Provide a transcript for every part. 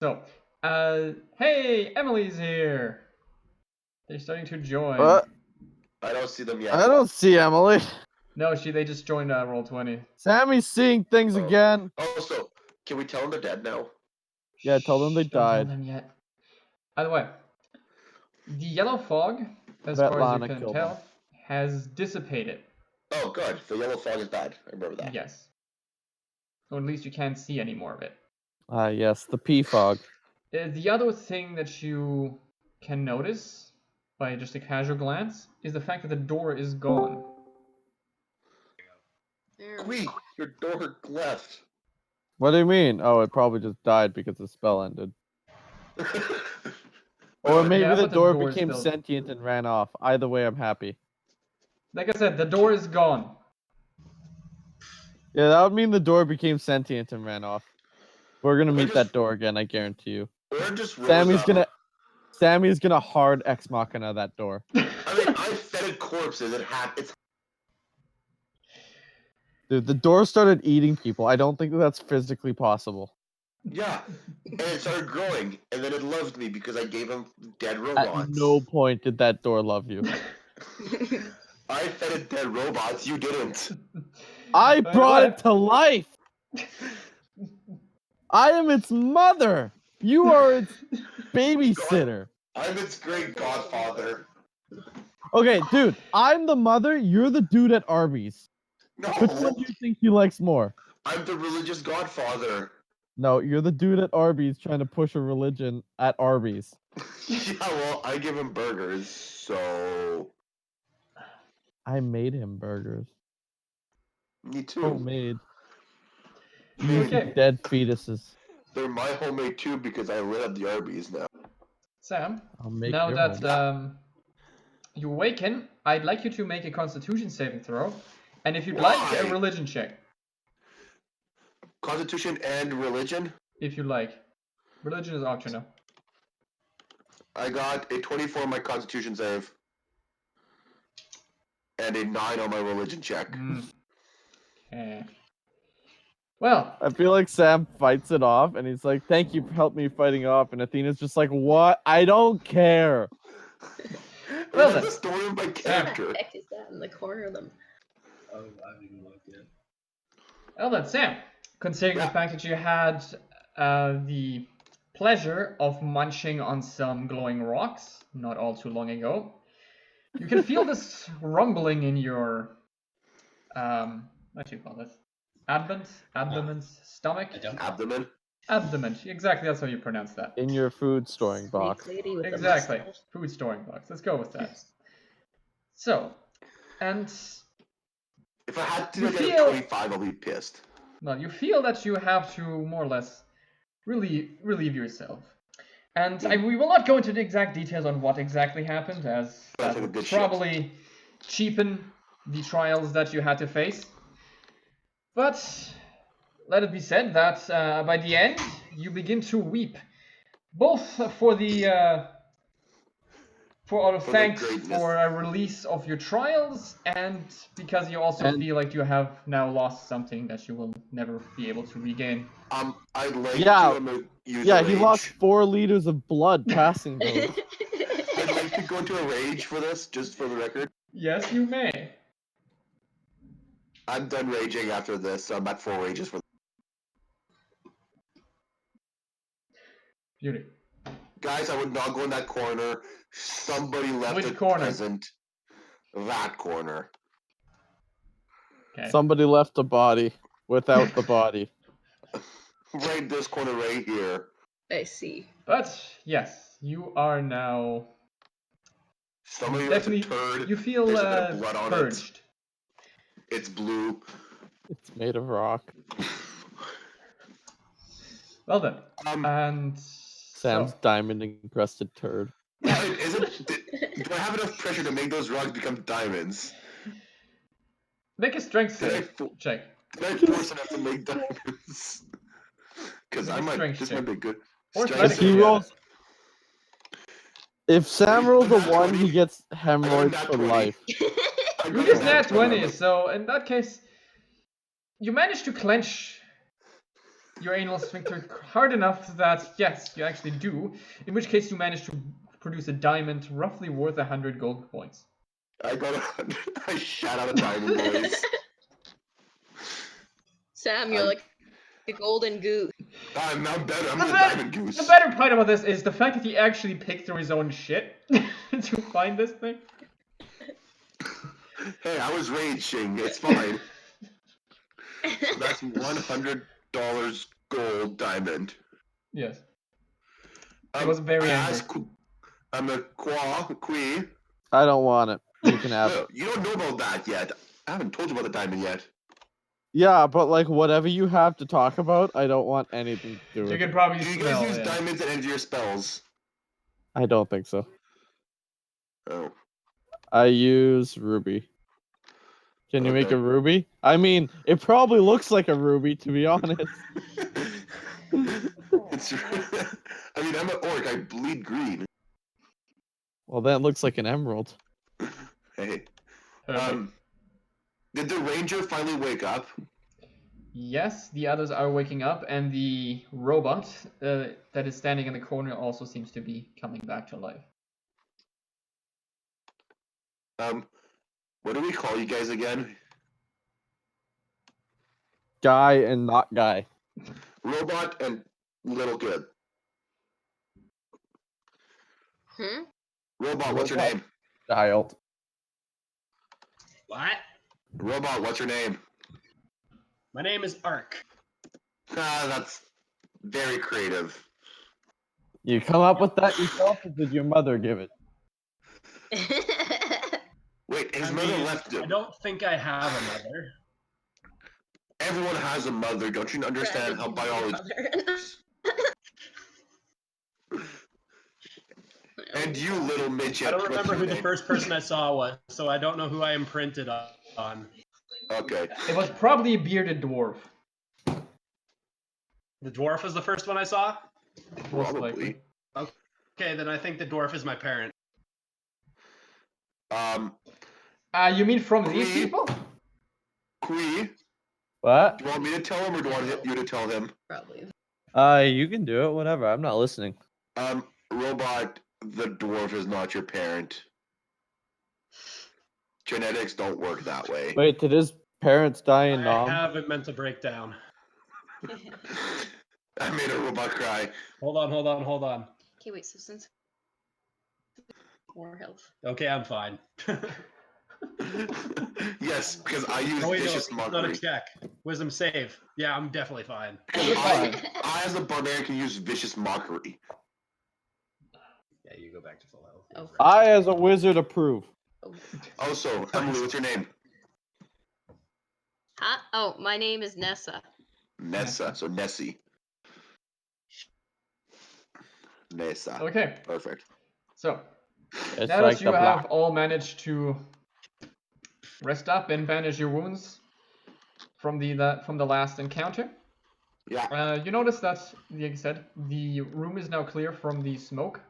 So, hey, Emily's here. They're starting to join. What? I don't see them yet. I don't see Emily. No, they just joined Roll20. Sammy's seeing things again. Also, can we tell them they're dead now? Yeah, tell them they Don't tell died. them yet. By the way, the yellow fog, as Bet far as Lana you can killed tell, them. has dissipated. Oh, good. The yellow fog is bad. I remember that. Yes. Or at least you can't see any more of it. Ah, yes, the pea fog. The other thing that you can notice by just a casual glance is the fact that the door is gone. Kwee, your door left. What do you mean? Oh, it probably just died because the spell ended. Or maybe Yeah, the but the door door is became still- sentient and ran off. Either way, I'm happy. Like I said, the door is gone. Yeah, that would mean the door became sentient and ran off. We're gonna Or meet just- that door again, I guarantee you. Or just Sammy's gonna hard Ex Machina that door. I mean, I fed corpses. It's Dude, the door started eating people. I don't think that's physically possible. yeah, and it started growing, and then it loved me because I gave him dead At robots. no point did that door love you. I fed it dead robots. You didn't. I brought it to life. I am its mother. You are its babysitter. I'm its great godfather. Okay, dude, I'm the mother. You're the dude at Arby's. Which one No, do you think he likes more? I'm the religious godfather. No, you're the dude at Arby's trying to push a religion at Arby's. Yeah, well, I give him burgers, so I made him burgers. me too. Homemade. Okay. Dead fetuses. They're my homemade too because I lit up the Arby's now. Sam, I'll make now your that home. you awaken, I'd like you to make a Constitution saving throw, and if you'd Why? like, a religion check. Constitution and religion. If you like, religion is optional. I got a 24 on my Constitution save, and a 9 on my religion check. Okay. Well, I feel like Sam fights it off, and he's like, "Thank you for helping me fighting off." And Athena's just like, "What? I don't care." Well This is then. the story of my What character. the heck is that in the corner of them? Oh, I haven't even looked yet. well then, Sam. Considering the Yeah. fact that you had the pleasure of munching on some glowing rocks not all too long ago, you can feel this rumbling in your what do you call this? Abdomen's stomach? I don't. Abdomen. Abdomen. Exactly, that's how you pronounce that. In your food storing box. Snake lady with the Exactly. mustache. Food storing box. Let's go with that. So, and If I had to You get a feel- 25, I'll be pissed. well, you feel that you have to more or less really relieve yourself. And we will not go into the exact details on what exactly happened, as Sounds like that a would good shit. probably cheapen the trials that you had to face. But let it be said that by the end, you begin to weep, both for the for out of For the thanks greatness. for a release of your trials, and because you also And- feel like you have now lost something that you will never be able to regain. I'd like Yeah. to use Yeah, a he rage. lost 4 liters of blood passing those. I'd like to go into a rage for this, just for the record. Yes, you may. I'm done raging after this, so I'm at 4 rages for. Beauty. Guys, I would not go in that corner. Somebody left Which a corner? present. That corner. Okay. Somebody left a body without the body. Right this corner right here. I see. But yes, you are now Somebody left a definitely. turd. You feel There's a bit of blood on it. purged. It's blue. It's made of rock. Well done. Um, And Sam's so, diamond encrusted turd. do I have enough pressure to make those rocks become diamonds? make a strength Did I, save fo- check. did I force enough to make diamonds? Because Make I a might. strength This check. might be good. Or Strength If athletic he save. check. rolls, if Sam rolls a Nat 1, 20. he gets hemorrhoids nat for 20. life. I You got just a nat 20, on it. so in that case, you manage to clench your anal sphincter hard enough that, yes, you actually do. In which case you manage to produce a diamond roughly worth 100 gold points. I got I shot out a diamond, boys. Sam, you're like a golden goose. I'm better. I'm The a bet- diamond goose. The better part about this is the fact that he actually picked through his own shit to find this thing. Hey, I was raging. It's fine. So that's $100 gold diamond. Yes. It was very I angry. asked I'm a Kwee. I don't want it. You can have it. You don't know about that yet. I haven't told you about the diamond yet. Yeah, but like whatever you have to talk about, I don't want anything to do You with can it. probably Do you smell guys use it. diamonds at the end of your spells? I don't think so. Oh. I use ruby. Can you make Okay. a ruby? I mean, it probably looks like a ruby, to be honest. It's, I mean, I'm an orc. I bleed green. Well, that looks like an emerald. Hey. Perfect. Did the ranger finally wake up? Yes, the others are waking up, and the robot that is standing in the corner also seems to be coming back to life. What do we call you guys again? Guy and not guy. Robot and little kid. Hmm? Robot, what's your Robot. name? Child. What? Robot, what's your name? My name is A.R.C. Ah, that's very creative. You come up with that yourself, or did your mother give it? Wait, his I mother mean, left I him. don't think I have a mother. Everyone has a mother. Don't you understand how biology? And you, little midget. I don't what's remember your who the name? first person I saw was, so I don't know who I imprinted on. Okay. It was probably a bearded dwarf. The dwarf was the first one I saw? Most Probably. likely. Okay, then I think the dwarf is my parent. You mean from these Kwee? people? Kwee, What? do you want me to tell him or do you want you to tell him? Probably. You can do it, whatever. I'm not listening. Robot, the dwarf is not your parent. Genetics don't work that way. Wait, did his parents die in I Nom? have a mental breakdown. I made a robot cry. Hold on. Okay, wait, so since more health. Okay, I'm fine. Yes, because I use Oh wait, no, vicious it's not mockery. a check. Wisdom save. Yeah, I'm definitely fine. You're fine. I, as a barbarian, can use vicious mockery. Yeah, you go back to full health. Oh. I, as a wizard, approve. Also, Emily, what's your name? Huh? Oh, my name is Nessa. Nessa, so Nessie. Nessa. Okay, Perfect. so It's now like that you the have black. all managed to rest up and bandage your wounds from the last encounter, Yeah. you notice that, like I said, the room is now clear from the smoke,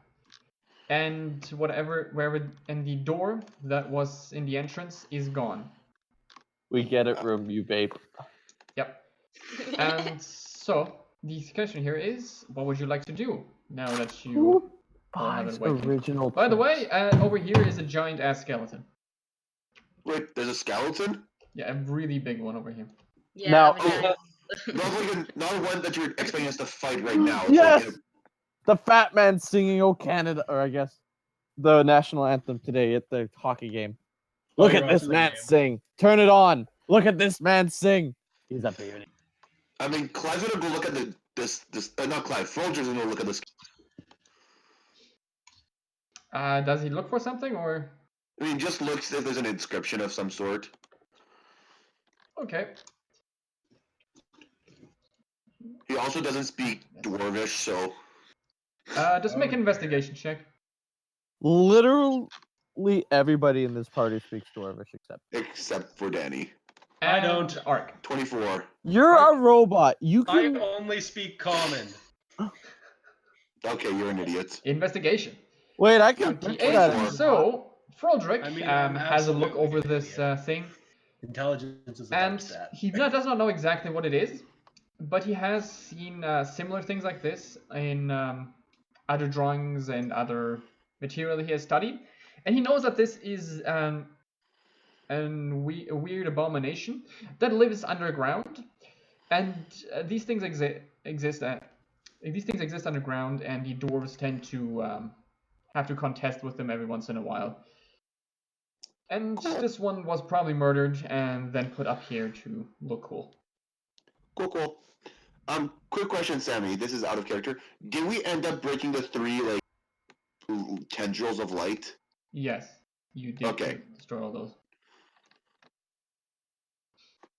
and and the door that was in the entrance is gone. We get it, room, you babe. Yep. And so the question here is, what would you like to do now that you all have Buys awakened? original By the tricks. way, over here is a giant ass skeleton. Wait, there's a skeleton? Yeah, a really big one over here. Yeah, Now- but yeah. Not one that you're expecting us to fight right now. It's Yes! like The fat man singing "Oh Canada," or I guess the national anthem today at the hockey game. Oh, Look you're at this watching the man game. sing. Turn it on. Look at this man sing. He's a beauty. I mean, Clyve's gonna go look at this. Not Clyve. Froldrick's gonna go look at this. Does he look for something or? I mean, just looks if there's an inscription of some sort. Okay. He also doesn't speak Dwarvish, so Just make an investigation check. Literally everybody in this party speaks Dwarvish except for Danny. I And don't. Arc. 24. You're a robot. You I can. only speak common. Okay, you're an idiot. Investigation. Wait, I can. Yeah, picture that. 24. So Froldrick I mean, I'm has a look over absolutely this an thing, Intelligence is a and dark stat. he does not know exactly what it is, but he has seen similar things like this in other drawings and other material he has studied, and he knows that this is a weird abomination that lives underground, and these things exist. These things exist underground, and the dwarves tend to have to contest with them every once in a while. And this one was probably murdered and then put up here to look cool. Cool. Quick question, Sammy. This is out of character. Did we end up breaking the 3 tendrils of light? Yes, you did destroy all those.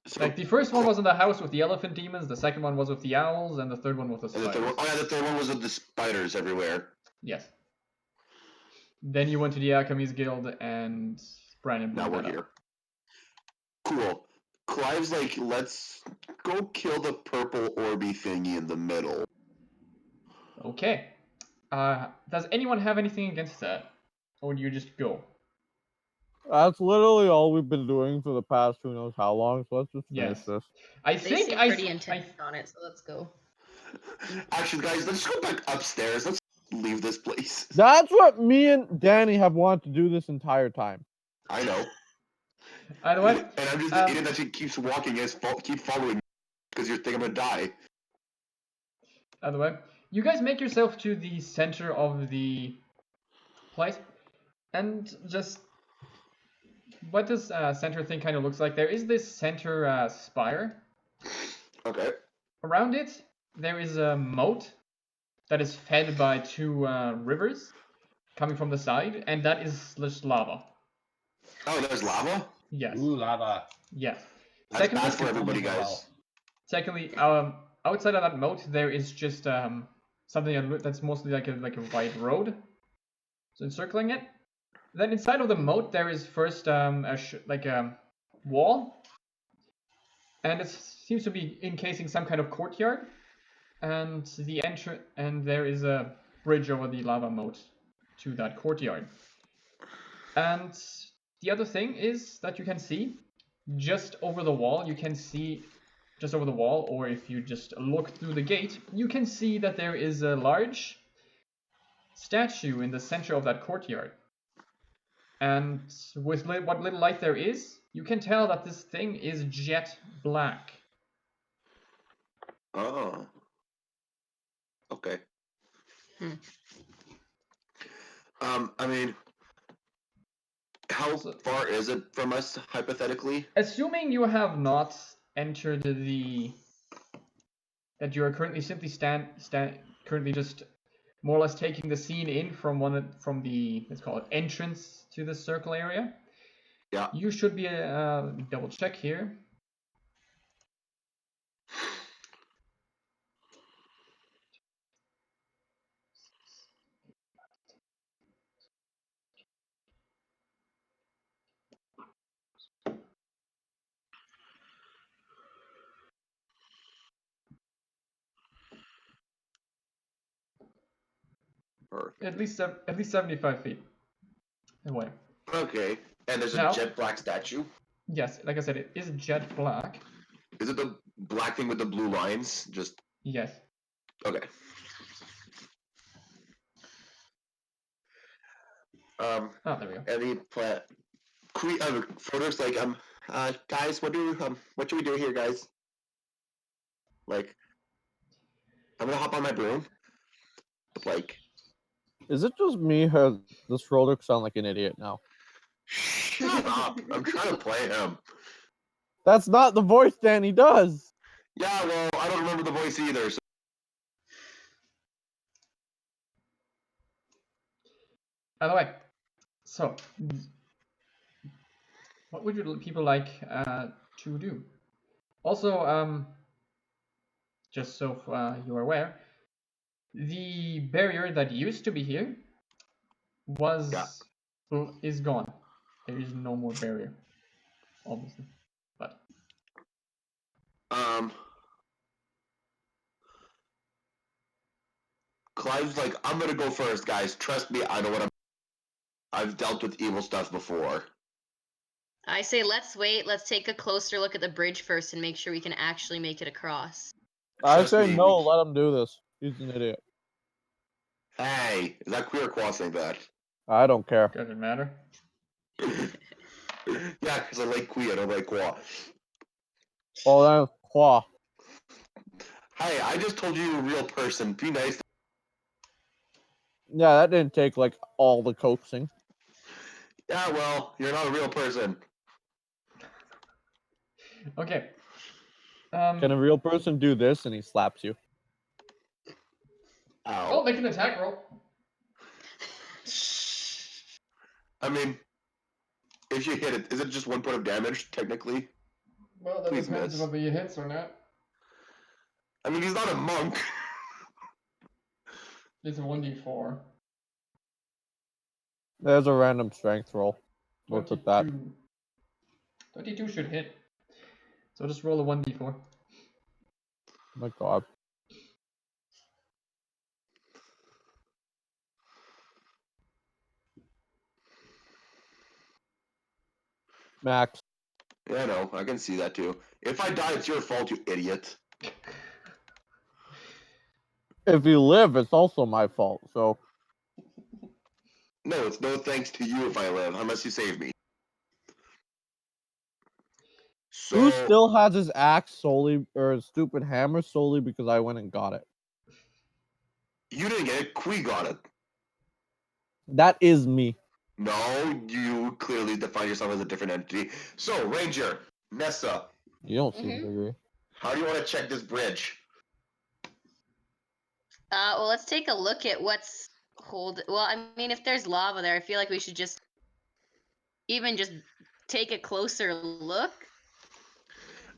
So, Like the first one was in the house with the elephant demons, the second one was with the owls, and the third one with the spiders. the third one was with the spiders everywhere. Yes. Then you went to the Alchemy's Guild and Brandon. Now we're here. Cool. Clive's like, let's go kill the purple orby thingy in the middle. Okay. Does anyone have anything against that? Or do you just go? That's literally all we've been doing for the past who knows how long, so let's just finish Yes. this. They seem pretty intent on it, so let's go. Actually, guys, let's go back upstairs. Let's leave this place. That's what me and Danny have wanted to do this entire time. I know. Either way. And I'm just the idiot that she keeps walking and keep following me because you think I'm gonna die. Either way. You guys make yourself to the center of the place. And just... what this center thing kind of looks like, there is this center spire. Okay. Around it, there is a moat that is fed by 2 rivers coming from the side, and that is just lava. Oh, there's lava? Yes. Ooh, lava. Yes. That's bad for everybody, guys. Secondly, outside of that moat, there is just something that's mostly like a wide road, so encircling it. Then inside of the moat, there is first a wall, and it seems to be encasing some kind of courtyard, and and there is a bridge over the lava moat to that courtyard. And the other thing is that you can see just over the wall, or if you just look through the gate, you can see that there is a large statue in the center of that courtyard. And with what little light there is, you can tell that this thing is jet black. Oh. Okay. I mean, how far is it from us, hypothetically? Assuming you have not entered that you are currently simply currently just more or less taking the scene in from the, let's call it, entrance to the circle area. Yeah. You should be double check here. Perfect. At least 75 feet away. Okay. And there's a jet black statue? Yes, like I said, it is jet black. Is it the black thing with the blue lines? Just... Yes. Okay. Oh, there we go. Any plan? Froldrick's like, guys, what should we do here, guys? Like, I'm gonna hop on my broom. But like, is it just me or does Froldrick sound like an idiot now? shut up! I'm trying to play him. That's not the voice Danny does. Yeah, well, I don't remember the voice either. So. By the way, so what would you people like to do? Also, just so you're aware, the barrier that used to be here is gone. There is no more barrier, obviously. But Clyve's like, I'm gonna go first, guys. Trust me, I know what I've dealt with evil stuff before. I say let's wait. Let's take a closer look at the bridge first and make sure we can actually make it across. I Trust say me, no, let him do this. He's an idiot. Hey, is that Kwee or Kwoi saying that? I don't care. Doesn't matter. Yeah, because I like Kwee, I don't like Kwoi. Oh, that's Kwoi. Hey, I just told you you're a real person. Be nice. Yeah, that didn't take like all the coaxing. Yeah, well, you're not a real person. Okay. Can a real person do this and he slaps you? Ow. Oh, make an attack roll. I mean, if you hit it, is it just 1 point of damage, technically? Well, that Please depends miss. whether he hits or not. I mean, he's not a monk. It's a 1d4. There's a random strength roll. Look at that. 22 should hit. So just roll a 1d4. My god. Max. Yeah, no, I can see that too. If I die, it's your fault, you idiot. If you live, it's also my fault, so. No, it's no thanks to you if I live, unless you save me. So, Who still has his axe solely, or his stupid hammer solely because I went and got it? you didn't get it, Kwee got it. That is me. No, you clearly define yourself as a different entity. So, Ranger, Nessa, You don't seem to agree. how do you want to check this bridge? Well, let's take a look at what's Well, I mean, if there's lava there, I feel like we should just take a closer look.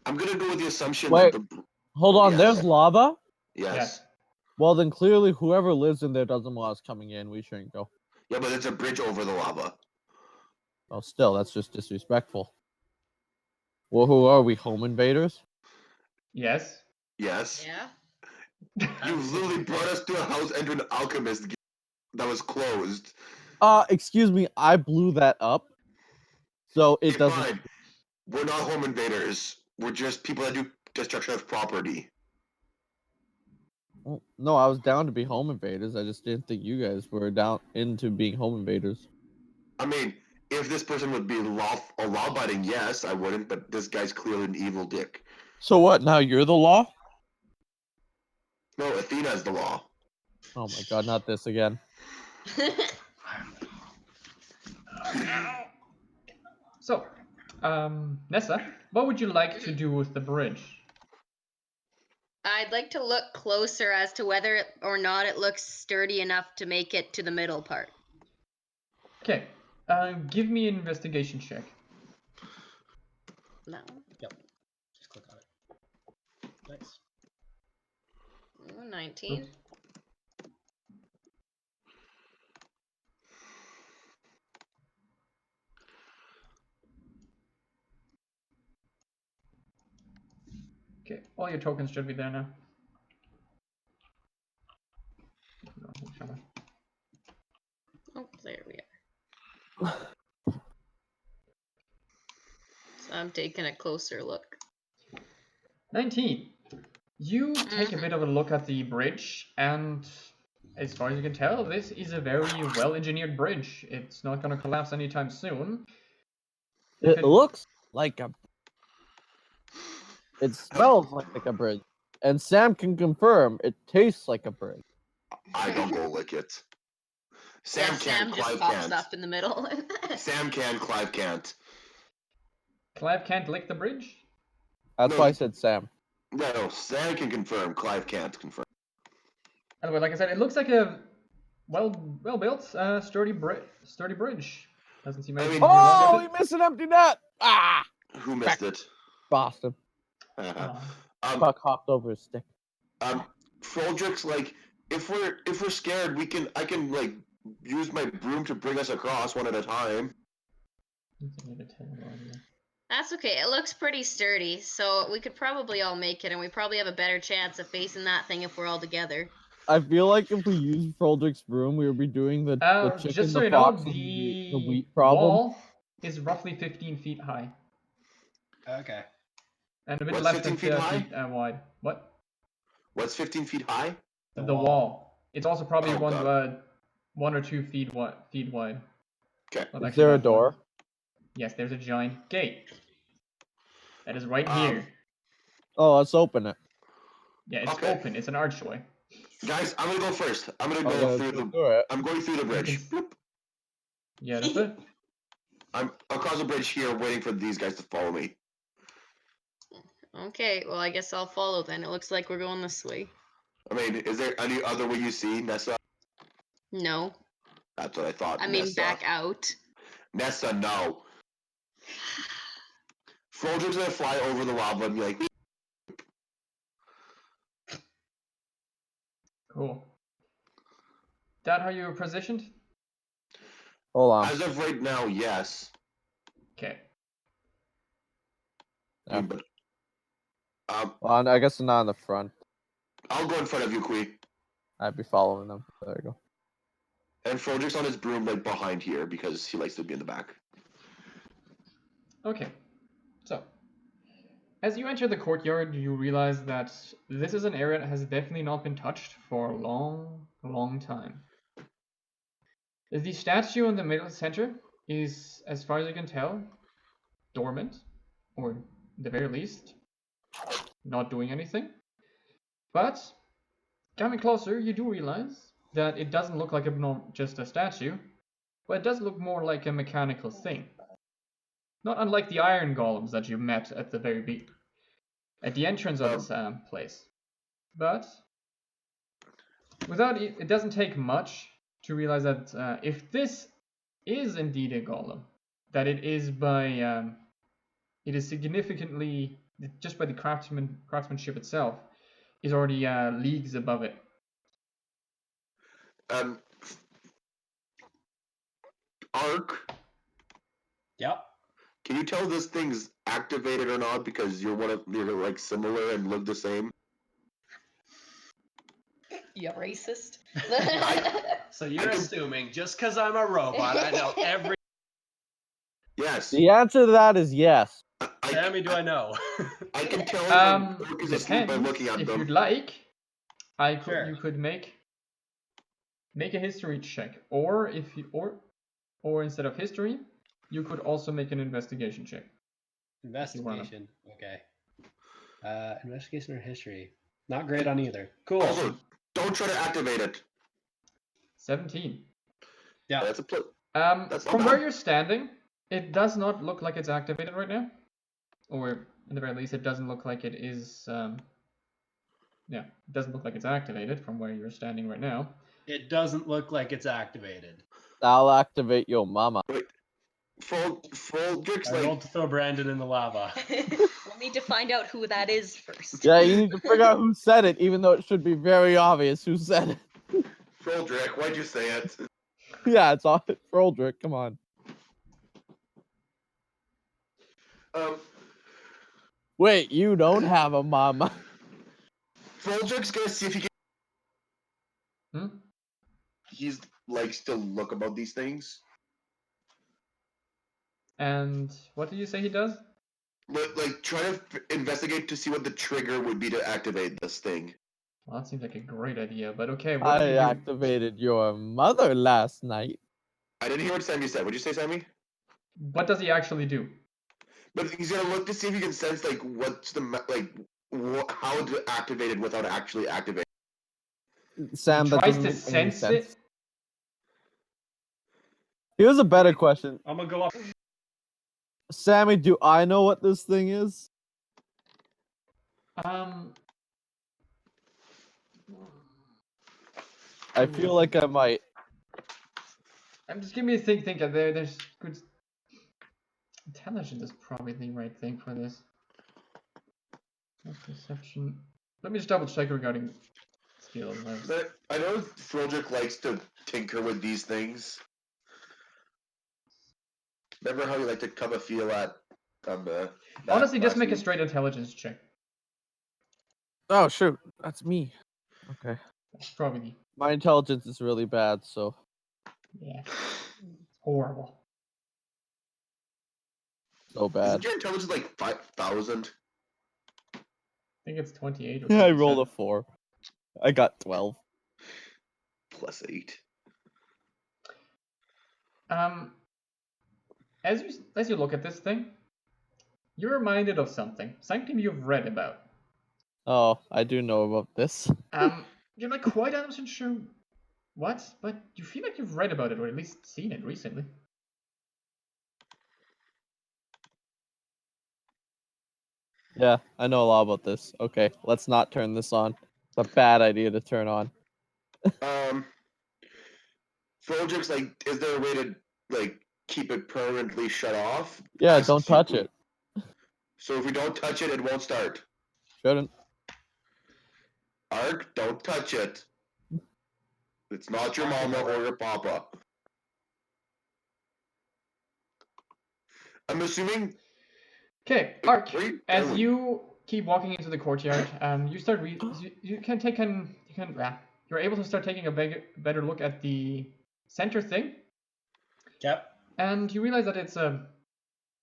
I'm gonna go with the assumption Wait. that the... Hold on, Yes. there's lava? Yes. Well, then clearly whoever lives in there doesn't want us coming in. We shouldn't go. Yeah, but it's a bridge over the lava. Oh, still, that's just disrespectful. Well, who are we, home invaders? Yes. Yes. Yeah. You literally brought us to a house and to an alchemist that was closed. Excuse me, I blew that up. So it Hey, doesn't... fine. We're not home invaders. We're just people that do destruction of property. Well, no, I was down to be home invaders. I just didn't think you guys were down into being home invaders. I mean, if this person would be law-abiding, yes, I wouldn't, but this guy's clearly an evil dick. So what, now you're the law? No, Athena's the law. Oh my god, not this again. So, Nessa, what would you like to do with the bridge? I'd like to look closer as to whether or not it looks sturdy enough to make it to the middle part. Okay, give me an investigation check. That one? Yep. Just click on it. Nice. Ooh, 19. Okay, all your tokens should be there now. Oh, there we are. So I'm taking a closer look. 19. You take a bit of a look at the bridge, and as far as you can tell, this is a very well-engineered bridge. It's not going to collapse anytime soon. It looks like a... It smells like a bridge. And Sam can confirm it tastes like a bridge. I don't go lick it. Sam Yeah, can, Sam just Clyve pops can't. up in the middle. Sam can, Clyve can't. Clyve can't lick the bridge? That's No. why I said Sam. No, Sam can confirm, Clyve can't confirm. Anyway, like I said, it looks like a well-built, sturdy bridge. Doesn't seem anything to be wrong Oh, with he it. missed an empty net! Ah! Who missed it? Boston. Buck hopped over his stick. Froldrick's like, if we're scared, I can like use my broom to bring us across one at a time. That's okay. It looks pretty sturdy, so we could probably all make it, and we probably have a better chance of facing that thing if we're all together. I feel like if we use Froldrick's broom, we would be doing the chicken, just so the you know, fox, and the wheat problem. wall is roughly 15 feet high. Okay. And a bit What's less than 15 feet high? feet wide. What? What's 15 feet high? The wall. It's also probably Oh, one God. 1 or 2 feet wide. Okay. Not Is actually there a that wide. door? Yes, there's a giant gate. That is right here. Oh, let's open it. Yeah, it's okay. open. It's an archway. Guys, I'm gonna go first. I'm gonna Oh, go yeah, through let's the. do it. I'm going through the bridge. can- Yeah, that's it. I'm across the bridge here, waiting for these guys to follow me. Okay, well, I guess I'll follow then. It looks like we're going this way. I mean, is there any other way you see, Nessa? No. That's what I thought. I mean, Nessa. back out. Nessa, no. Froldrick's gonna fly over the lava and be like, Cool. That how you were positioned? Hold on. as of right now, yes. Okay. Yeah. But, Well, I guess not in the front. I'll go in front of you, Kwee. I'd be following them. There you go. And Froldrick's on his broom, like, behind here, because he likes to be in the back. Okay. So, as you enter the courtyard, you realize that this is an area that has definitely not been touched for a long, long time. The statue in the middle center is, as far as you can tell, dormant, or at the very least, not doing anything. But, coming closer, you do realize that it doesn't look like just a statue, but it does look more like a mechanical thing. Not unlike the iron golems that you met at the at the entrance of this place. But without it doesn't take much to realize that if this is indeed a golem, that it is significantly, just by the craftsmanship itself, is already leagues above it. Ark, Yep. can you tell this thing's activated or not? Because you're like similar and look the same. You racist. So you're assuming just because I'm a robot, I know every. Yes. The answer to that is yes. Sammy, do I know? I can tell when Ark is asleep by Depends. looking at If them. you'd like, Sure. you could make a history check, or if you or instead of history, you could also make an investigation check. Investigation. Okay. Investigation or history? Not great on either. Cool. Also, don't try to activate it. 17. Yeah. That's a plus. That's not From bad. where you're standing, it does not look like it's activated right now, or in the very least, it doesn't look like it is. Yeah, it doesn't look like it's activated from where you're standing right now. It doesn't look like it's activated. I'll activate your mama. Froldrick's I rolled like, to throw Brandon in the lava. We'll need to find out who that is first. Yeah, you need to figure out who said it, even though it should be very obvious who said it. Froldrick, why'd you say it? Yeah, it's all Froldrick. Come on. Wait, you don't have a mama. Froldrick's gonna see if he can. Hmm? He's like still look about these things. And what did you say he does? Like try to investigate to see what the trigger would be to activate this thing. Well, that seems like a great idea, but okay. What do I you do? activated your mother last night. I didn't hear what Sammy said. What'd you say, Sammy? What does he actually do? But he's gonna look to see if he can sense like what's the how to activate it without actually activating. Sam, He that tries doesn't to make any sense sense. it. Here's a better question. I'm gonna go up. Sammy, do I know what this thing is? I feel like I might. Just give me a think. There's good. Intelligence is probably the right thing for this. Perception. Let me just double check regarding skills. But I know Froldrick likes to tinker with these things. Remember how he liked to come a feel at Honestly, just last make a week? straight intelligence check. Oh shoot, that's me. Okay. That's probably My intelligence is really bad, so. yeah. It's horrible. So bad. Isn't your intelligence like 5,000? I think it's 28 or Yeah, I 27. rolled a 4. I got 12. +8. As you look at this thing, you're reminded of something you've read about. Oh, I do know about this. You're not quite 100% sure what, but you feel like you've read about it or at least seen it recently. Yeah, I know a lot about this. Okay, let's not turn this on. It's a bad idea to turn on. Froldrick's like, is there a way to like keep it permanently shut off? Yeah, Ask don't touch Hugo. it. So if we don't touch it, it won't start. Shouldn't. Ark, don't touch it. It's not your mama or your papa. I'm assuming. Okay, Ark, Where are you as going? you keep walking into the courtyard, you start you're able to start taking a better look at the center thing, Yep. and you realize that it's a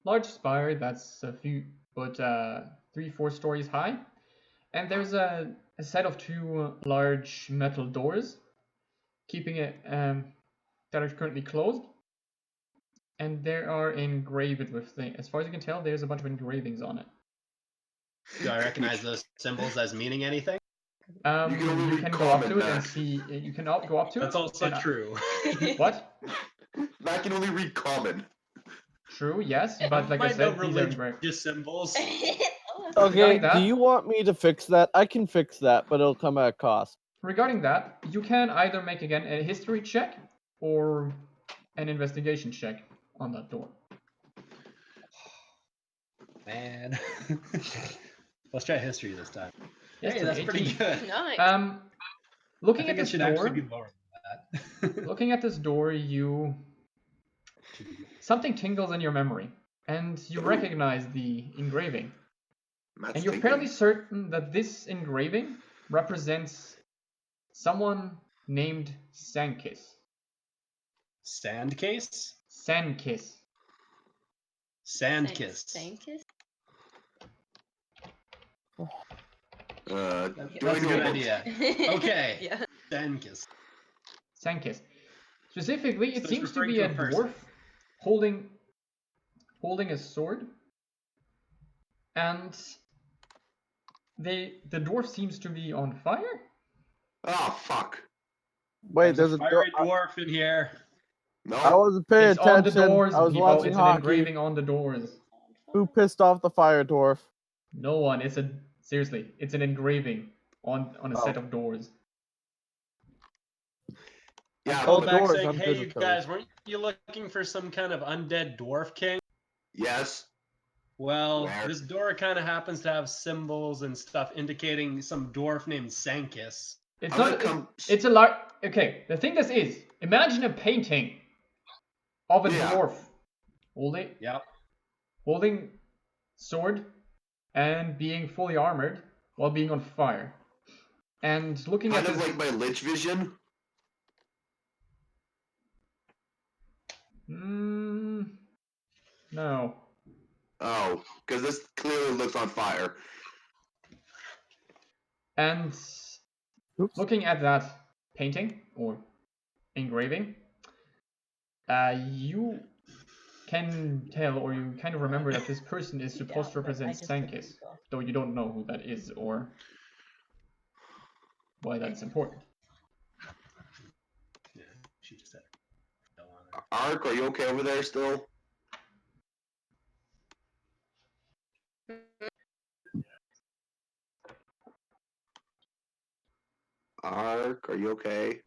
large spire that's a few, but 3-4 stories high, and there's a set of 2 large metal doors, keeping it that are currently closed, and there are engraved with things. As far as you can tell, there's a bunch of engravings on it. Do I recognize those symbols as meaning anything? You can go up to it and see. You can go up to it. That's also true. What? Matt can only read common. True, yes, but like I said, these are engraved. Religious symbols. Okay, Regarding that- do you want me to fix that? I can fix that, but it'll come at a cost. Regarding that, you can either make again a history check or an investigation check on that door. Man. Let's try history this time. Hey, History, that's pretty 18. good. Nice. I Looking think at it this should door, actually be lower than that. looking at this door, something tingles in your memory, and you recognize the engraving. Matt's And you're thinking. fairly certain that this engraving represents someone named Sankis. Sandcase? Sankis. Sandkiss. Sandkiss? Do That's I a know good about- idea. Okay. Yeah. Sandkiss. Sankis. Specifically, it So it's seems to referring be to a a person. dwarf holding a sword, and the dwarf seems to be on fire. Oh fuck! Wait, there's a fiery dwarf in here. No. I wasn't paying It's on the attention. doors, I was people. watching It's an hockey. engraving on the doors. Who pissed off the fire dwarf? No one. Seriously. It's an engraving on a set of doors. Yeah, Called the back doors, saying, I'm hey, good you with those. guys, weren't you looking for some kind of undead dwarf king? Yes. Well, Where? this door kind of happens to have symbols and stuff indicating some dwarf named Sankis. It's I'm not. gonna come- It's a large. Okay, the thing this is, imagine a painting of a Yeah. dwarf Yep. holding sword and being fully armored while being on fire, and looking Kind at of this. like my Lich vision. No. Oh, because this clearly looks on fire. And Oops. looking at that painting or engraving, you can tell, or you kind of remember that this person is supposed to represent Sankis, though you don't know who that is or why that's important. Yeah, she just had fell on her. Ark, are you okay over there still? Ark, are you okay?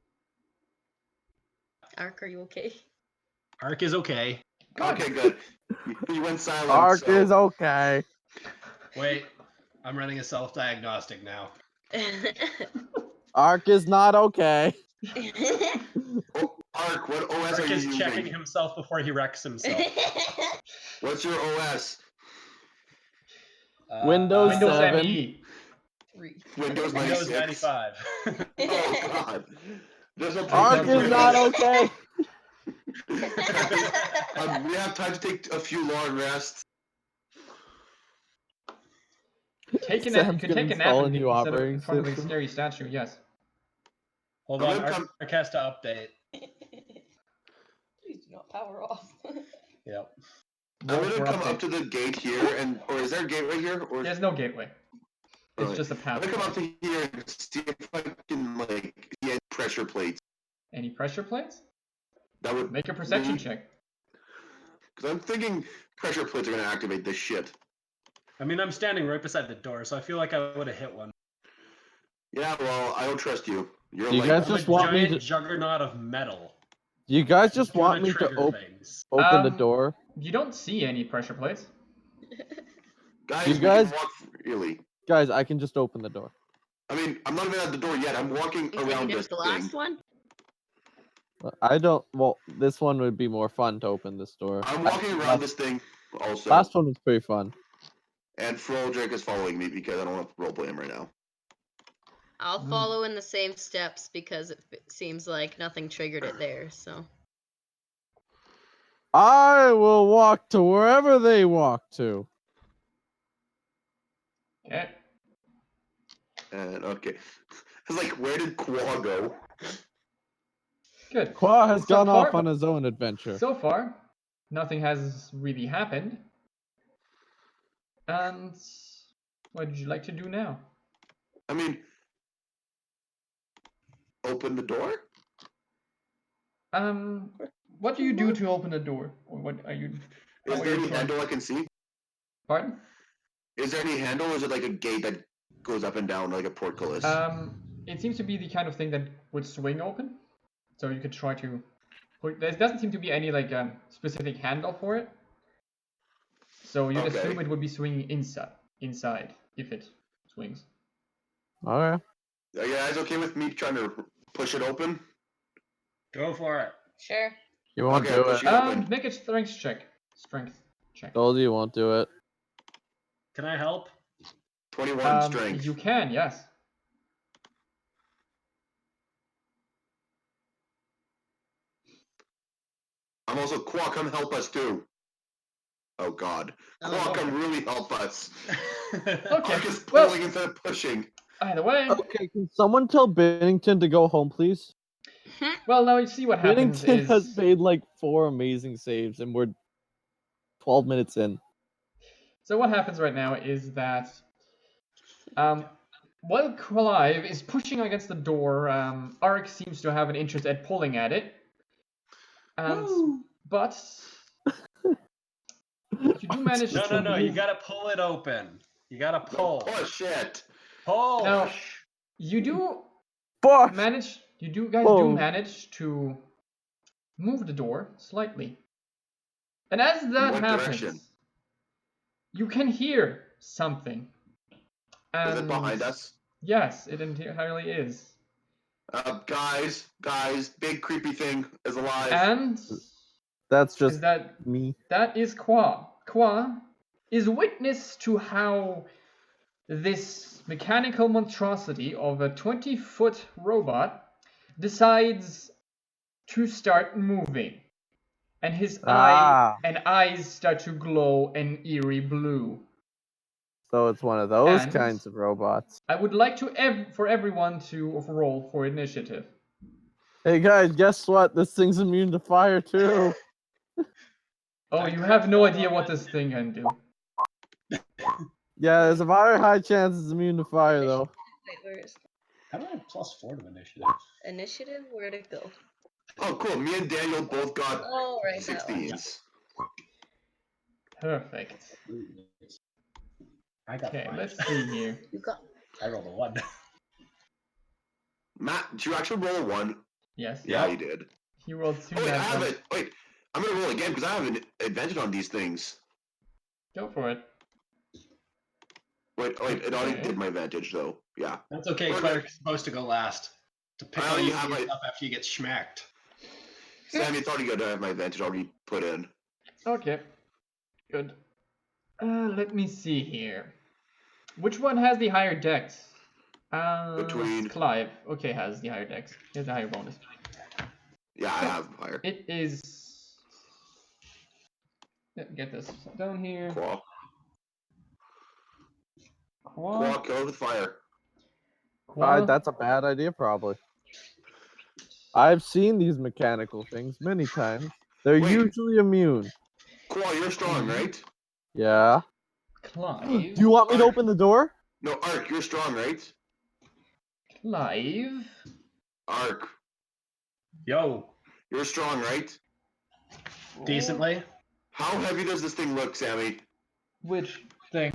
Ark, are you okay? Ark is okay. Okay, good. You went silent. Ark so- is okay. Wait, I'm running a self-diagnostic now. Ark is not okay. Oh, Ark, what OS Ark are you is using? checking himself before he wrecks himself. What's your OS? Windows Windows 7. ME. Windows 96. Windows 95. Oh god. There's a Ark is not okay. We have time to take a few long rests. You Sam's could gonna take a nap install a in new instead of operating in front of a system. scary statue. Yes. Hold I'm on, gonna come- Arc has to update. Please do not power off. Yep. Roll I'm for gonna come update. up to the gate here, or is there a gate right here? Or There's no gateway. It's Alright. just a I'm path. gonna come up to here and see if I can like see any pressure plates. Any pressure plates? That would Make a perception check. Because I'm thinking pressure plates are gonna activate this shit. I mean, I'm standing right beside the door, so I feel like I would have hit one. Yeah, well, I don't trust you. You're Do you like guys I'm just a want me giant to? juggernaut of metal. Do you guys It's just gonna want me to trigger things. open the Um, door? You don't see any pressure plates. guys, You we guys- can walk freely. Guys, I can just open the door. I mean, I'm not even at the door yet. I'm walking You think around it this is the thing. last one? I don't. Well, this one would be more fun to open this door. I'm walking around this thing also. Last one was pretty fun. And Froldrick is following me because I don't want to roleplay him right now. I'll follow in the same steps because it seems like nothing triggered it there. So I will walk to wherever they walk to. Okay. And okay. It's like, where did Kwoi go? Good. Kwoi has So gone far- off on his own adventure. So far, nothing has really happened. And what would you like to do now? I mean, open the door? What do you do to open the door? Or what are you? Is how are there you any trying- handle I can see? Pardon? Is there any handle, or is it like a gate that goes up and down like a portcullis? It seems to be the kind of thing that would swing open. So you could try to. There doesn't seem to be any like specific handle for it. So you'd Okay. assume it would be swinging inside if it swings. Okay. Are you guys okay with me trying to push it open? Go for it. sure. You won't Okay, do push it. it open. Make a strength check. Strength check. Told you won't do it. Can I help? 21 strength. You can, yes. I'm also Kwoi, come help us too. Oh god. Oh, Kwoi, no. come really help us. Okay. Ark is Well, pulling instead of pushing. either way, Okay, can someone tell Bennington to go home, please? well, now you see what happens Bennington is. has made like 4 amazing saves, and we're 12 minutes in. So what happens right now is that, while Clyve is pushing against the door, A.R.C seems to have an interest at pulling at it. But you do manage No, to no, you move- gotta pull it open. You gotta pull. Push it. Pull. Now, you do Fuck! manage. You do guys Whoa. do manage to move the door slightly, and as that what happens, direction? you can hear something. Is it And behind us? yes, it entirely is. Guys, big creepy thing is alive. And That's is just that me. that is Kwoi. Kwoi is witness to how this mechanical monstrosity of a 20-foot robot decides to start moving. And his eyes start to glow an eerie blue. So it's one of those And- kinds of robots. I would like to for everyone to roll for initiative. Hey guys, guess what? This thing's immune to fire too. Oh, you have no idea what this thing can do. Yeah, there's a very high chance it's immune to fire though. Wait, where is How do I have +4 to initiative? initiative? Where'd it go? Oh, cool. Me and Daniel both got Oh, right. That one. 16s. Perfect. I got Okay, 5. let's see here. You got. I rolled a 1. Matt, did you actually roll a 1? Yes. Yeah, you did. He rolled 2 Oh, wait, I nat have ones. it. Wait, I'm gonna roll again because I have an advantage on these things. Go for it. Wait, it already Okay. did my advantage though. Yeah. That's okay. Okay. Cleric's supposed to go last. To pick I on already you have my- up after you get schmacked. Sammy thought he could have my advantage already put in. Okay. Good. Let me see here. Which one has the higher dex? Between- Clyve. Okay, has the higher dex. He has the higher bonus. Yeah, I have higher. It is. Let me get this down here. Claw. Kwoi. Claw, kill it with fire. Kwoi. That's a bad idea, probably. I've seen these mechanical things many times. They're Wait. usually immune. Kwoi, you're strong, right? Yeah. Clyve. Do you want me to Ark. open the door? No, Ark, you're strong, right? Clyve. Ark, Yo, you're strong, right? decently. How heavy does this thing look, Sammy? Which thing?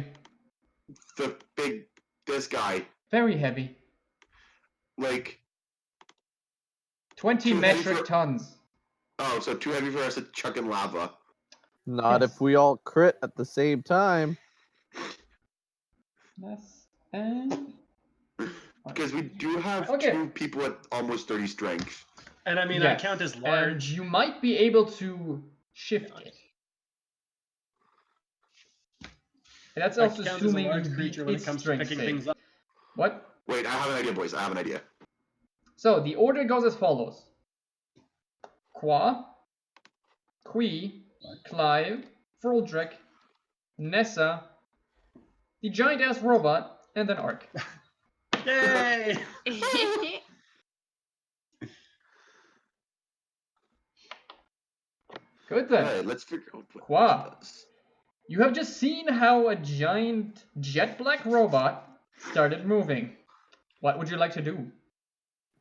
This guy. Very heavy. Like, 20 Too heavy metric for- tons. oh, so too heavy for us to chuck in lava. Not Yes. if we all crit at the same time. Yes. And Because we do have Okay. 2 people at almost 30 strength. And I mean, yes. I count as And large. you might be able to shift it. And that's I also count as a assuming you large beat creature when it its comes to strength picking save. things up. What? Wait, I have an idea, boys. I have an idea. So the order goes as follows: Kwee, Clyve, Froldrick, Nessa, the giant ass robot, and then A.R.C. Yay! Good then. Alright, let's figure out what Kwoi. this does. You have just seen how a giant jet black robot started moving. What would you like to do?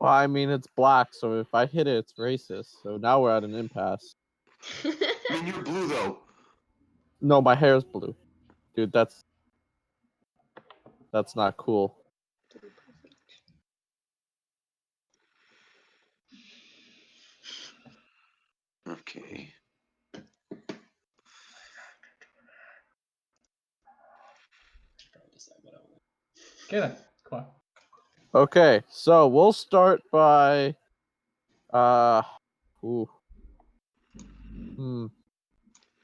Well, I mean, it's black, so if I hit it, it's racist. So now we're at an impasse. I mean, you're blue, though. No, my hair's blue. Dude, that's not cool. Okay. Okay then, Kwoi. Okay, so we'll start by ooh.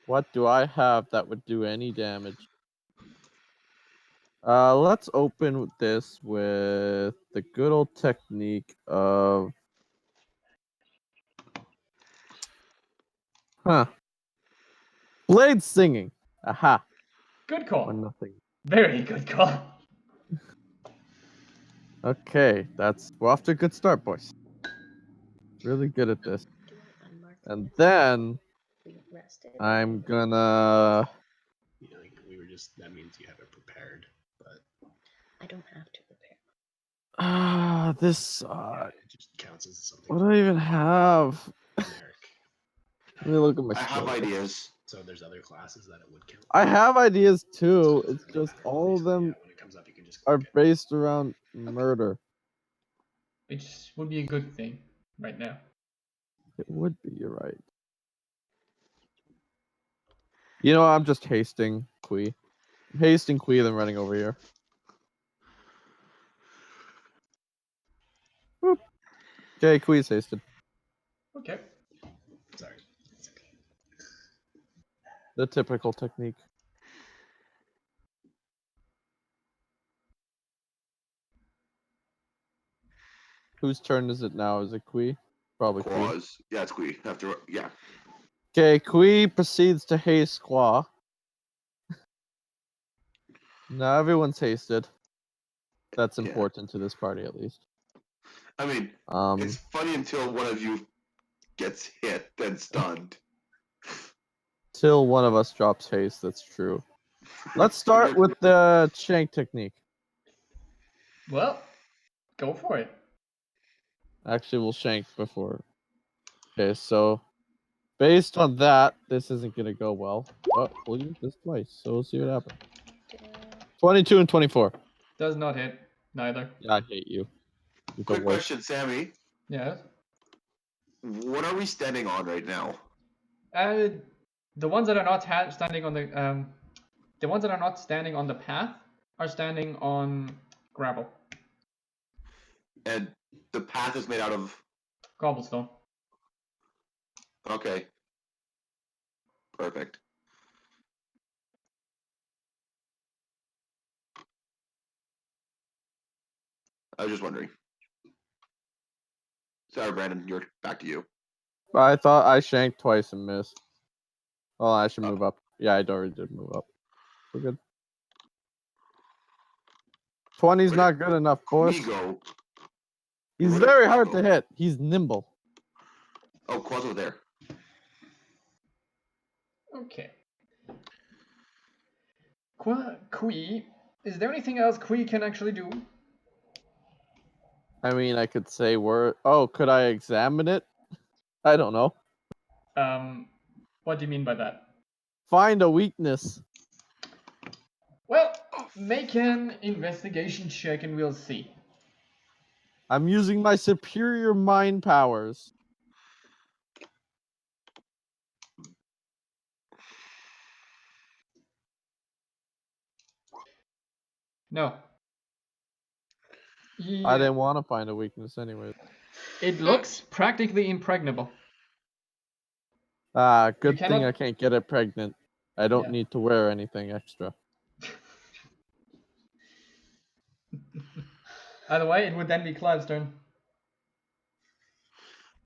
What do I have that would do any damage? Let's open this with the good old technique of blade singing. Aha. Good call. 1-0. Very good call. Okay, we're off to a good start, boys. Really good at this. And then I'm gonna Yeah, like we were just. That means you have it prepared, but I don't have to prepare. this yeah, it just counts as something what do I even have? generic. Let me look at my I have skills. ideas. So there's other classes that it would count. I have ideas So too. it doesn't It's really just matter. all of Basically, them yeah, when it comes up, you can just are click it. based around murder. Which would be a good thing right now. It would be, you're right. You know, I'm just hasting Kwee. I'm hasting Kwee, then running over here. Whoop. Okay, Kwee's hasted. Okay. Sorry. It's okay. The typical technique. Whose turn is it now? Is it Kwee? Probably Kwee. Quaz. Yeah, it's Kwee. After, yeah. Okay, Kwee proceeds to haste Squaw. Now everyone's hasted. That's Yeah. important to this party, at least. I mean, it's funny until one of you gets hit, then stunned. Till one of us drops haste, that's true. Let's start with the shank technique. Well, go for it. Actually, we'll shank before. Okay, so based on that, this isn't gonna go well. But we'll use this twice, so we'll see what happens. 22 and 24. Does not hit. Neither. Yeah, I hate you. You're the Quick worst. question, Sammy. Yes. What are we standing on right now? The ones that are not standing on the ones that are not standing on the path are standing on gravel, And the path is made out of. cobblestone. Okay. Perfect. I was just wondering. Sorry, Brandon. You're back to you. I thought I shanked twice and missed. Oh, I should move up. Yeah, I already did move up. We're good. 20's not good enough, boys. We go. He's Where did very Kwoi hard go? to hit. He's nimble. Oh, Quo's over there. Okay. Kwee, is there anything else Kwee can actually do? I mean, I could say word. Oh, could I examine it? I don't know. What do you mean by that? Find a weakness. Well, make an investigation check and we'll see. I'm using my superior mind powers. No. I didn't want to find a weakness anyway. It looks practically impregnable. Ah, good cannot- thing I can't get it pregnant. I don't Yeah. need to wear anything extra. Either way, it would then be Clyve's turn.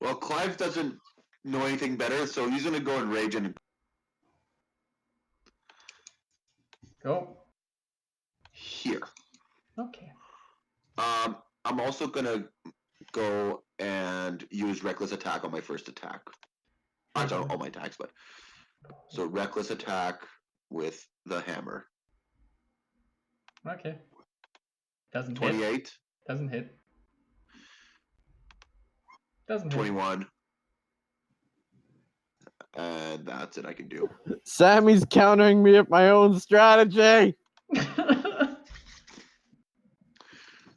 Well, Clyve doesn't know anything better, so he's gonna go and rage and Go. here. Okay. I'm also gonna go and use reckless attack on my first attack. Not on all my attacks, but so reckless attack with the hammer. Okay. Doesn't hit. 28, Doesn't hit. Doesn't hit. 21. And that's it I can do. Sammy's countering me at my own strategy.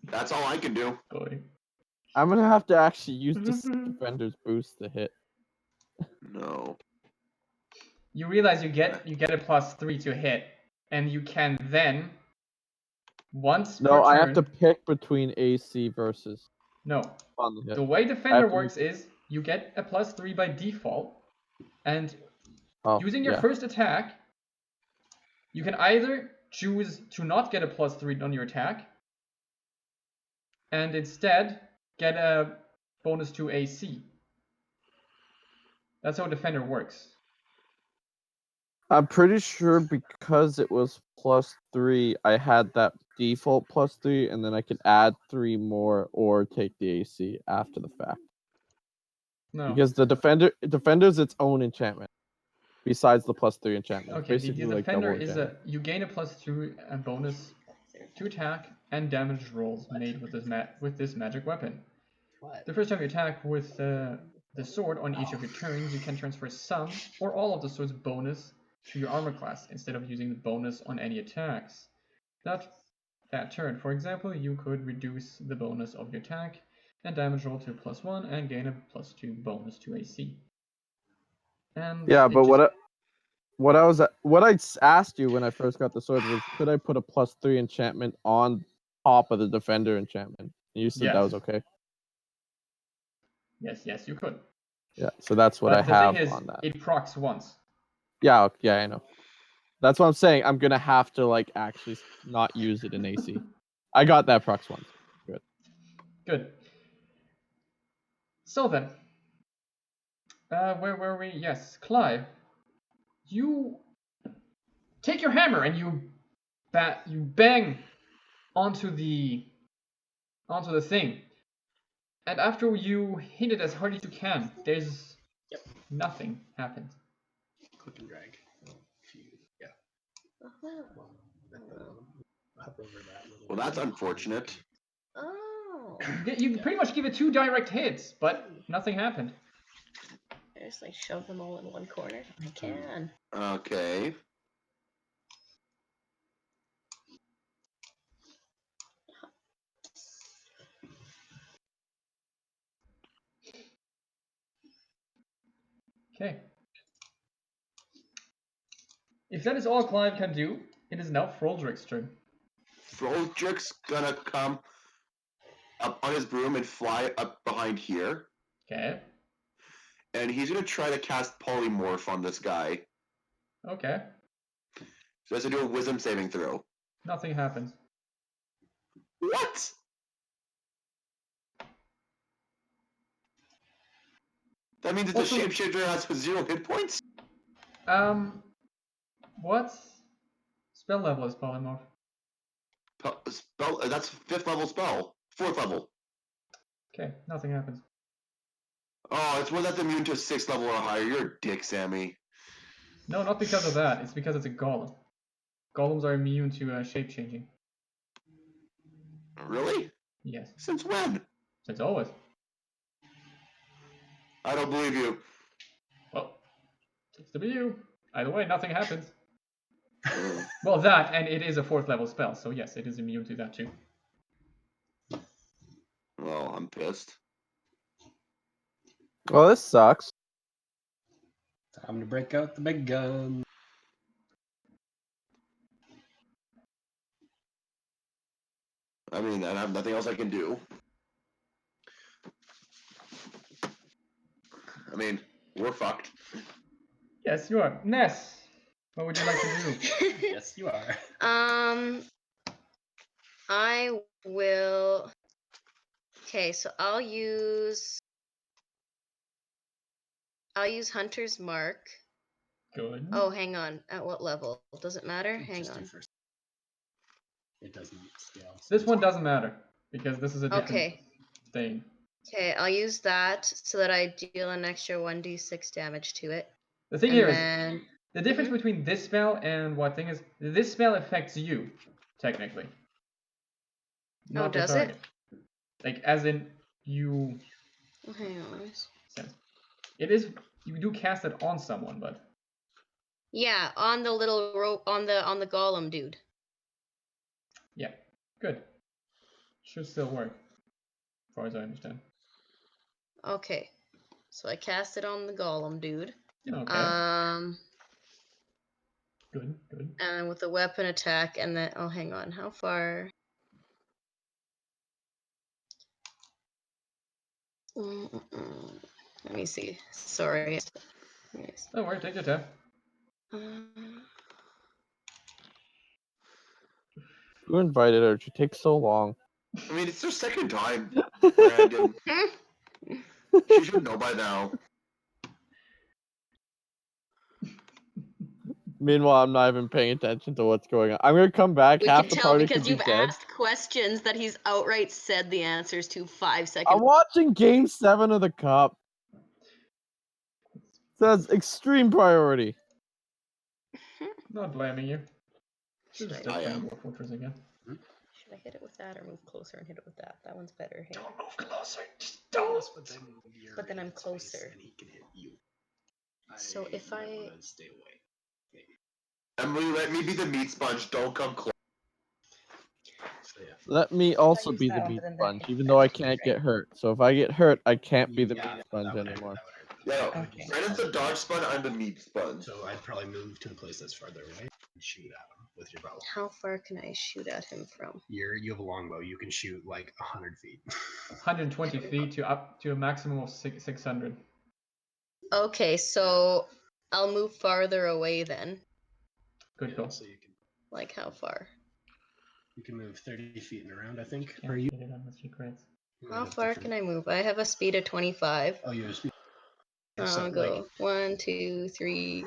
That's all I can do. Boy. I'm gonna have to actually use this defender's boost to hit. No. You realize you get a +3 to hit, and you can then once per No, I turn, have to pick between AC versus No. on the hit. The way Defender to works is you get a +3 by default, and Oh, using your yeah. first attack, you can either choose to not get a +3 on your attack, and instead get a bonus to AC. That's how Defender works. I'm pretty sure because it was +3, I had that default +3, and then I could add 3 more or take the AC after the fact. No. Because the defender's its own enchantment, besides the +3 enchantment. It's Okay, basically the like Defender double is enchantment. you gain a +2 and bonus to attack and damage rolls made with this magic weapon. What? The first time you attack with the sword on each of your turns, you can transfer some or all of the sword's bonus to your armor class instead of using the bonus on any attacks. That turn, for example, you could reduce the bonus of your attack and damage roll to +1 and gain a +2 bonus to AC. And Yeah, it but just- what I asked you when I first got the sword was, could I put a +3 enchantment on top of the defender enchantment? And you said that Yes. was okay. Yes, you could. Yeah, so that's what But I the have thing is, on that. it procs once. Yeah, I know. That's what I'm saying. I'm gonna have to like actually not use it in AC. I got that procs once. Good. So then, where were we? Yes, Clyve. You take your hammer and you bang onto the thing, and after you hit it as hard as you can, there's nothing happens. Click and drag. Yeah. Hover over that. Well, that's unfortunate. Oh. You pretty much give it 2 direct hits, but nothing happened. I just like shove them all in one corner. I can. Okay. Okay. If that is all Clyve can do, it is now Froldrick's turn. Froldrick's gonna come up on his broom and fly up behind here. Okay. And he's gonna try to cast polymorph on this guy. Okay. So he has to do a wisdom saving throw. Nothing happens. What? That means it's Also- a shapeshifter has 0 hit points? What spell level is polymorph? Spell, that's 5th level spell. 4th level. Okay, nothing happens. Oh, it's one that's immune to 6th level or higher. You're a dick, Sammy. No, not because of that. It's because it's a golem. Golems are immune to shape changing. Really? Yes, Since when? since always. I don't believe you. Well, seems to be you. Either way, nothing happens. Well, that, and it is a 4th level spell, so yes, it is immune to that too. Well, I'm pissed. Well, this sucks. Time to break out the big gun. I mean, I have nothing else I can do. I mean, we're fucked. Yes, you are. Ness, what would you like to do? Yes, you are. I will. Okay, so I'll use Hunter's Mark. Good. Oh, hang on. At what level? Does it matter? Hang Just do on. first. It doesn't scale. so This it's one fine. doesn't matter, because this is a different Okay. thing. Okay, I'll use that so that I deal an extra 1d6 damage to it. The thing And here is, then the difference between this spell and what thing is, this spell affects you, technically. Not the does it? target. Like, as in, you... oh, hang on. sense. It is, you do cast it on someone, but... Yeah, on the little rope on the golem dude. Yeah, good. Should still work, as far as I understand. Okay. So I cast it on the golem dude. Okay, good. And with a weapon attack, and then hang on, how far? Let me see. Sorry. Yes. Don't worry, take your time. Who invited her? She takes so long. I mean, it's their second time. Brandon. She should know by now. Meanwhile, I'm not even paying attention to what's going on. I'm gonna come back. We Half can the tell party because could be you've dead. asked questions that he's outright said the answers to 5 seconds. I'm watching Game 7 of the Cup. Says extreme priority. Not blaming you. Should Should still I play am. Warforged again. I hit it with that or move closer and hit it with that? That one's better. Hey? Don't move closer. Just don't. But then I'm in space closer. And he can hit you. So if might I- wanna stay away. Maybe. Emily, let me be the meat sponge. Don't come close. So yeah. Let me also use be that the one, meat but then that sponge, hits even though I better, can't right? get hurt. So if I get hurt, I can't be the Yeah, meat sponge that would hurt, anymore. that would hurt. Yeah, Okay. Brandon's the dodge sponge. I'm the meat sponge. So I'd probably move to a place that's farther away and shoot at him with your bow. How far can I shoot at him from? You have a longbow. You can shoot like 100 feet. 120 feet to up to a maximum of 600. Okay, so I'll move farther away then. Good Yeah, call. so you Like how far? can move 30 feet and around, I think. Can't Or you? hit it unless you crits. How far can I move? I have a speed of 25. Oh, you have speed. I'll go 1, 2, 3,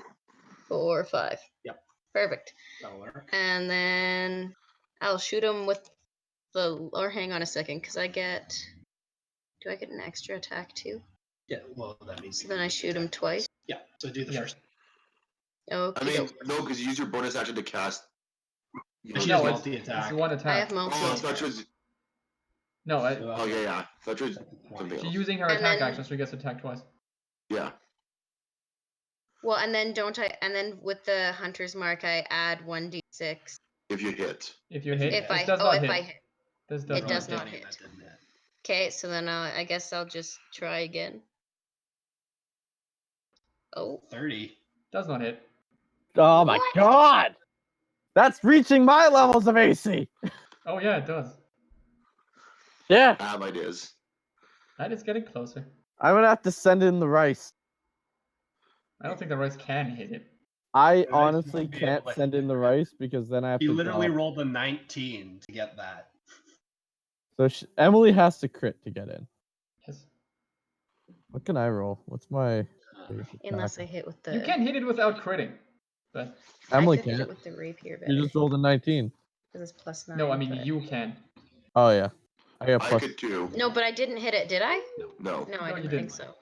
4, 5. Yep. Perfect. That'll work. And then I'll shoot him with the. Or hang on a second, because I get. Do I get an extra attack too? Yeah, well, that means. So then I shoot him twice. Yeah, so do the Yeah. first. Okay. I mean, no, because you use your bonus action to cast. You She know, has No, multi-attack. it's one I attack. have multi. oh, I thought she was. No, Oh yeah, yeah. I thought she was something she's else. using her And attack then- action, so she gets attacked twice. Yeah. Well, and then don't I? And then with the hunter's mark, I add 1d6. If you hit. If you hit, If this I does not if hit. I hit. This does It not does hit. not hit. Okay, so then I guess I'll just try again. Oh. 30. Does not hit. Oh my What? god! That's reaching my levels of AC! Oh yeah, it does. Yeah, I have ideas. That is getting closer. I'm gonna have to send in the rice. I don't think the rice can hit it. I rice honestly won't be can't able to send hit in the it. rice because then I have He to literally drop. rolled a 19 to get that. So Emily has to crit to get in. Yes. What can I roll? What's my base Unless I attack? hit with the. You can hit it without critting. But Emily I could hit can't. it with the rapier better. You just rolled a 19. Because it's +9. no, I mean but- you can. Oh yeah, I got I plus. could too. No, but I didn't hit it, did I? No. No, I No, you didn't think didn't. so.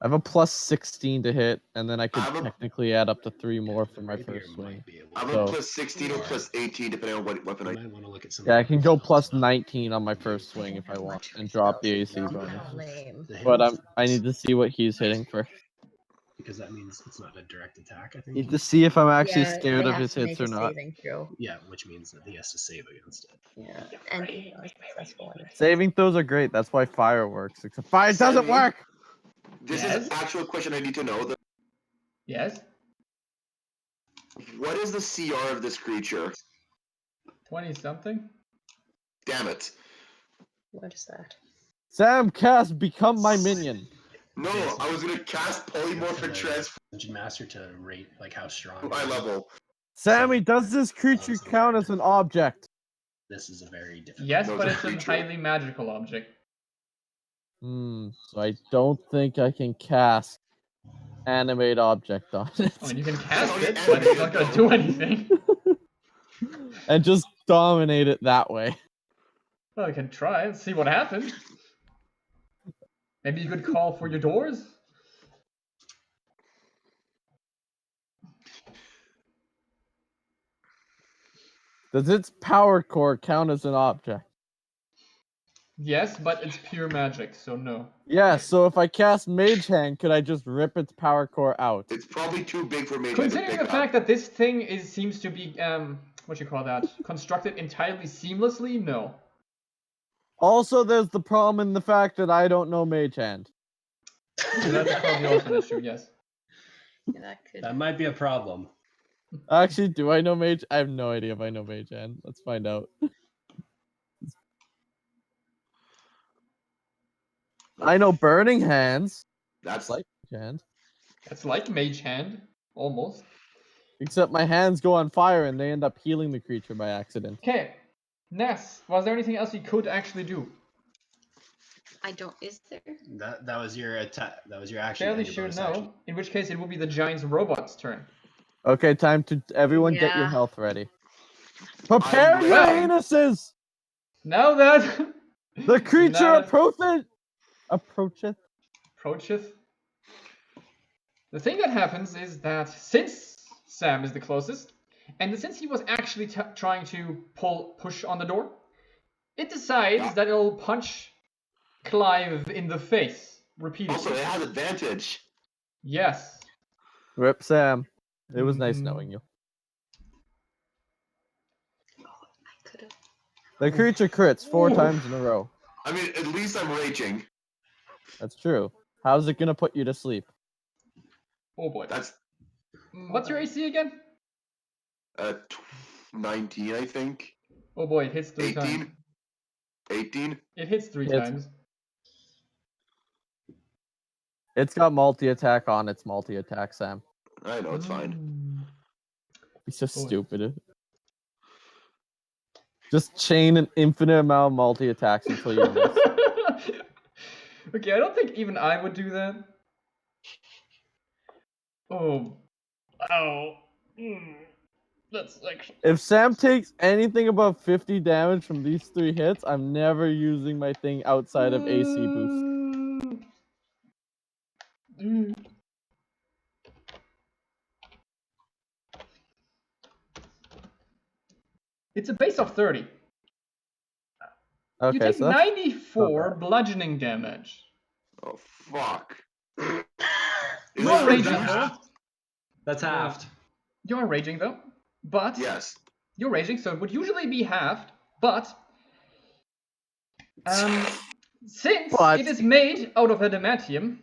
I have a plus 16 to hit, and then I could I have a- technically add up to 3 more for my Rapier first swing. might be able I'm to. a So- plus 16 or plus 18, depending on what weapon You I. might want to look at some. Yeah, I of can the go spells, plus though, 19 on my first swing if I want, and drop the AC bonus. Lame. The But hidden I need spells, to see what he's hitting first. because that means it's not a direct attack. I think. Need to see if I'm actually Yeah, scared they of have his to hits make or a not. saving throw. Yeah, which means that he has to save against it. Yeah, and he was successful in it. Saving throws are great. That's why fire works. Except fire doesn't Sammy? work. This Yes? is an actual question I need to know. Yes? What is the CR of this creature? 20 something? Damn it. What is that? Sam, cast become my minion. No, I was gonna cast polymorphic transform Dungeon Master to rate like how strong. to my he is. level. Sammy, does this creature count as an object? This is a very difficult. Yes, No, but it's it's a a creature. highly magical object. So I don't think I can cast animate object on it. I mean, you can That's cast only it, but it's not animated, gonna though. do anything. And just dominate it that way. Well, you can try and see what happens. Maybe you could call for your doors? Does its power core count as an object? Yes, but it's pure magic, so no. Yeah, so if I cast Mage Hand, could I just rip its power core out? It's probably too big for me to Considering pick the up. fact that this thing seems to be what you call that, constructed entirely seamlessly, no. Also, there's the problem in the fact that I don't know Mage Hand. So that's probably also an issue, yes. Yeah, that could. That might be a problem. Actually, do I know Mage? I have no idea if I know Mage Hand. Let's find out. I know Burning Hands. That's Like Mage Hand. It's like Mage Hand, almost. Except my hands go on fire and they end up healing the creature by accident. Okay, Ness, was there anything else you could actually do? I don't. Is there? That was your attack. That was your action. Fairly and your sure bonus no. action. In which case, it will be the giant robot's turn. Okay, time to everyone get your Yeah. health ready. Prepare I'm your ready. anuses! Now that The creature Now that- approacheth. The thing that happens is that since Sam is the closest, and since he was actually trying to push on the door, it decides that it'll punch Clyve in the face repeatedly. also it has advantage. Yes. Rip Sam. It was nice Mhm. knowing you. I could have. The creature crits 4 Ooh. times in a row. I mean, at least I'm raging. That's true. How's it gonna put you to sleep? Oh boy. That's What's your AC again? 19, I think. Oh boy, it hits 3 times. 18. 18. It hits 3 Hits. times. It's got multi-attack on its multi-attack, Sam. I know it's fine. Mm. It's just Boy. stupid. Just chain an infinite amount of multi-attacks until you miss. Okay, I don't think even I would do that. Oh. Ow. That's actually... If Sam takes anything above 50 damage from these 3 hits, I'm never using my thing outside of AC boost. It's a base of 30. You Okay, take so that's 94 not bludgeoning damage. Oh, fuck. You are it raging half? though. That's halved. You are raging though. But Yes. you're raging, so it would usually be halved, but since But- it is made out of adamantium,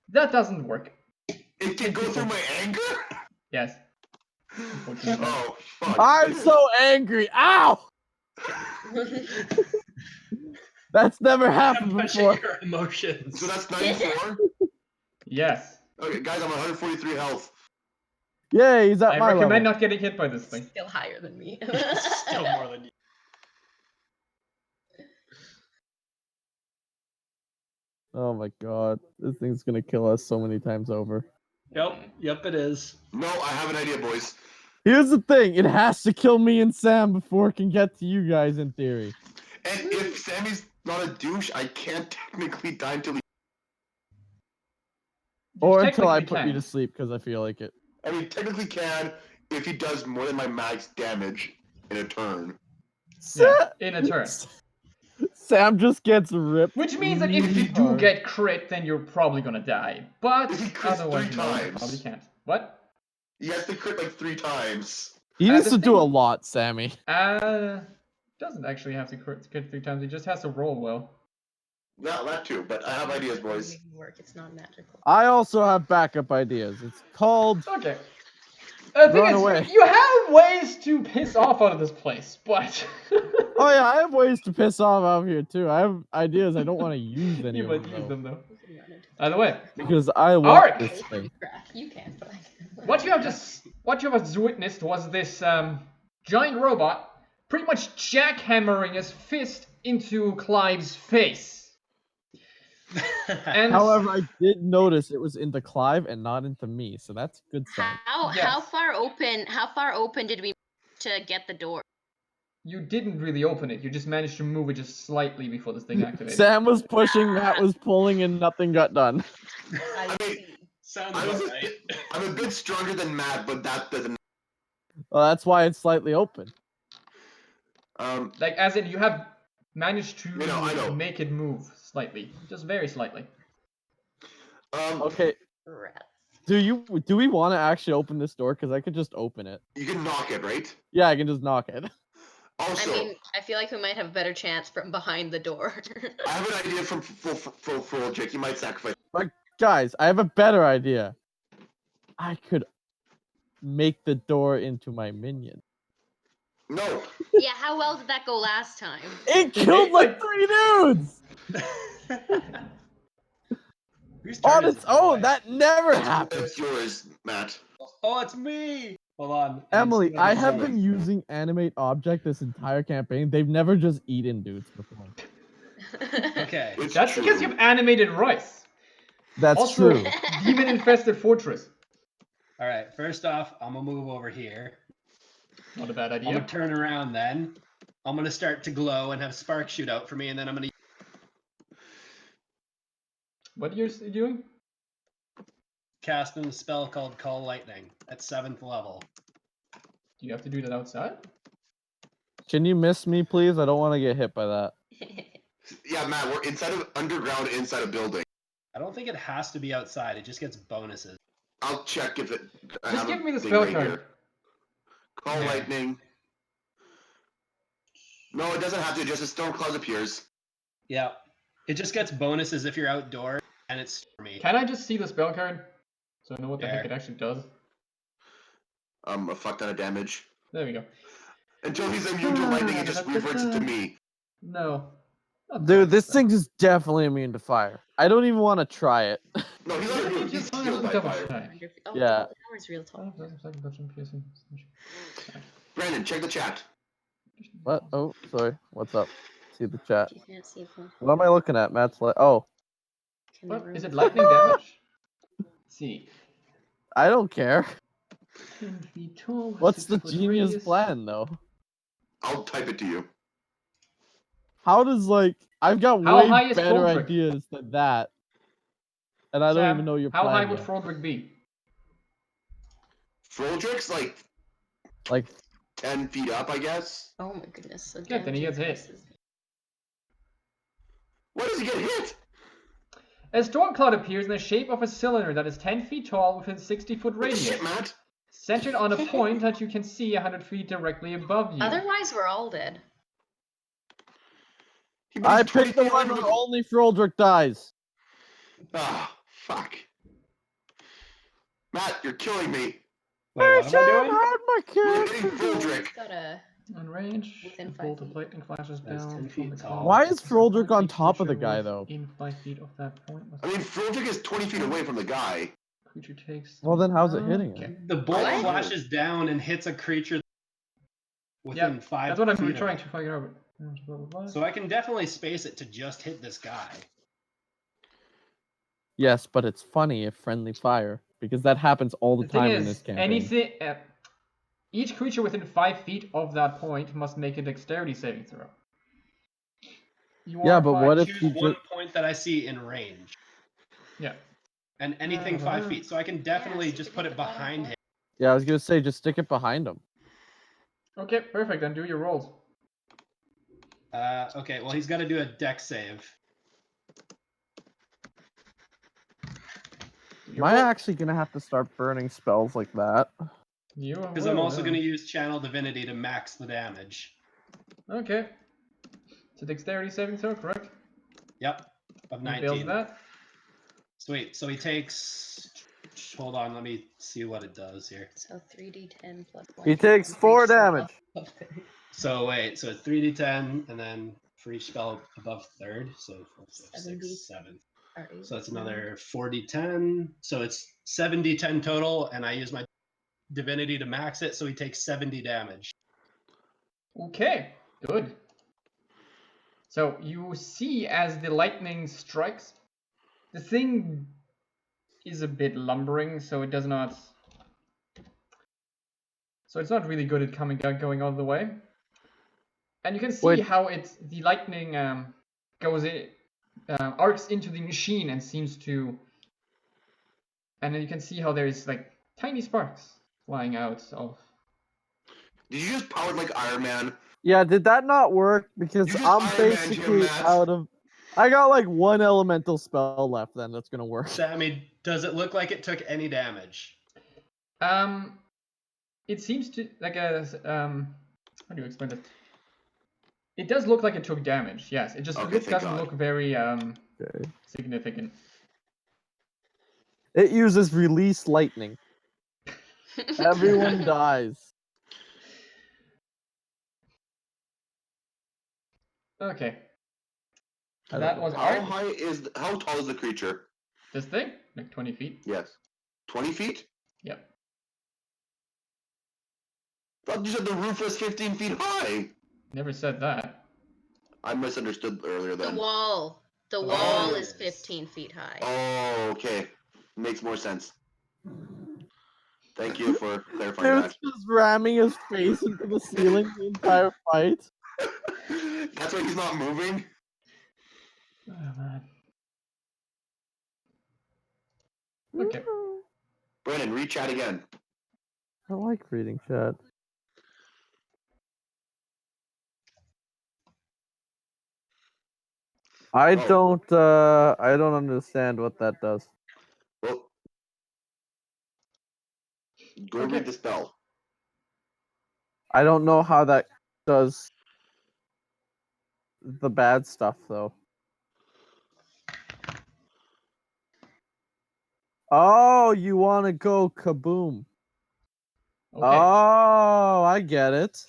that doesn't work. It can go through my anger? Yes. Unfortunately. Oh, fuck. I'm so angry. Ow! That's never happened Punching before. your emotions. So that's 94? Yes. Okay, guys, I'm 143 health. Yay, he's at I my recommend level. not getting hit by this thing. Still higher than me. Still more than you. Oh my god, this thing's gonna kill us so many times over. Yep, it is. No, I have an idea, boys. Here's the thing, it has to kill me and Sam before it can get to you guys in theory. And if Sammy's not a douche, I can't technically die until he... Or until I technically put you to can. sleep because I feel like it. I mean, technically can if he does more than my max damage in a turn. Yeah, in a turn. Sam just gets ripped. Which means that if you really do hard. get crit, then you're probably gonna die. But If he crits otherwise, 3 no, you times. probably can't. What? He has to crit like 3 times. He needs the to do thing- a lot, Sammy. Doesn't actually have to crit 3 times. He just has to roll well. That too, but I have ideas, boys. It work. It's not magical. I also have backup ideas. It's called Okay. The thing Run is, away. you have ways to piss off out of this place, but Oh yeah, I have ways to piss off out here too. I have ideas. I don't want to use any you of might them, use though, them though. You can run into Either way, because I want Ark! this thing. crap. You can't, but I can. what you have just witnessed was this giant robot pretty much jackhammering his fist into Clyve's face. And However, I did notice it was into Clyve and not into me, so that's a good sign. How Yes. far open did we to get the door? you didn't really open it. You just managed to move it just slightly before this thing activated. Sam was pushing, Matt was pulling, and nothing got done. I mean, Sounds I'm about right. a bit stronger than Matt, but that doesn't. Well, that's why it's slightly open. Like, as in, you have managed to I know. make it move slightly, just very slightly. Okay, Rats. do we want to actually open this door? Because I could just open it. You can knock it, right? Yeah, I can just knock it. Also, I mean, I feel like we might have a better chance from behind the door. I have an idea from Froldrick. You might sacrifice. Guys, I have a better idea. I could make the door into my minion. No. Yeah, how well did that go last time? It killed like 3 dudes Whose turn on is its it, by the own. way? That never happened. That's yours, Matt. Oh, it's me! Hold on. Emily, I have Someone. been using animate object this entire campaign. They've never just eaten dudes before. Okay. It's That's true. because you've animated Royce. That's Also, true. demon-infested fortress. All right. First off, I'm gonna move over here. Not a bad I'm idea. gonna turn around then. I'm gonna start to glow and have sparks shoot out for me, and then I'm gonna What are you doing? cast a spell called Call Lightning at 7th level. Do you have to do that outside? Can you miss me, please? I don't want to get hit by that. Yeah, Matt, we're underground inside a building. I don't think it has to be outside. It just gets bonuses. I'll check if it. I Just have give a me the thing spell right card. here. Call Yeah. lightning. No, it doesn't have to. Just a storm cloud appears. Yeah. It just gets bonuses if you're outdoors, and it's for me. Can I just see the spell card? So I know what the heck There. it actually does. A fuck ton of damage. There we go. Until he's immune to lightning, it just reverts it to me. No. Not Dude, that. this thing is definitely immune to fire. I don't even want to try it. No, he's not Let me immune. just He's healed by double fire. check. Oh, Yeah. the tower's real tall. Brandon, check the chat. What? Oh, sorry. What's up? See the chat. You can't see if one. What am I looking at? Matt's like, oh, Can What? the Is room- it lightning damage? Let's see. I don't care. 10 feet tall. What's 6 the foot genius radius. plan, though? I'll type it to you. How does, like, I've got How way high is better Froldrick? ideas than that. And I don't Sam, even know your how plan high would yet. Froldrick be? Froldrick's like Like, 10 feet up, I guess. Oh my goodness. So Yeah, then he damage gets hit. increases. Why does he get hit? A storm cloud appears in the shape of a cylinder that is 10 feet tall within 60-foot What the radius, shit, Matt? centered on a point that you can see 100 feet directly above you. Otherwise, we're all dead. I He's 20 picked the feet one away where from only Froldrick dies. Ah, fuck. Matt, you're killing me. Wait, what am I doing? my You're hitting Froldrick. He's got a. On range, Within a 5 bolt of feet. lightning flashes That's down 10 from feet the tall. cloud. Why is Froldrick on Each top of the creature guy, though? within 5 feet of that point must I mean, Froldrick is 20 feet away from the guy. creature takes. Well, then how's it hitting Okay. him? The bolt What? flashes down and hits a creature within Yeah, 5 that's what I'm feet of trying it. to figure out. So I can definitely space it to just hit this guy. Yes, but it's funny if friendly fire, because that happens all the The thing time in is, this campaign. anything, each creature within 5 feet of that point must make a dexterity saving throw. You Yeah, are but fine. what if Choose he one just... point that I see in range. Yeah. And anything 5 feet. So I can definitely so you just can put hit it the bottom behind part. him. Yeah, I was gonna say just stick it behind him. Okay, perfect. Then do your rolls. Okay, well, he's got to do a deck save. Do Am your I roll. actually gonna have to start burning spells like that? You will. Because I'm also going to use Channel Divinity to max the damage. Okay. It's a dexterity saving throw, correct? Yep, of He fails 19. that. Sweet. So he takes. Hold on, let me see what it does here. So 3d10 plus 1. He takes 4 damage. So wait, so 3d10, and then for each spell above third, so 4, 5, 6, 7. So that's another 4d10. So it's 7d10 total, and I use my divinity to max it, so he takes 70 damage. Okay, good. So you see as the lightning strikes, the thing is a bit lumbering, so it does not. So it's not really good at going all the way. And you can see Wait. how the lightning goes in, arcs into the machine and seems to. And then you can see how there is like tiny sparks flying out of. Did you just power like Iron Man? Yeah, did that not work? Because You just I'm Iron Man'd him, basically Matt. out of. I got like 1 elemental spell left. Then that's gonna work. Sammy, does it look like it took any damage? It seems to like a how do you explain this? It does look like it took damage. Yes, it just Okay, thank doesn't God. look very Okay. significant. It uses release lightning. Everyone dies. Okay. I don't That know. was How tall is the creature? this thing, like 20 feet. Yes. 20 feet? Yep. I thought you said the roof was 15 feet high. Never said that. I misunderstood earlier The then. wall. The The wall wall is is. 15 feet high. Oh, okay. Makes more sense. Thank you for clarifying Dude's that. just ramming his face into the ceiling the entire fight. That's why he's not moving? Oh man. Okay. Brennan, read chat again. I like reading chat. I don't understand what that does. Well, go Okay. read the spell. I don't know how that does the bad stuff though. Oh, you want to go kaboom. Okay. Oh, I get it.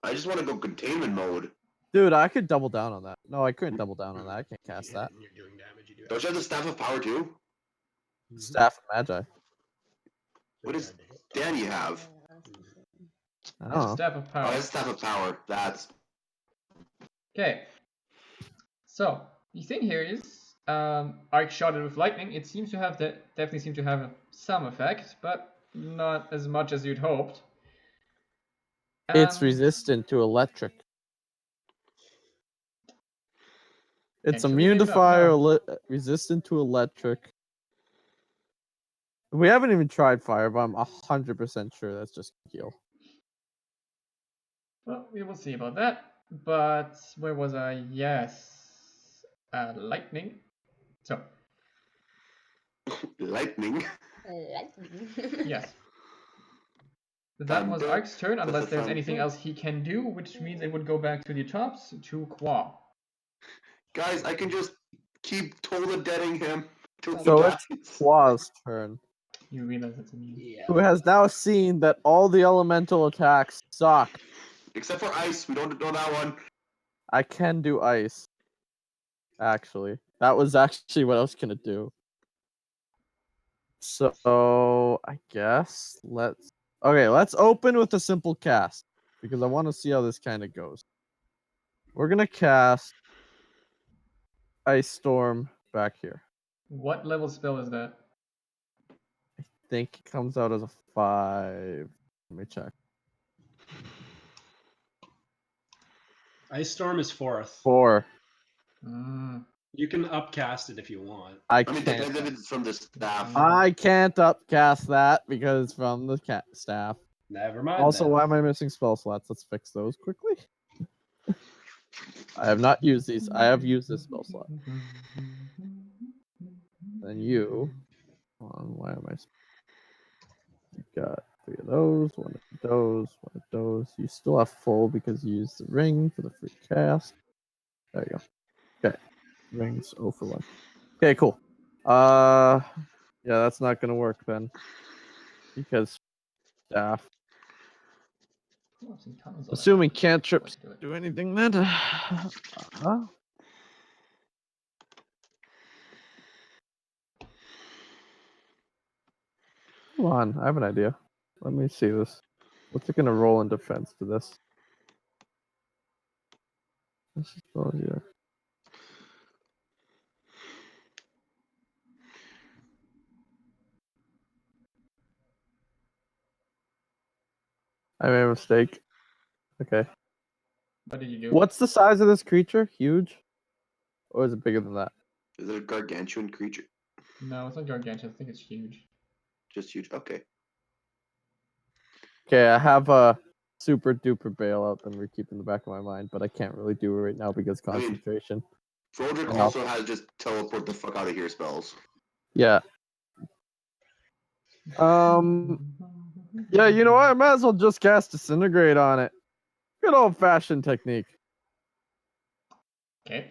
I just want to go containment mode. Dude, I could double down on that. No, I couldn't double down on that. I can't cast that. You're doing damage. You do Don't you have the Staff of Power too? Staff of Magi. What does Danny have? I It's a don't know. staff of Oh, power. that's Staff of Power. That's... Okay. So the thing here is, arc shot it with lightning. It seems to have definitely seem to have some effect, but not as much as you'd hoped. It's resistant to electric. It's Actually, immune to maybe not, fire, no. resistant to electric. We haven't even tried fire, but I'm 100% sure that's just heal. Well, we will see about that. But where was I? Yes. Lightning. So, Lightning. yes. That was Ark's turn, unless there's anything Thunder. else he can do, which means it would go back to the tops to Kwoi. Guys, I can just keep Tola-deading him till he So dies. it's Qua's turn, You realize it's immune. Yeah. who has now seen that all the elemental attacks suck. Except for ice, we don't know that one. I can do ice. Actually, that was actually what I was gonna do. So I guess let's open with a simple cast because I want to see how this kind of goes. We're gonna cast Ice Storm back here. What level spell is that? I think it comes out as a 5. Let me check. Ice Storm is 4th. 4. You can upcast it if you want. I I mean, can't. depends if it's from the staff. I can't upcast that because it's from the staff. Never mind. Also, then. why am I missing spell slots? Let's fix those quickly. I have not used these. I have used this spell slot. And you. Hold on, why am I? You got 3 of those, 1 of those, 1 of those. You still have full because you used the ring for the free cast. There you go. Okay. Rings 0 for 1. Okay, cool. Yeah, that's not gonna work then. Because staff. Assuming cantrips do anything then. Come on, I have an idea. Let me see this. What's it gonna roll in defense to this? This is here. I made a mistake. Okay. What did you do? What's the size of this creature? Huge? Or is it bigger than that? Is it a gargantuan creature? No, it's not gargantuan. I think it's huge. Just huge. Okay. Okay, I have a super duper bailout that we keep in the back of my mind, but I can't really do it right now because concentration. Froldrick No. also has just teleport the fuck out of here spells. Yeah. Yeah, you know what? I might as well just cast Disintegrate on it. Good old fashioned technique. Okay.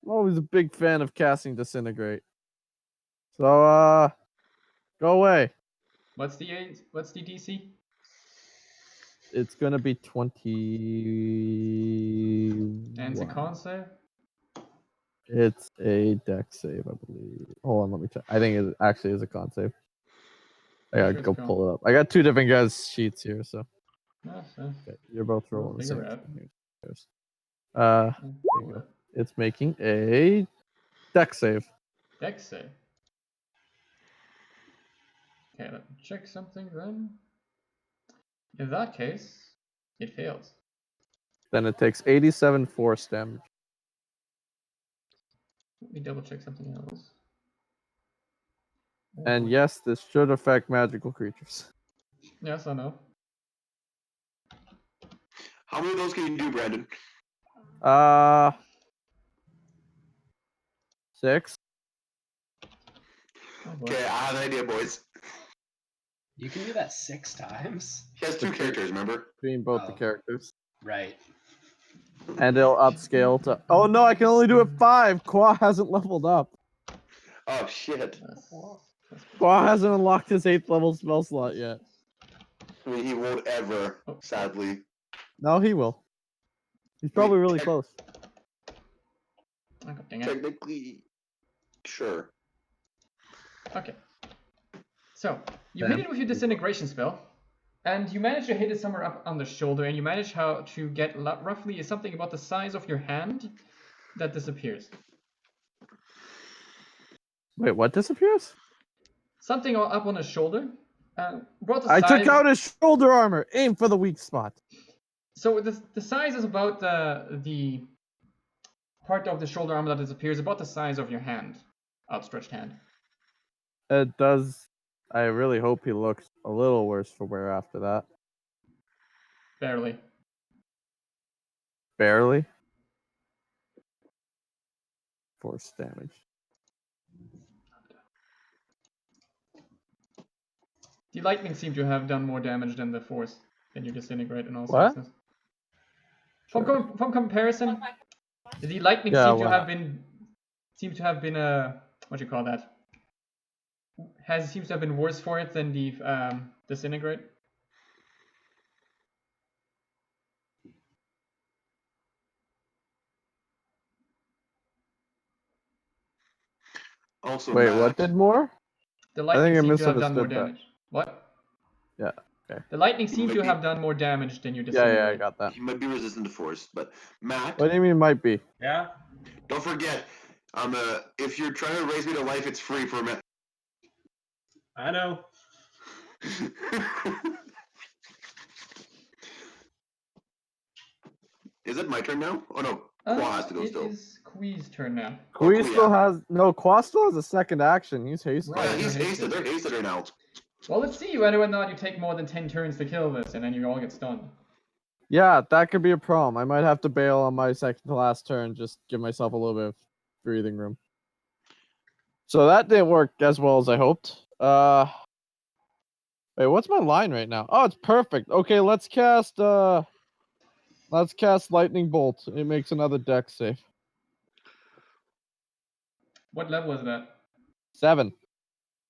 I'm always a big fan of casting Disintegrate. So, go away. What's the DC? It's gonna be 20. And it's a con save? It's a dex save, I believe. Hold on, let me check. I think it actually is a con save. I gotta go pull it up. I got 2 different guys' sheets here, so. Yes. Okay, you're both rolling the same. Figure it out. There you go. It's making a dex save. Dex save. Okay, let me check something then. In that case, it fails. Then it takes 87 force damage. Let me double check something else. And yes, this should affect magical creatures. Yes, I know. How many of those can you do, Brandon? 6. Okay, I have an idea, boys. You can do that 6 times. He has 2 characters, remember? Between both the characters. Right. And it'll upscale to. Oh no, I can only do it 5. Kwoi hasn't leveled up. Oh shit. Kwoi hasn't unlocked his 8th level spell slot yet. I mean, he won't ever, sadly. No, he will. He's probably really close. Okay, dang it. Technically, sure. Okay. So, you hit it with your disintegration spell, and you manage to hit it somewhere up on the shoulder, and you manage how to get roughly something about the size of your hand that disappears. Wait, what disappears? Something up on his shoulder. Brought the I size... took out his shoulder armor. Aim for the weak spot. So the size is about the part of the shoulder armor that disappears, about the size of your hand, outstretched hand. It does. I really hope he looks a little worse for wear after that. Barely. Barely. Force damage. The lightning seemed to have done more damage than the force. Then you disintegrate in all What? seriousness. From comparison, the lightning seemed to have been what do you call that? Seems to have been worse for it than the disintegrate. Also, wait, Matt, what did more? The lightning seemed to have done more misunderstood that. damage. What? Yeah. Okay. The lightning seemed to have done more damage than your Yeah, disintegrate. I got that. he might be resistant to force, but Matt, What do you mean might be? Yeah. don't forget, if you're trying to raise me to life, it's free for a minute. I know. Is it my turn now? Oh no, Kwoi has to go It still. is Kwee's turn now. Kwee Kwee, still yeah. has no. Kwee still has a second action. He's hasted. Oh, yeah, Right. he's you're hasted. hasted. They're hasted right now. Well, let's see whether or not you take more than 10 turns to kill this, and then you all get stunned. Yeah, that could be a problem. I might have to bail on my second to last turn. Just give myself a little bit of breathing room. So that didn't work as well as I hoped. Wait, what's my line right now? Oh, it's perfect. Okay, let's cast lightning bolt. It makes another dex save. What level is that? 7.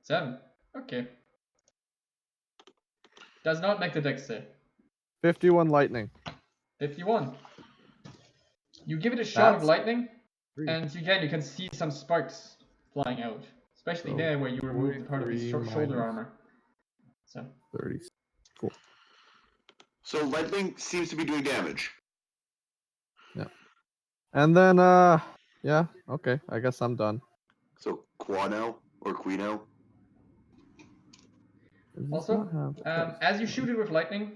7. Okay. Does not make the dex save. 51 lightning. 51. You give it a shot of That's lightning, 3. and again you can see some sparks flying out, especially So, there where you removed part of his 3 shoulder minus armor. So 30. Cool. So lightning seems to be doing damage. Yeah. And then yeah, okay. I guess I'm done. So Kwoi now or Kwee now. Does this also, not have as you shoot it with lightning,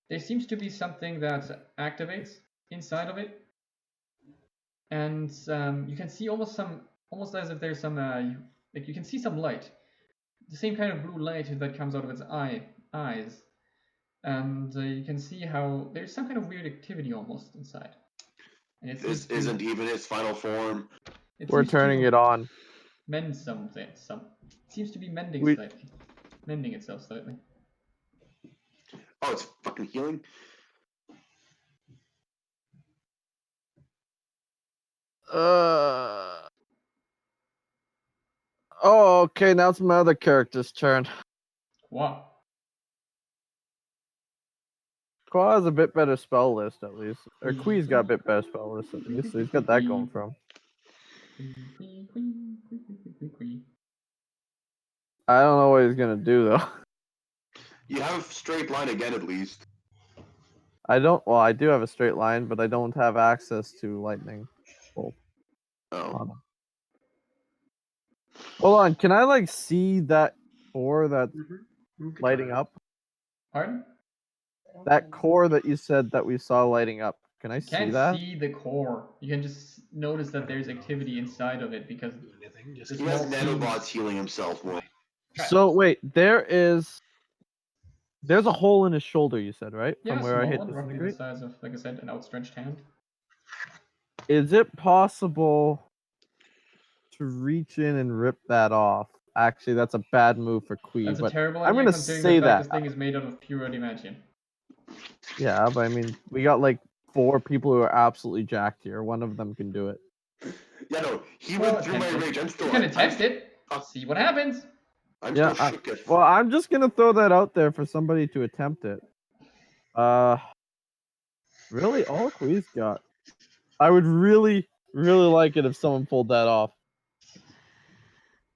there seems to be something that activates inside of it, and you can see almost as if there's some like you can see some light, the same kind of blue light that comes out of its eyes, and you can see how there's some kind of weird activity almost inside. And it This seems to, isn't even its final form. We're turning it on. mend something. It seems to be mending itself slightly. Oh, it's fucking healing. Oh, okay. Now it's my other character's turn. Wow. Kwee has a bit better spell list, at least. Or Kwee's got a bit better spell list, at least. So he's got that going for him. I don't know what he's gonna do though. You have straight line again at least. I don't. Well, I do have a straight line, but I don't have access to lightning bolt Oh. on him. Hold on. Can I like see that core that's lighting up? Pardon? That core that you said that we saw lighting up. Can I You see can't that? see the core. You can just notice that there's activity inside of it because Anything, just This He has small nanobots seams. healing himself more. So wait, there's a hole in his shoulder. You said right yeah, from a where I small hit one, roughly the disintegrate. size of, like I said, an outstretched hand. Is it possible to reach in and rip that off? Actually, that's a bad move for Kwee, That's a but terrible I'm idea gonna considering say the fact that. this thing is made out of pure adamantium. Yeah, but I mean, we got like 4 people who are absolutely jacked here. One of them can do it. Yeah, no, he Well, went through my attempt it. rage. I'm still. You can attempt it. See what happens. I'm Yeah, still shook at. well, I'm just gonna throw that out there for somebody to attempt it. Really, all Kwee's got. I would really, really like it if someone pulled that off.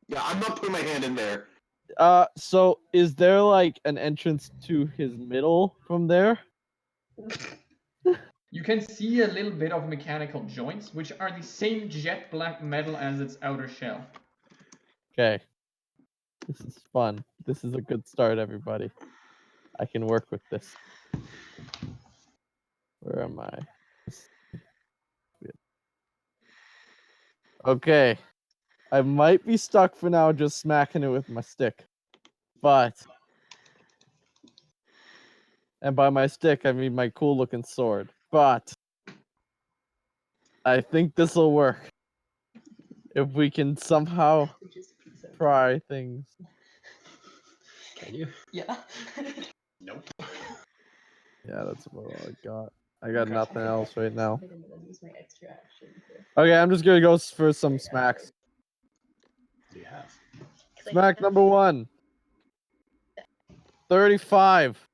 Yeah, I'm not putting my hand in there. So is there like an entrance to his middle from there? You can see a little bit of mechanical joints, which are the same jet black metal as its outer shell. Okay. This is fun. This is a good start, everybody. I can work with this. Where am I? Okay. I might be stuck for now just smacking it with my stick. But... And by my stick, I mean my cool looking sword. But... I think this will work. If we can somehow try things. Can you? Yeah. Nope. Yeah, that's about all I got. I got Okay. nothing else right now. I didn't use my extra action Okay, I'm just gonna go for some smacks. What do you have? Smack number 1. 35.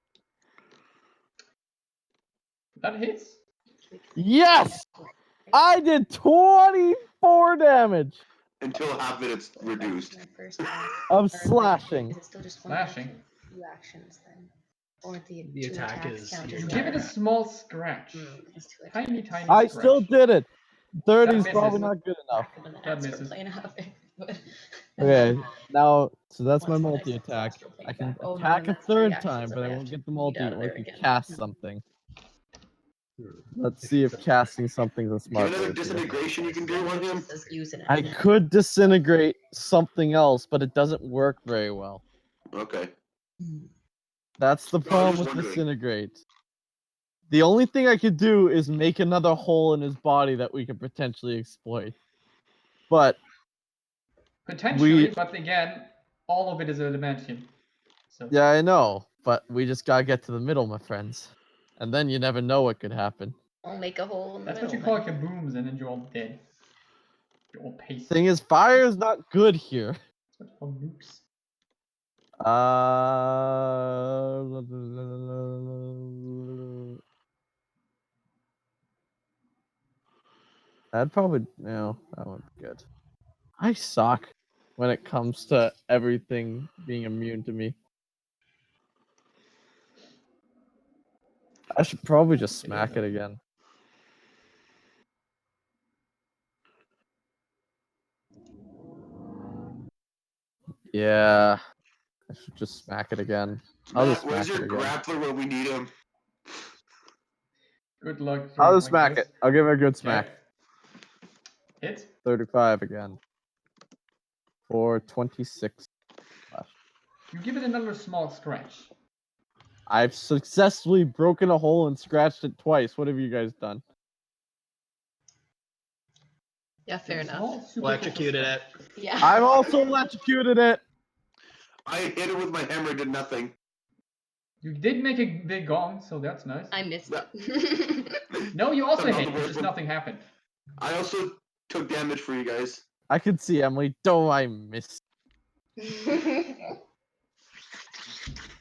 That hits. Yes! I did 24 damage Until half of it's reduced. of slashing. Is it still just one Slashing. action? 2 actions then. Or the The 2 attack attacks is count your as You one give it a attack? small scratch. It's 2 Tiny, attacks. tiny I scratch. still did it. 30 is That probably misses. not good enough. Back with an That astral misses. plane of it, but- Okay, now, so that's my Once the dice multi-attack. astral plane I can back. Oh, no, attack then a that's 3 third actions time, that but I have won't to get the eat multi out of or there if you again. cast something. Let's see if casting something's a Do you smart have another move here. disintegration you can do on him? Says use an I action. could disintegrate something else, but it doesn't work very well. Okay. That's the No, I was problem just with wondering. disintegrate. The only thing I could do is make another hole in his body that we could potentially exploit. But Potentially, but again, all of it is adamantium. So yeah, I know. But we just gotta get to the middle, my friends. And then you never know what could happen. I'll make a hole in the that's middle. what you call kabooms, and then you're all dead. You're all pasted. Thing is, fire is not good here. That's what you call nukes. That'd probably no, that would be good. I suck when it comes to everything being immune to me. I should probably just smack it again. Yeah, I should just smack it again. I'll Matt, just where's smack your it again. grappler when we need him? Good luck. I'll throwing just smack this. it. I'll give it a good smack. Okay. Hit. 35 again. For 26. You give it another small scratch. I've successfully broken a hole and scratched it twice. What have you guys done? Yeah, fair It's a enough. small, superficial Electrocuted it. scratch. Yeah. I've also electrocuted it. I hit it with my hammer, did nothing. You did make a big gong, so that's nice. I missed Yeah. it. No, you also Not hit. the It's worst just one. nothing happened. I also took damage for you guys. I can see Emily. Don't I miss?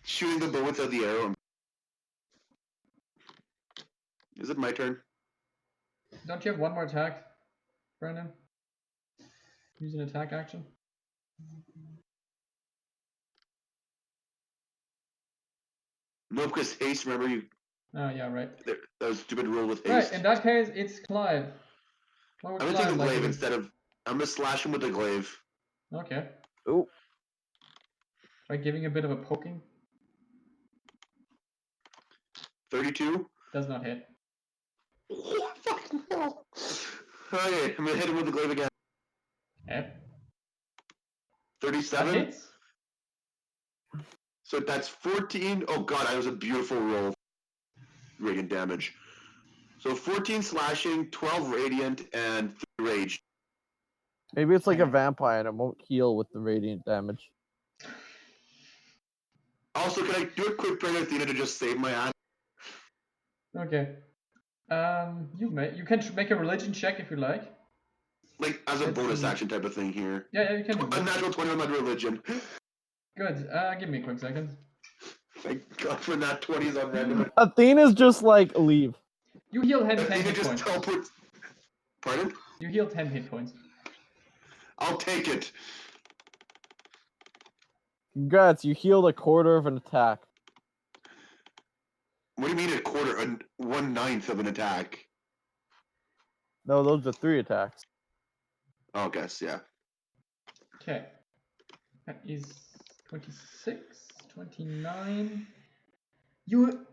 Shooting the bullets at the arrow. Is it my turn? Don't you have one more attack, Brandon? Use an attack action. No, because haste, remember you. Oh yeah, right. That was a stupid rule with Right. haste. In that case, it's Clyve. What would I'm gonna take Clyve the like glaive to do? instead of. I'm gonna slash him with the glaive. Okay. Oh, By giving a bit of a poking. 32. Does not hit. What fucking hell? Okay, I'm gonna hit him with the glaive again. Yep. That 37. hits. So that's 14. Oh god, that was a beautiful roll. Radiant damage. So 14 slashing, 12 radiant, and 3 rage. maybe it's like a Okay. vampire and it won't heal with the radiant damage. Also, can I do a quick prayer to Athena to just save my ass? Okay. You can make a religion check if you like. Like, as a Let's bonus see. action type of thing here. Yeah, you can do A that. natural 20 on my religion. Good. Give me a quick second. Thank god for nat 20s on random. Athena's just like leave. You heal 10 Athena hit just points. teleports. Pardon? You heal 10 hit points. I'll take it. Congrats, you healed a quarter of an attack. What do you mean a quarter? 1/9 of an attack? No, those are 3 attacks. Oh, guess, yeah. Okay. That is 26, 29. You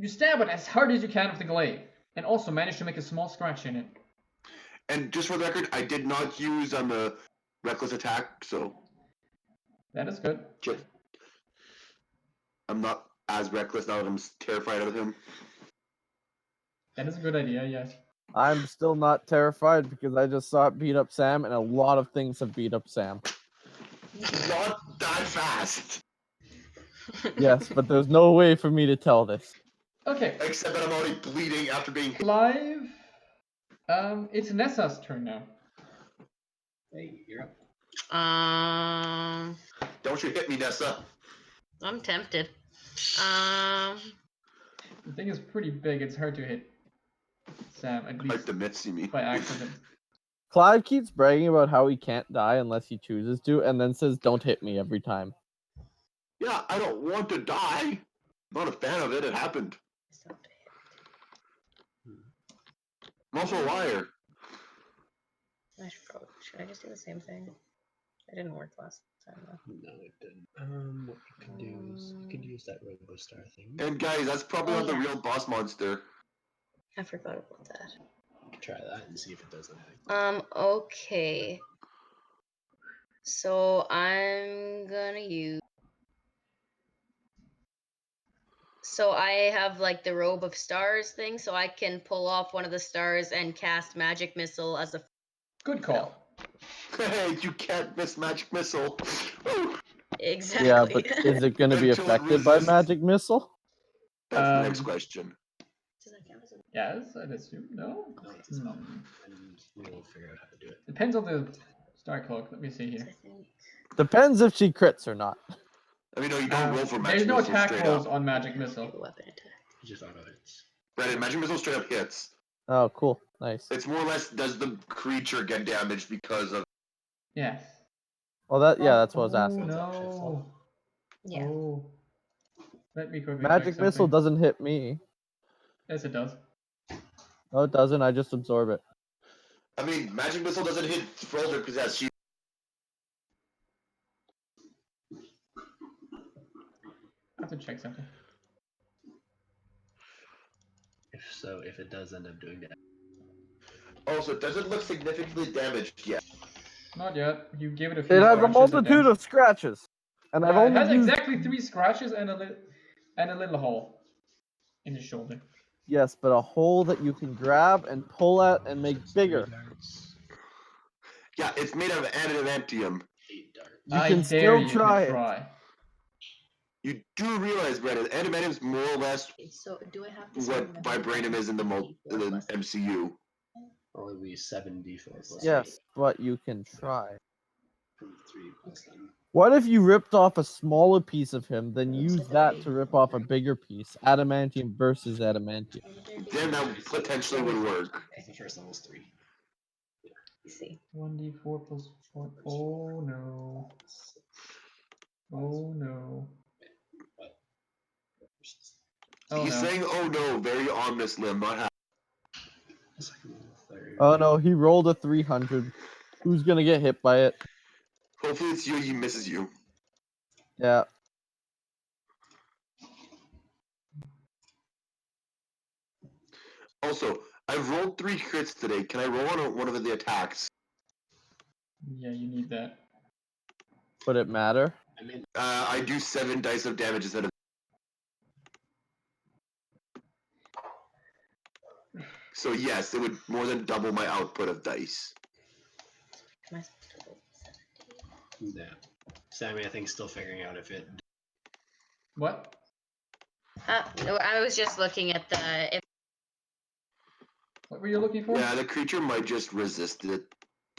stab it as hard as you can with the glaive, and also manage to make a small scratch in it. And just for the record, I did not use a reckless attack, so That is good. just I'm not as reckless now that I'm terrified of him. That is a good idea, yes. I'm still not terrified because I just saw it beat up Sam, and a lot of things have beat up Sam. Not that fast. Yes, but there's no way for me to tell this. Okay. Except that I'm already bleeding after being hit. Clyve. It's Nessa's turn now. Hey, you're up. Don't you hit me, Nessa. I'm tempted. The thing is pretty big, it's hard to hit Sam, at Like least the Mitzi me. by accident. Clyve keeps bragging about how he can't die unless he chooses to, and then says, "Don't hit me" every time. Yeah, I don't want to die. Not a fan of it. It happened. I'm also a liar. Should I just do the same thing? It didn't work last time though. No, it didn't. What you can do is you can use that Robo Star thing. And guys, that's probably Oh, not the yeah. real boss monster. I forgot about that. Try that and see if it does anything. Okay. So I'm gonna use. So I have like the robe of stars thing, so I can pull off one of the stars and cast magic missile as a. Good call. Hey, you can't miss magic missile. Woo! Exactly. Yeah, but is it going to be Until it affected by resists. magic missile? That's the next Um, question. Does that count as a Yes, I'd assume. No? No, it's a spell. Hmm. And we'll figure out how to do it. Depends on the star cloak. Let me see here. I think. Depends if she crits or not. I mean, no, you don't roll for magic There's no missile attack straight rolls up. on magic missile. Weapon attack. It just auto hits. Right, magic missile straight up hits. Oh, cool. Nice. It's more or less, does the creature get damaged because of... Yes. Well, that's what I was Oh asking. no. Yeah. Oh. Let me quickly Magic check missile something. doesn't hit me. Yes, it does. No, it doesn't. I just absorb it. I mean, magic missile doesn't hit Froldrick because that's she. I have to check something. If it does end up doing that. Also, it doesn't look significantly damaged yet. Not yet. You gave it a few It has a scratches and multitude then- of scratches, and I've it only has used. exactly 3 scratches and a little hole in the shoulder. Yes, but a hole that you can grab and pull at and make It's bigger. 3 darts, Yeah, it's made of adamantium. 8 darts. You I can dare still you try to it. try. You do realize, Brandon, adamantium's more or less Okay, so do I have to say what vibranium is in the MCU. Only be 7d4 plus Yes, but you can try. 8 from 3 plus 10. What if you ripped off a smaller piece of him, then use that to rip off a bigger piece? Adamantium versus adamantium. Then that potentially would work. The first level's 3. Let's see. 1d4 plus 4. Oh no. Oh no. Oh He's no. saying, oh no, very ominously. I'm not happy. Second level, third. Oh no, he rolled a 300. Who's gonna get hit by it? Hopefully it's you, he misses you. Yeah. Also, I've rolled 3 crits today. Can I roll on one of the attacks? Yeah, you need that. Would it matter? I mean, I do 7 dice of damage instead of... So yes, it would more than double my output of dice. Am I supposed to roll 70? yeah. Sammy, I think, still figuring out if it. What? No, I was just looking at the. What were you looking for? Yeah, the creature might just resist it.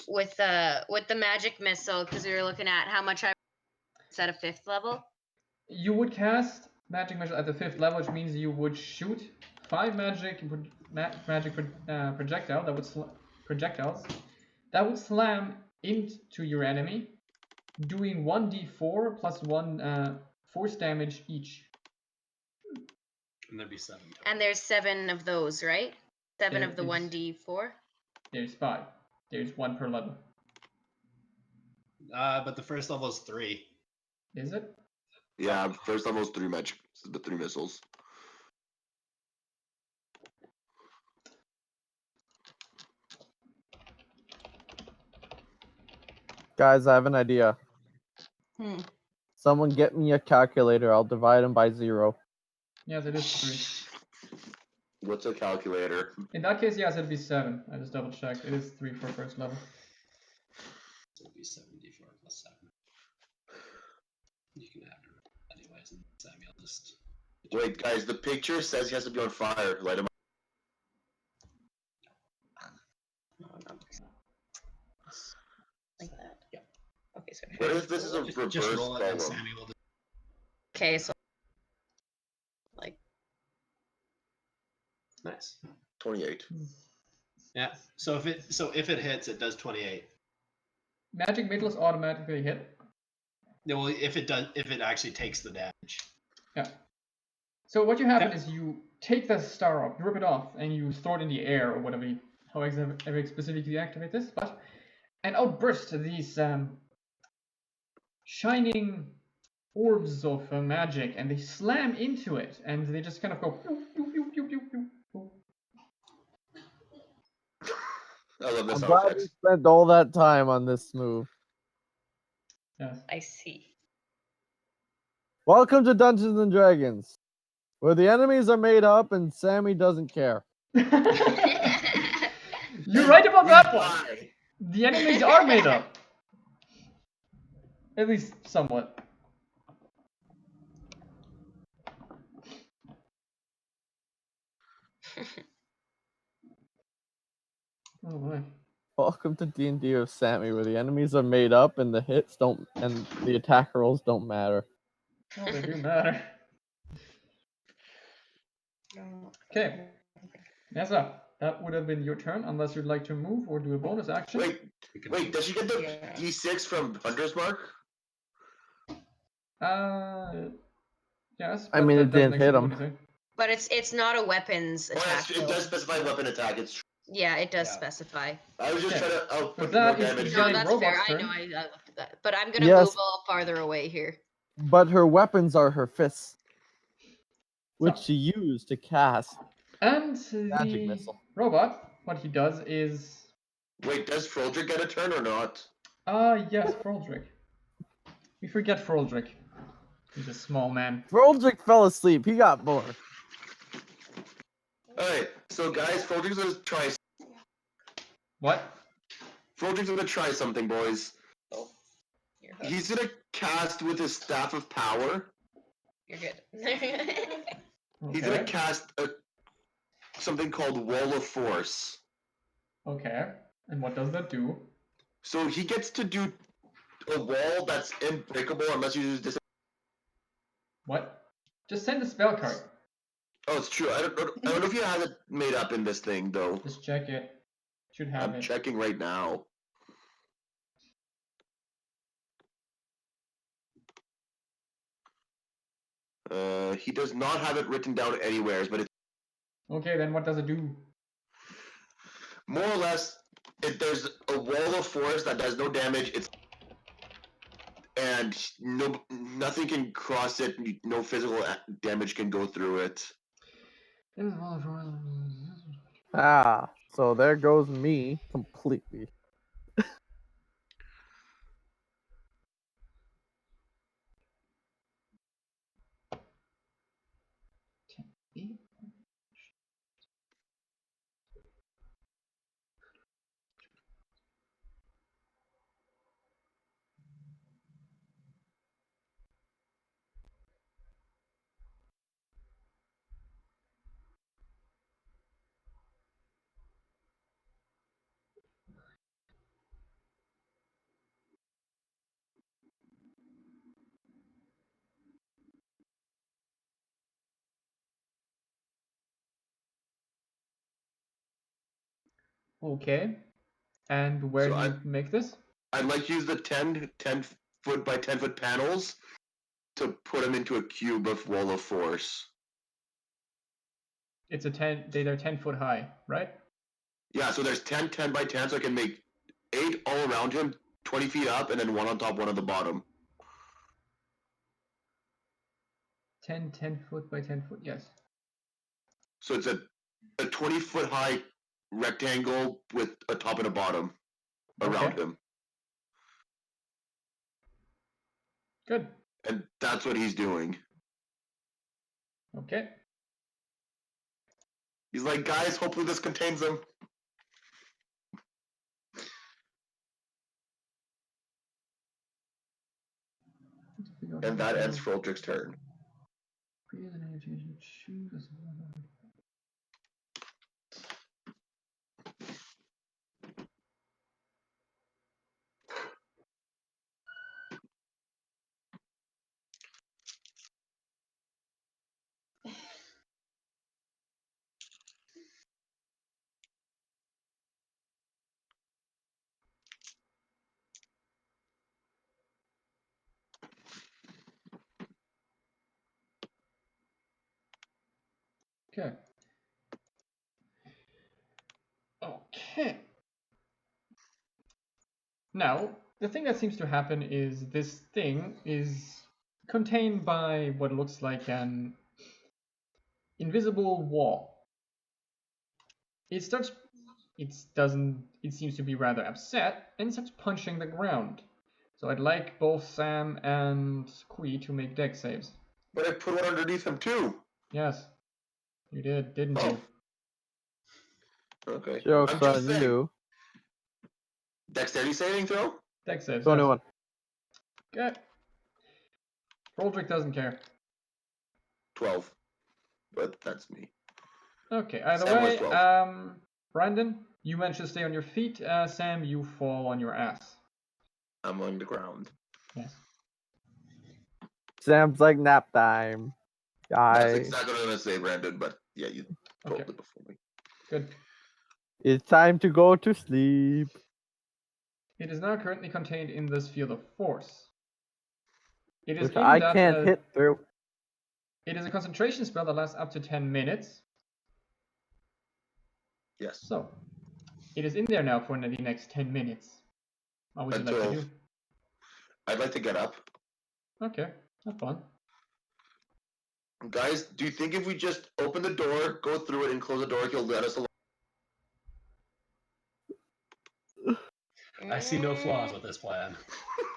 With the magic missile, because we were looking at how much I. Is that a 5th level? You would cast magic missile at the 5th level, which means you would shoot 5 projectiles that would slam into your enemy, doing 1d4 plus 1 force damage each. And there'd be 7. Total. And there's 7 of those, right? 7 There of the is- 1d4. There's 5. There's 1 per level. But the first level is 3. Is it? Yeah, first level is 3 magic, the 3 missiles. Guys, I have an idea. Someone get me a calculator. I'll divide them by 0. Yes, it is 3. What's a calculator? In that case, yes, it'd be 7. I just double checked. It is 3 for first level. So it'd be 7d4 plus 7. You can have it anyways, and Sammy, I'll just. Wait, guys, the picture says he has to be on fire. Light him up. No, not like that. Yeah. Okay, so What if this is a reverse Just roll it, and golem? Sammy will. Okay, so Nice. 28. Yeah. So if it hits, it does 28. Magic missiles automatically hit. Yeah, well, if it actually takes the damage. Yeah. So what you have Okay. is you take the star up, you rip it off, and you throw it in the air or whatever, however specifically you activate this. But and out burst these shining orbs of magic, and they slam into it, and they just kind of go. Pew, pew, pew, pew, pew, pew, pew. I love this I'm glad outfit. we spent all that time on this move. Yes. I see. Welcome to Dungeons and Dragons, where the enemies are made up and Sammy doesn't care. You're right about We that one. die. The enemies are made up. At least somewhat. Oh boy. Welcome to D&D of Sammy, where the enemies are made up and the hits don't and the attack rolls don't matter. Oh, they do matter. Okay. Nessa, that would have been your turn, unless you'd like to move or do a bonus action. Wait, does she get the Yeah. D6 from Hunter's Mark? Yes. I but mean, that it didn't doesn't hit actually do him. anything. But it's not a weapons Oh, attack. it though. does specify weapon attack. It's true. Yeah, it does Yeah. specify. I was just Okay. trying to With put that, more it's damage. the No, giant that's fair. robot's I turn. know. I looked at that. But I'm gonna Yes. move a little farther away here. But her weapons are her fists, which So. she used to cast. And Magic the missile. robot, what he does is... Wait, does Froldrick get a turn or not? Yes, Froldrick. We forget Froldrick. He's a small man. Froldrick fell asleep. He got bored. Alright, so guys, Froldrick's gonna try. What? Froldrick's gonna try something, boys. Oh, you're hooked. He's gonna cast with his Staff of Power. You're good. He's gonna Okay. cast something called Wall of Force. Okay. And what does that do? So he gets to do a wall that's unbreakable unless you use this. What? Just send the spell card. Oh, it's true. I don't know if you have it made up in this thing though. Just check it. Should have I'm it. checking right now. He does not have it written down anywhere, but it's Okay, then what does it do? more or less. If there's a wall of force that does no damage, and nothing can cross it. No physical damage can go through it. Ah, so there goes me completely. Okay. And where So do you make this? I'd like to use the 10 foot by 10 foot panels to put them into a cube of wall of force. It's a 10. They're 10 foot high, right? Yeah, so there's 10 by 10, so I can make 8 all around him, 20 feet up, and then 1 on top, 1 on the bottom. 10 foot by 10 foot. Yes. So it's a 20-foot high rectangle with a top and a bottom around Okay. him. Good. And that's what he's doing. Okay. He's like, guys, hopefully this contains him. And that ends Froldrick's turn. Okay. Okay. Now, the thing that seems to happen is this thing is contained by what looks like an invisible wall. It starts it doesn't. It seems to be rather upset and starts punching the ground. So I'd like both Sam and Kwee to make dex saves. But I put one underneath him too. Yes, you did, didn't Oh. you? Okay. Joke's I'm just on saying. you. Dexterity saving throw? Dex saves. 21. Yes. Okay. Froldrick doesn't care. 12. But that's me. Okay. Either Sam was way, 12. Brandon, you managed to stay on your feet. Sam, you fall on your ass. I'm on the ground. Yes. Sam's like nap time. That's Guy. exactly what I was going to say, Brandon, but yeah, you told Okay. it before me. Good. It's time to go to sleep. It is now currently contained in this field of force. It is Which in I that. can't hit through. It is a concentration spell that lasts up to 10 minutes. Yes. So, it is in there now for the next 10 minutes. What would you like to do? I'd like to get up. Okay, have fun. Guys, do you think if we just open the door, go through it, and close the door, he'll let us alone? I see no flaws with this plan.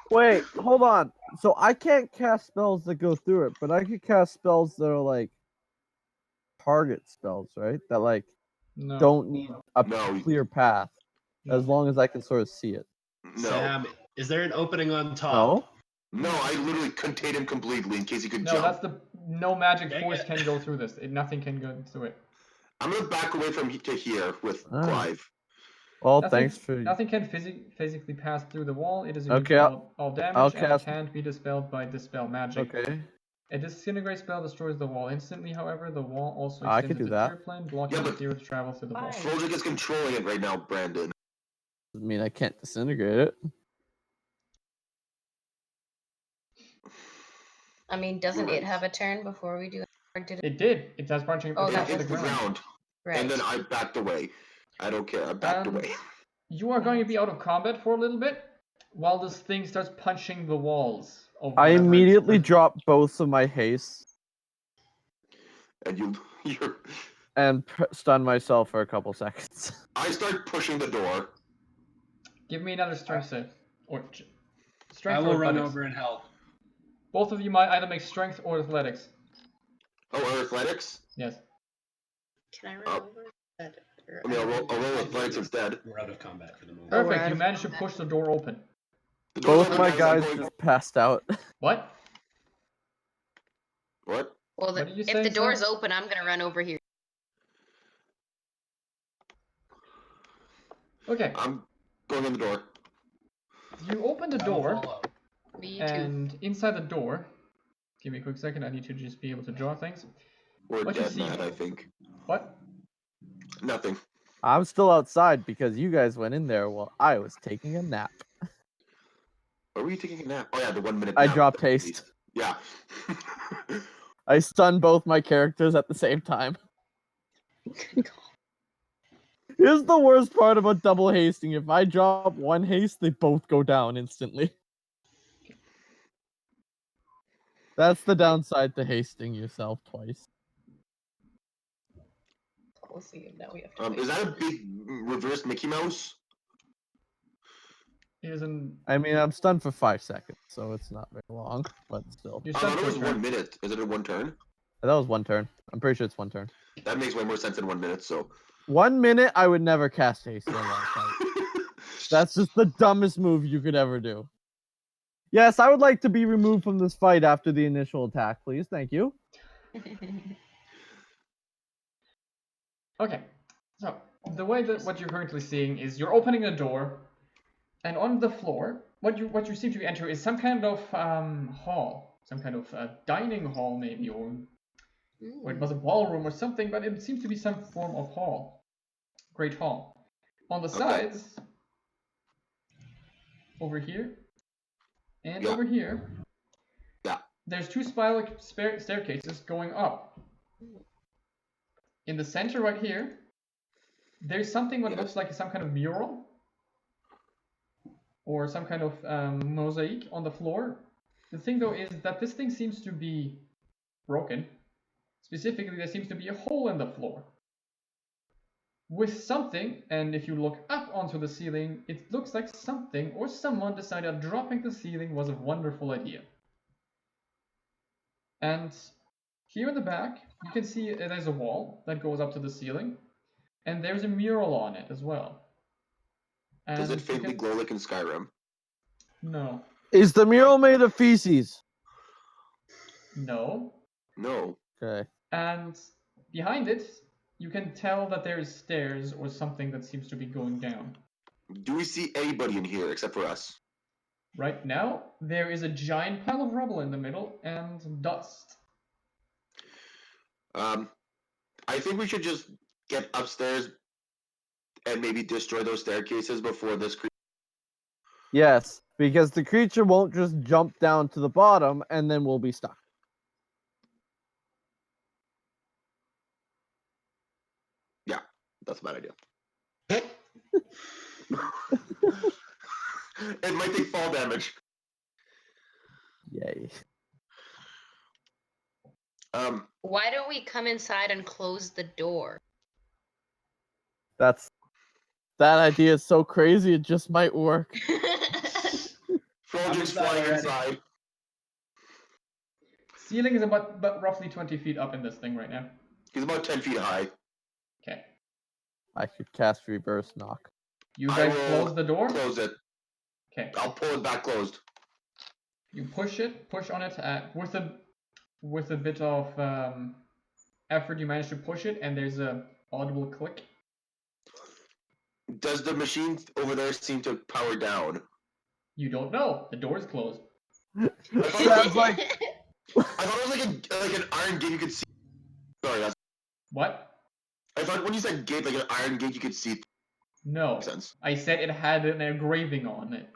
Wait, hold on. So I can't cast spells that go through it, but I could cast spells that are like target spells, right? That like No. don't need a No. clear path, No. as long as I can sort of see it. No. Sam, is there an opening on top? No. No, I literally contained him completely in case he could jump. That's the no magic Dang force it. can go through this. Nothing can go through it. I'm gonna back away from to here with Clyve. Well, Nothing, thanks for. Nothing can physically pass through the wall. It is Okay, immune to all damage I'll and cast- can't be dispelled by dispel magic. Okay. A disintegrate spell destroys the wall instantly. However, the wall also I extends can do into that. tier plane, blocking Yeah, the but- zero to travel through the wall. Fine. Froldrick is controlling it right now, Brandon. I mean, I can't disintegrate it. I mean, doesn't Right. it have a turn before we do it? Or did it? It did. It starts punching Oh, It that punching hit the the ground. ground, Right. and then I backed away. I don't care. I backed away. You are going to be out of combat for a little bit while this thing starts punching the walls. Of I whatever immediately it's- drop both of my haste And you're. and stun myself for a couple seconds. I start pushing the door. Give me another strength save. Or I strength will or run athletics. over and help. Both of you might either make strength or athletics. Oh, athletics? Yes. Can I run Up. over? That- or I mean, I'll don't know. roll athletics instead. We're out of combat for the moment. Oh, we're Perfect. out You of managed to combat. push the door open. The door's Both open, my I'm guys going- just passed out. What? What? Well, What did you if say, the door's Sam? open, I'm gonna run over here. Okay. I'm going in the door. You open the I will door, follow. Me too. and inside the door, give me a quick second. I need to just be able to draw things. We're What you dead see- mad, I think. What? Nothing. I'm still outside because you guys went in there while I was taking a nap. Are we taking a nap? Oh yeah, the 1 minute I nap. dropped haste. Yeah. I stunned both my characters at the same time. Here's the worst part about double hasting. If I drop one haste, they both go down instantly. That's the downside to hasting yourself twice. Coliseum, now we have to Is that a big reverse Mickey Mouse? It is an. I mean, I'm stunned for 5 seconds, so it's not very long, but still. You're I stunned thought it for was a 1 turn. minute. Is it a 1 turn? That was 1 turn. I'm pretty sure it's 1 turn. That makes way more sense than 1 minute, so. 1 minute, I would never cast haste in a long fight. That's just the dumbest move you could ever do. Yes, I would like to be removed from this fight after the initial attack, please. Thank you. Okay. So the way that what you're currently seeing is you're opening a door, and on the floor, what you seem to enter is some kind of hall, some kind of dining hall maybe, or it was a ballroom or something, but it seems to be some form of hall. Great hall. On the Okay. sides, over here, and Yeah. over here, Yeah. there's two spiral staircases going up. In the center right here, there's something that Yeah. looks like some kind of mural or some kind of mosaic on the floor. The thing though is that this thing seems to be broken. Specifically, there seems to be a hole in the floor. with something, and if you look up onto the ceiling, it looks like something or someone decided dropping the ceiling was a wonderful idea. And here in the back, you can see there's a wall that goes up to the ceiling, and there's a mural on it as well. And Does it you faintly can... glow like in Skyrim? No. Is the mural made of feces? No. No. Okay. And behind it, you can tell that there is stairs or something that seems to be going down. Do we see anybody in here except for us? Right now, there is a giant pile of rubble in the middle and dust. I think we should just get upstairs and maybe destroy those staircases before this creature. Yes, because the creature won't just jump down to the bottom and then we'll be stuck. Yeah, that's a bad idea. It might take fall damage. Yay. Why don't we come inside and close the door? That idea is so crazy it just might work. Froldrick's flying inside. Ceiling is about roughly 20 feet up in this thing right now. He's about 10 feet high. Okay. I could cast reverse knock. You guys I will close the door? Close it. Okay. I'll pull it back closed. You push on it with a bit of effort. You manage to push it, and there's a audible click. Does the machine over there seem to power down? You don't know. The door is closed. Sounds like I thought it was like an iron gate you could see. Sorry, that's. What? I thought when you said gate, like an iron gate you could see. No. Makes sense. I said it had an engraving on it.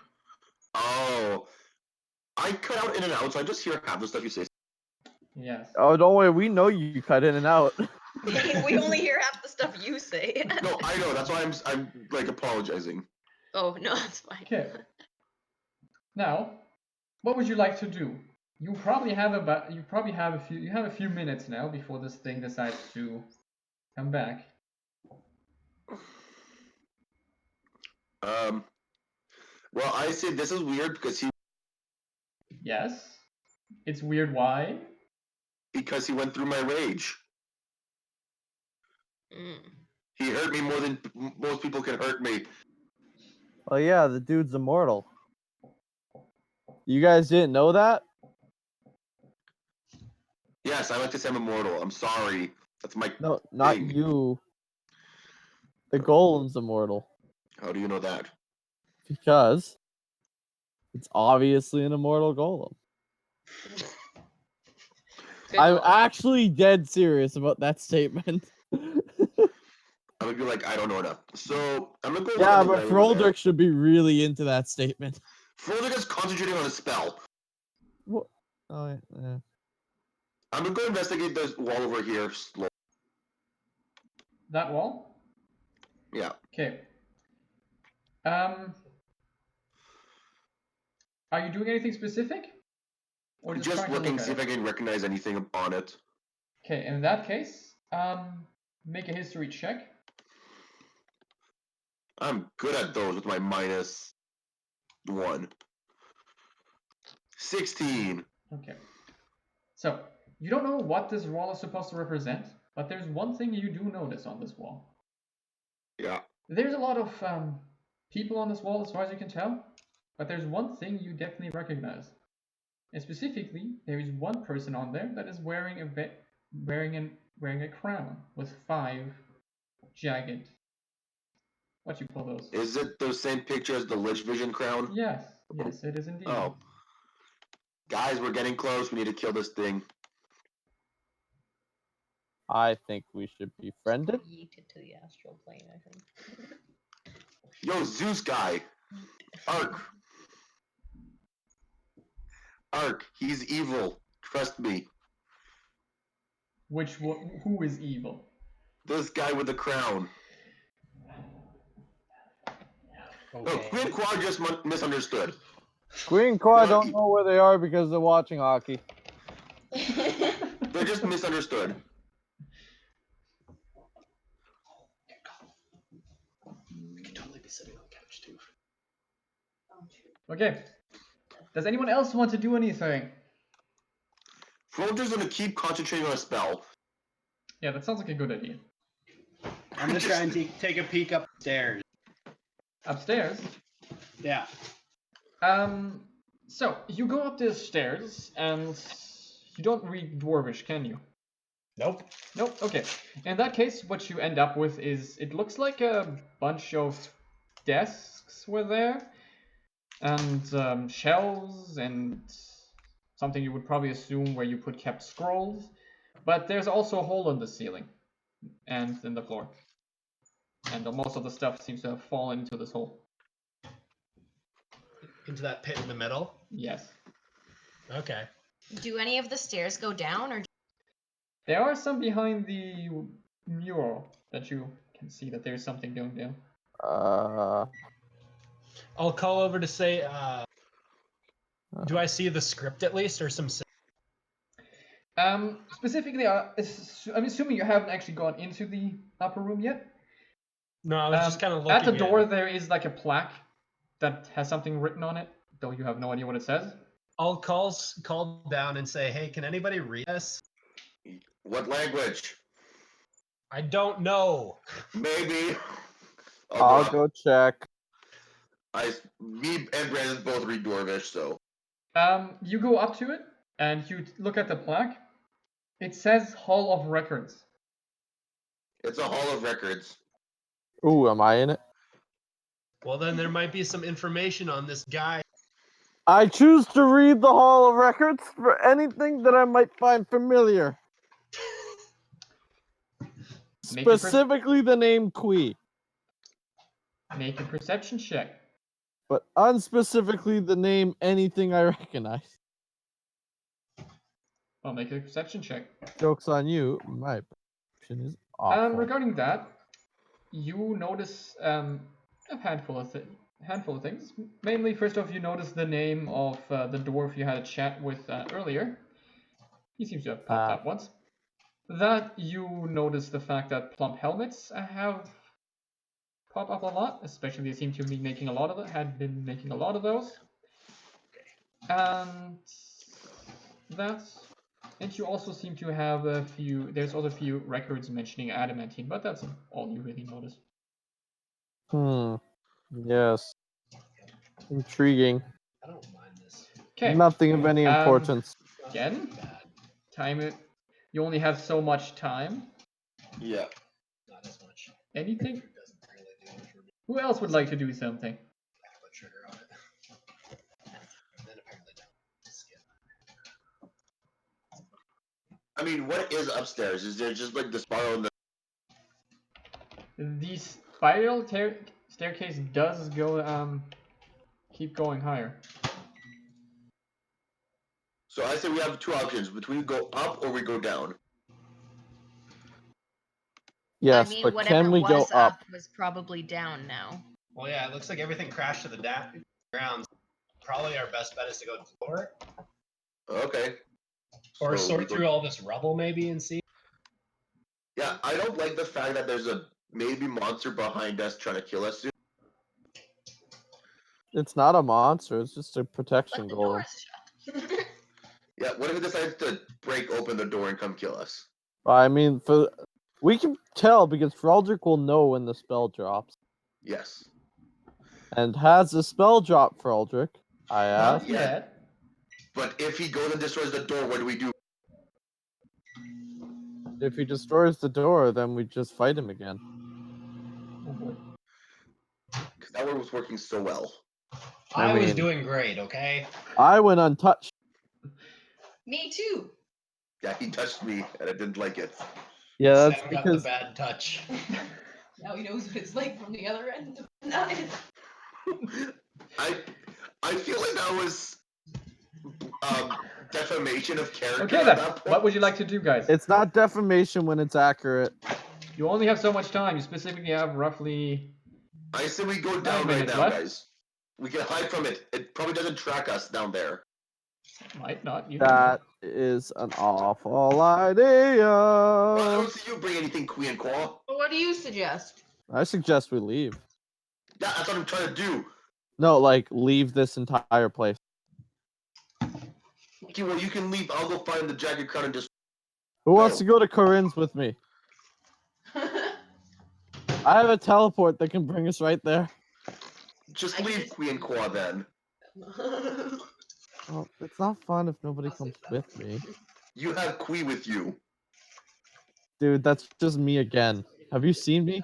Oh. I cut out in and out, so I just hear half the stuff you say. Yes. oh, don't worry, we know you cut in and out. We only hear half the stuff you say. No, I know. That's why I'm like apologizing. Oh no, it's fine. Okay. Now, what would you like to do? You have a few minutes now before this thing decides to come back. Well, I say this is weird because he Yes. It's weird. Why? went through my rage. Mm. He hurt me more than most people can hurt me. Oh yeah, the dude's immortal. You guys didn't know that? Yes, I like to say I'm immortal. I'm sorry. That's my No, not thing. you. The golem's immortal. How do you know that? Because it's obviously an immortal golem. Good I'm luck. actually dead serious about that statement. I'm gonna be like, I don't know enough. So I'm gonna go. Yeah, look at but the way over there. Froldrick should be really into that statement. Froldrick is concentrating on a spell. What? Oh, yeah. I'm gonna go investigate this wall over here. Slow. That wall? Yeah. Okay. Are you doing anything specific? Or I'm just just trying to looking, look see at if I it? can recognize anything on it. Okay, in that case, make a history check. I'm good at those with my -1. 16. Okay. So, you don't know what this wall is supposed to represent, but there's one thing you do notice on this wall. Yeah. There's a lot of people on this wall as far as you can tell, but there's one thing you definitely recognize. And specifically, there is one person on there that is wearing a crown with 5 jagged. What you call those? Is it the same picture as the Lich Vision crown? Yes, it is indeed. Oh. Guys, we're getting close. We need to kill this thing. I think we should be friended. Yeeted to the astral plane, I think. Yo, Zeus guy. A.R.C. A.R.C. He's evil. Trust me. Who is evil? This guy with the crown. No, Queen and Kwoi just misunderstood. Queen and Kwoi don't know where they are because they're watching hockey. They just misunderstood. be sitting on the couch too. Okay. Does anyone else want to do anything? Froldrick's gonna keep concentrating on a spell. Yeah, that sounds like a good idea. I'm gonna try and take a peek upstairs. Upstairs? Yeah. So you go up the stairs and you don't read Dwarvish, can you? Nope. Nope. Okay. In that case, what you end up with is it looks like a bunch of desks were there, and shelves and something you would probably assume where you kept scrolls, but there's also a hole in the ceiling and in the floor, and most of the stuff seems to have fallen into this hole. Into that pit in the middle? Yes. Okay. Do any of the stairs go down, or There are some behind the mural that you can see that there's something going down. I'll call over to say, do I see the script at least, or some? Specifically, I'm assuming you haven't actually gone into the upper room yet. No, I was just kind of looking at the door. it. There is like a plaque that has something written on it, though you have no idea what it says. I'll call down and say, hey, can anybody read this? What language? I don't know. Maybe. I'll go check. Me and Brandon both read Dwarvish, so. You go up to it and you look at the plaque. It says Hall of Records. It's a Hall of Records. Ooh, am I in it? Well, then there might be some information on this guy. I choose to read the Hall of Records for anything that I might find familiar. Specifically the name Kwee. Make a perception check. But unspecifically the name anything I recognize. I'll make a perception check. Joke's on you. My perception is awful. Regarding that, you notice a handful of things. Mainly, first off, you notice the name of the dwarf you had a chat with earlier. He seems to have popped up once. That you notice the fact that plump helmets have popped up a lot, especially they seem to be making a lot of it. Had been making a lot of those, and you also seem to have a few. There's also a few records mentioning Adamantium, but that's all you really notice. Yes. Intriguing. I don't mind this. Okay. Nothing of any importance. Again, time it. You only have so much time. Yeah. Not as much. Anything? Doesn't really do it for me. Who else would like to do something? I have a trigger on it. And then apparently don't. Skip. I mean, what is upstairs? Is there just like the spiral in the... The spiral staircase does go keep going higher. So I say we have two options. Between go up or we go down. Yes, I mean, but whatever can we go was up? was probably down now. Well, yeah, it looks like everything crashed to the ground. Probably our best bet is to go explore Okay. or So sort we go- through all this rubble maybe and see. Yeah, I don't like the fact that there's a maybe monster behind us trying to kill us soon. It's not a monster, it's just a protection But the golem. door is shut. Yeah, what if it decides to break open the door and come kill us? I mean, we can tell because Froldrick will know when the spell drops. Yes. And has the spell drop, Froldrick? I asked. Not yet. But if he goes and destroys the door, what do we do? If he destroys the door, then we just fight him again. Oh boy. Because that one was working so well. I was mean- doing great, okay? I went untouched. Me too. Yeah, he touched me and I didn't like it. Yeah, that's Sam got the because bad touch. Now he knows what it's like from the other end of the night. I feel like that was defamation of character. Okay at then. that point. What would you like to do, guys? it's not defamation when it's accurate. You only have so much time. You specifically have roughly. I say we go down right minutes now, left. guys. We can hide from it. It probably doesn't track us down there. Might not. You don't know. That is an awful idea. Well, I don't see you bring anything, Kwee and Kwoi. What do you suggest? I suggest we leave. Yeah, that's what I'm trying to do. No, like leave this entire place. Okay, well, you can leave. I'll go find the Jagged Crown and just. Who wants to go to Corinne's with me? I have a teleport that can bring us right there. Just leave Kwee and Kwoi then. Well, it's not fun if nobody comes with me. You have Kwee with you. Dude, that's just me again. Have you seen me?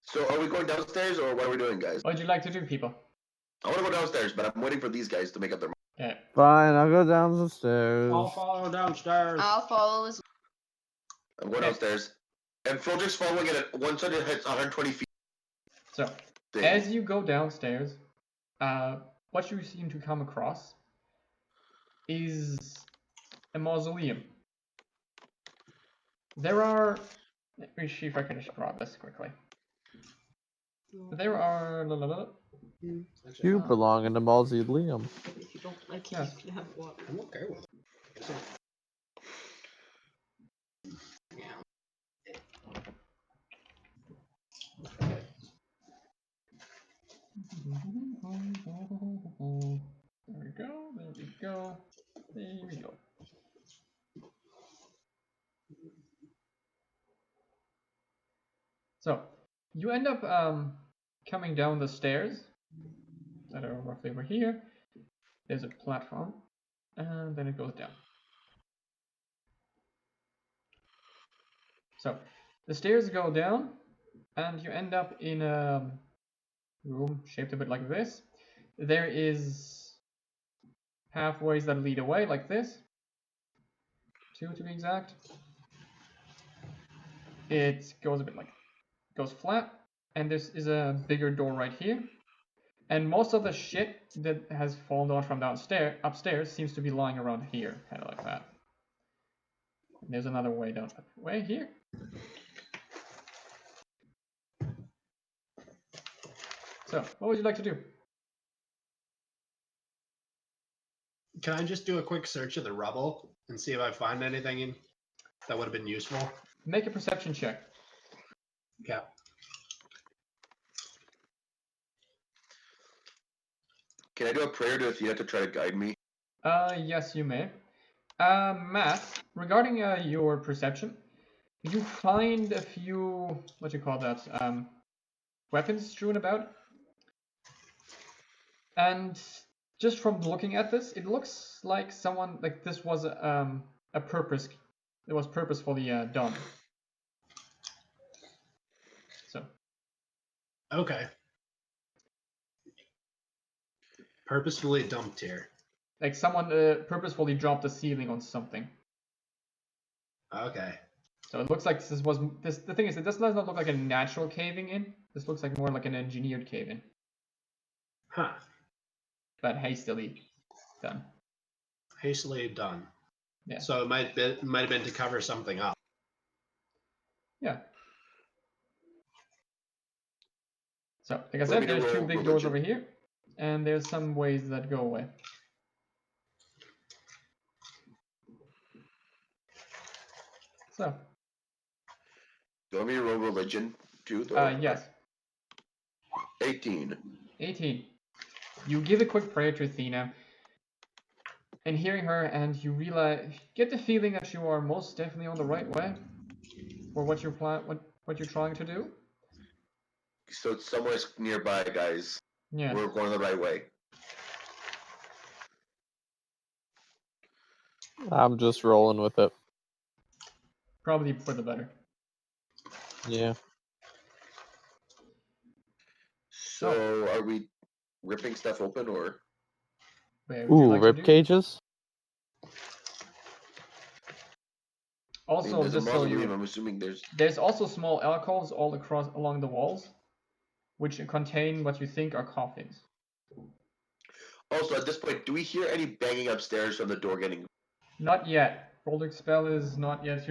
So are we going downstairs or what are we doing, guys? What would you like to do, people? I want to go downstairs, but I'm waiting for these guys to make up their mind. Okay. Fine, I'll go down the stairs. I'll follow downstairs. I'll follow as I'm going downstairs. And Froldrick's following it at 120 feet. So, Thing. as you go downstairs, what you seem to come across is a mausoleum. There are... Let me see if I can just grab this quickly. There are... You belong in the mausoleum. If you don't like Yes. it, you can have what? I'm okay with it. There we go, there we go, there we go. So, you end up coming down the stairs that are roughly over here. There's a platform, and then it goes down. So, the stairs go down, and you end up in a room shaped a bit like this. There is pathways that lead away like this. 2 to be exact. It goes a bit like, goes flat, and this is a bigger door right here. And most of the shit that has fallen off from upstairs seems to be lying around here, kind of like that. And there's another way down, way here. So, what would you like to do? Can I just do a quick search of the rubble and see if I find anything that would have been useful? Make a perception check. Okay. Can I do a prayer to Athena to try to guide me? Yes, you may. Matt, regarding your perception, you find a few, what do you call that, weapons strewn about. And just from looking at this, it looks like someone, like this was a purpose, it was purposefully done. So. Okay. Purposefully dumped here. Like someone purposefully dropped the ceiling on something. Okay. So it looks like this was, the thing is, it does not look like a natural caving in. This looks like more like an engineered cave-in. Huh. But hastily done. Hastily done. Yeah. So it might have been to cover something up. Yeah. So, like I said, there's 2 big doors over here, and there's some ways that go away. So. Do you want me to roll religion too? Yes. 18. 18. You give a quick prayer to Athena, and hearing her, and you realize, get the feeling that you are most definitely on the right way for what you're what you're trying to do. So it's somewhere nearby, guys. Yeah. We're going the right way. I'm just rolling with it. Probably for the better. Yeah. So are we ripping stuff open or? Ooh, rib cages? Also, just so you, I'm assuming there's also small alcoves all along the walls, which contain what you think are coffins. Also, at this point, do we hear any banging upstairs from the door getting? Not yet. Froldrick's spell is not yet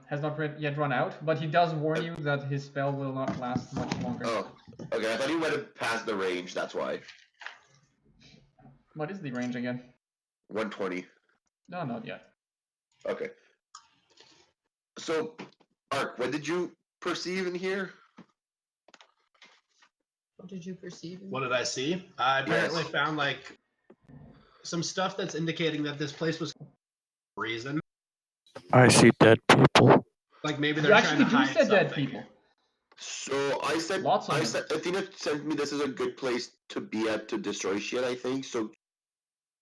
has not yet run out, but he does warn you that his spell will not last much longer. Oh, okay. I thought he might have passed the range. That's why. What is the range again? 120. No, not yet. Okay. So, Ark, what did you perceive in here? What did you perceive? What did I see? I apparently found like some stuff that's indicating that this place was reason. I see dead people. Like maybe You they're trying actually to do hide see something. dead people. So I said, Lots of them. Athena sent me this is a good place to be at to destroy shit, I think. So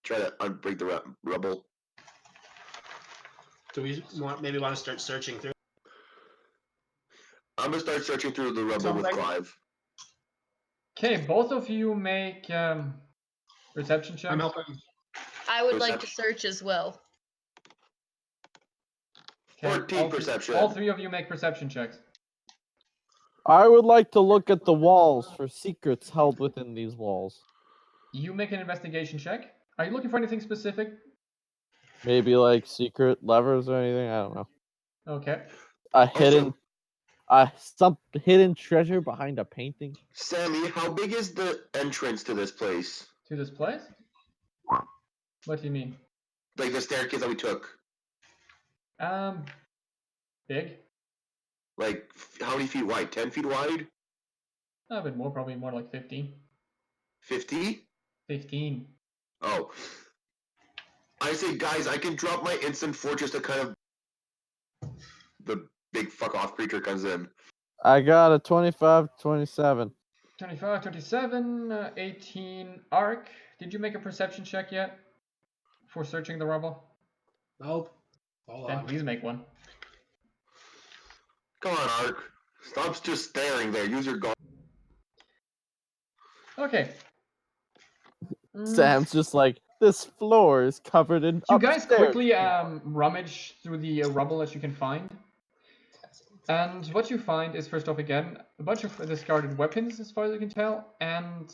try to unbreak the rubble. Do we maybe want to start searching through? I'm gonna start searching through the rubble with Something. Clyve. Okay, both of you make perception checks. I'm helping. I would like to search as well. Okay, 14 perception. All three of you make perception checks. I would like to look at the walls for secrets held within these walls. You make an investigation check. Are you looking for anything specific? Maybe like secret levers or anything. I don't know. Okay. Some hidden treasure behind a painting. Sammy, how big is the entrance to this place? To this place? What do you mean? Like the staircase that we took. Big. Like how many feet wide? 10 feet wide? A bit more, probably more like 15. 50? 15. Oh. I say, guys, I can drop my instant fortress to kind of... The big fuck off creature comes in. I got a 25, 27. 25, 27, 18. A.R.C, did you make a perception check yet? For searching the rubble? Nope. Hold Then on. please make one. Come on, A.R.C. Stop just staring there. Use your guard. Okay. Sam's just like, this floor is covered in You guys upstairs." quickly rummage through the rubble that you can find. And what you find is, first off, again, a bunch of discarded weapons, as far as you can tell, and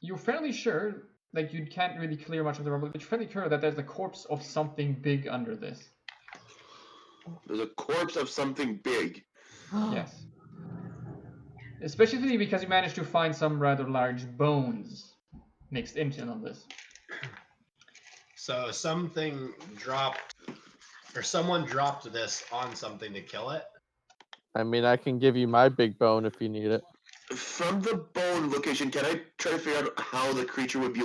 you're fairly sure, like, you can't really clear much of the rubble, but you're fairly sure that there's a corpse of something big under this. There's a corpse of something big. Yes. Especially because you managed to find some rather large bones mixed into all this. So something dropped, or someone dropped this on something to kill it. I mean, I can give you my big bone if you need it. From the bone location, can I try to figure out how the creature would be?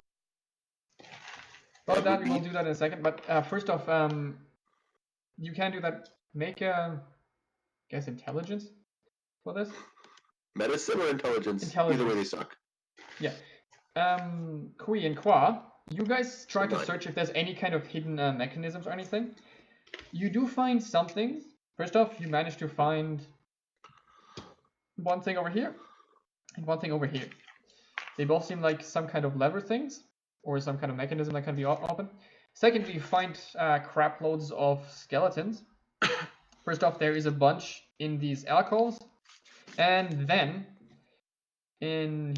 About that, we will do that in a second, but first off, you can do that. Make a, I guess, intelligence for this. Medicine or intelligence? Intelligence. Either way, they suck. Yeah. Kwee and Kwoi, you guys try to search if there's any kind of hidden mechanisms or anything. You do find something. First off, you manage to find one thing over here and one thing over here. They both seem like some kind of lever things or some kind of mechanism that can be open. Secondly, you find crap loads of skeletons. First off, there is a bunch in these alcoves, and then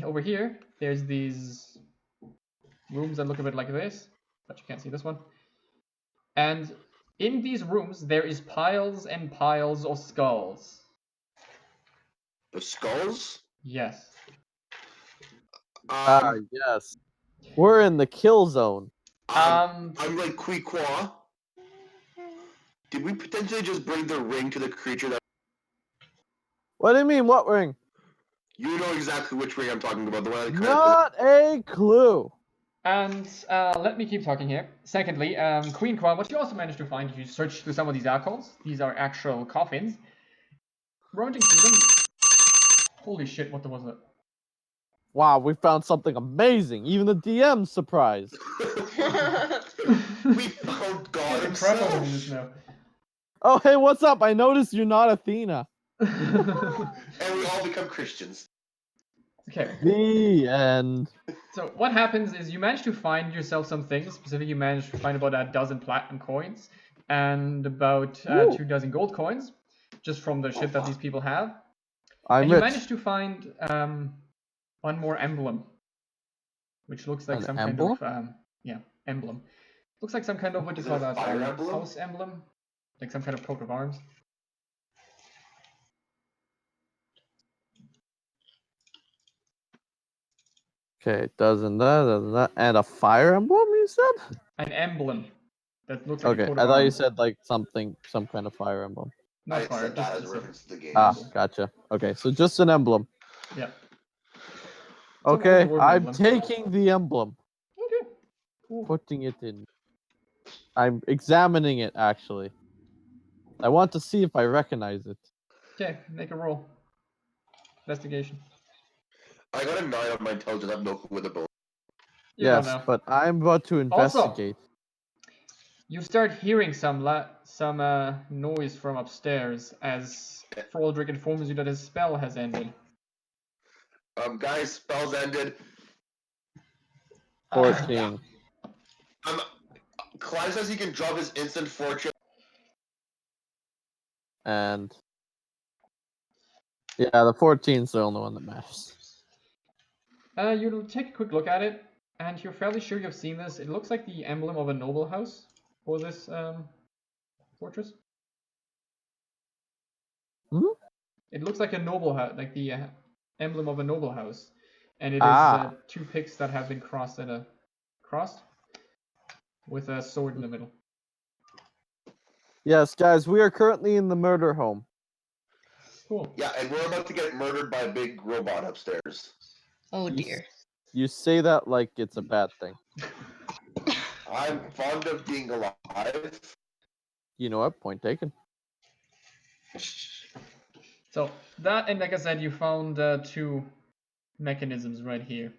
over here there's these rooms that look a bit like this, but you can't see this one. And in these rooms there is piles and piles of skulls. The skulls? Yes. Yes. We're in the kill zone. I'm like Kwee. Did we potentially just bring the ring to the creature that... What do you mean, what ring? You know exactly which ring I'm talking about. The one that kind Not a clue. And let me keep talking here. Secondly, Queen Kwoi, what you also managed to find if you search through some of these alcoves, these are actual coffins. Rummaging through them. Holy shit, what was that? Wow, we found something amazing. Even the DM's surprised. We found God himself. Now. Oh, hey, what's up? I noticed you're not Athena. And we all become Christians. Okay. The end. So what happens is you manage to find yourself some things. Specifically, you manage to find about a dozen platinum coins and about 2 dozen gold coins, just from the shit that these people have. I'm and you rich. managed to find one more emblem, which looks like some emblem? kind of emblem. Looks like some kind of, what do you call that? Fire emblem? House emblem, like some kind of coat of arms. Okay, doesn't that, and a fire emblem, you said? An emblem that looks like a Okay, coat I of thought you arms. said like some kind of fire emblem. Not I fire, said that just as a reference to the game. Ah, gotcha. Okay, so just an emblem. Yeah. Someone with Okay, a dwarven I'm emblem. taking the emblem, Okay. Cool. putting it in. I'm examining it, actually. I want to see if I recognize it. Okay, make a roll. Investigation. I got a 9 on my intelligence. I have no clue with a bow. You don't Yes, know. but I'm about to investigate. You start hearing some noise from upstairs as Froldrick informs you that his spell has ended. Guys, spells ended. 14. Clyve says he can drop his instant fortune. And yeah, the 14's the only one that matters. You take a quick look at it, and you're fairly sure you've seen this. It looks like the emblem of a noble house for this fortress. Hmm? It looks like a noble house, like the emblem of a noble house, and it Ah. is two picks that have been crossed with a sword in the middle. Yes, guys, we are currently in the murder home. Cool. Yeah, and we're about to get murdered by a big robot upstairs. Oh You dear. You say that like it's a bad thing. I'm fond of being alive. You know what? Point taken. So that, and like I said, you found two mechanisms right here.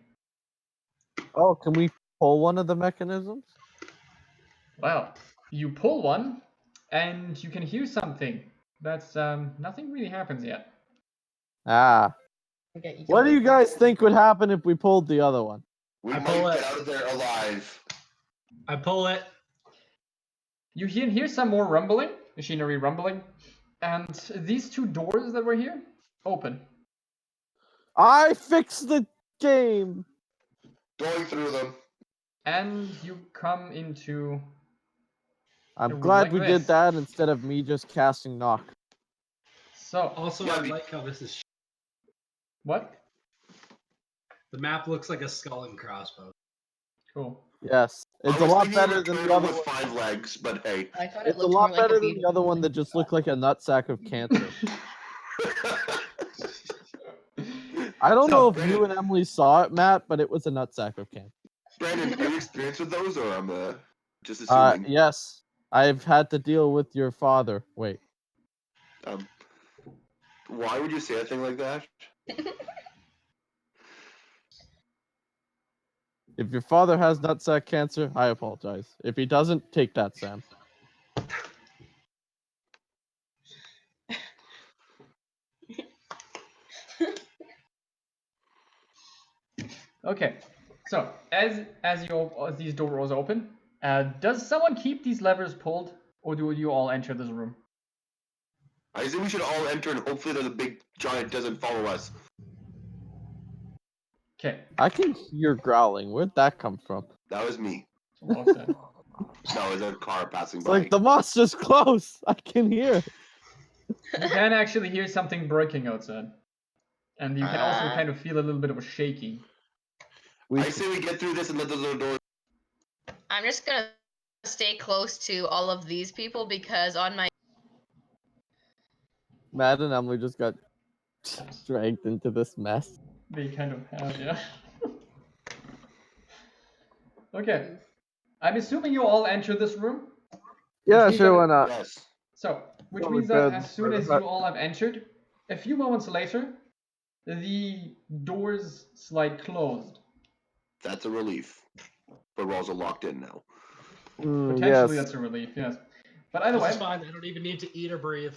Oh, can we pull one of the mechanisms? Well, you pull one, and you can hear something. That's nothing really happens yet. Ah. Okay, you What can do you wait. guys think would happen if we pulled the other one? We I might pull get it. out of there alive. I pull it. You hear some more rumbling, machinery rumbling, and these two doors that were here open. I fixed the game. Going through them. And you come into a I'm room glad like we this. did that instead of me just casting knock. So, Also, Yeah, I like how this is. what? The map looks like a skull and crossbones. Cool. Yes, it's I a was lot thinking better of a than the turtle other with one. 5 legs, but hey. I thought it It's a looked more lot like better a than the beautiful other one that just looked like a nutsack of cancer. I don't know if you and Emily saw it, Matt, but it was a nutsack of cancer. Brandon, are you experienced with those, or I'm just assuming? Yes, I've had to deal with your father. Wait. Why would you say a thing like that? If your father has nutsack cancer, I apologize. If he doesn't, take that, Sam. Okay. So, as these doors open, does someone keep these levers pulled, or do you all enter this room? I think we should all enter, and hopefully the big giant doesn't follow us. Okay. I can hear growling. Where'd that come from? That was me. Walks in. No, it was a car passing It's by. like the monster's close. I can hear it. You can actually hear something breaking outside, and you can also kind of feel a little bit of a shaking. I say we get through this and let the little door. I'm just gonna stay close to all of these people because on my Matt and Emily just got dragged into this mess. They kind of have, yeah. Okay. I'm assuming you all enter this room. Yeah, means sure, that- why not? Yes. So, which Well, means we that could, as soon as but- you all have entered, a few moments later, the doors slide closed. That's a relief. But we're also locked in now. Potentially, yes. that's a relief, yes. But either This way, is fine. I don't even need to eat or breathe.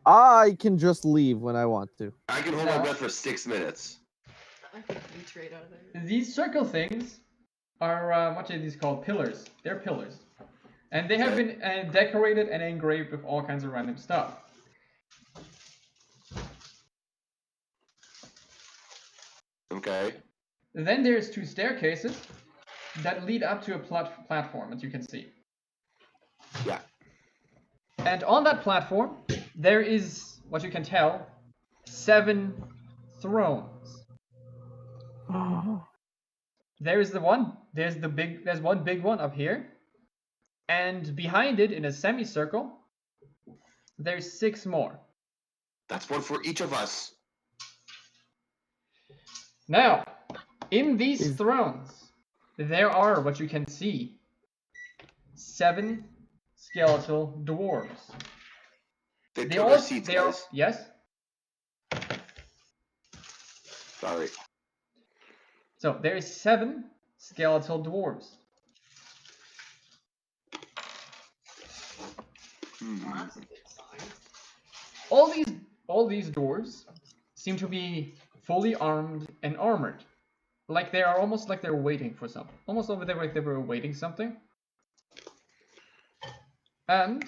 I can just leave when I want to. I can hold No. my breath for 6 minutes. I could reach right out of there. these circle things are, what are these called? Pillars. They're pillars. And they have Okay. been decorated and engraved with all kinds of random stuff. Okay. Then there's two staircases that lead up to a platform, as you can see. Yeah. And on that platform, there is, what you can tell, 7 thrones. There's one big one up here. And behind it, in a semicircle, there's 6 more. That's one for each of us. Now, in these Is- thrones, there are what you can see 7 skeletal dwarves. They They took all our seats, they are guys. yes. Sorry. So there is 7 skeletal dwarves. All these dwarves seem to be fully armed and armored. Like they are almost like they're waiting for something. Almost over there like they were awaiting something. And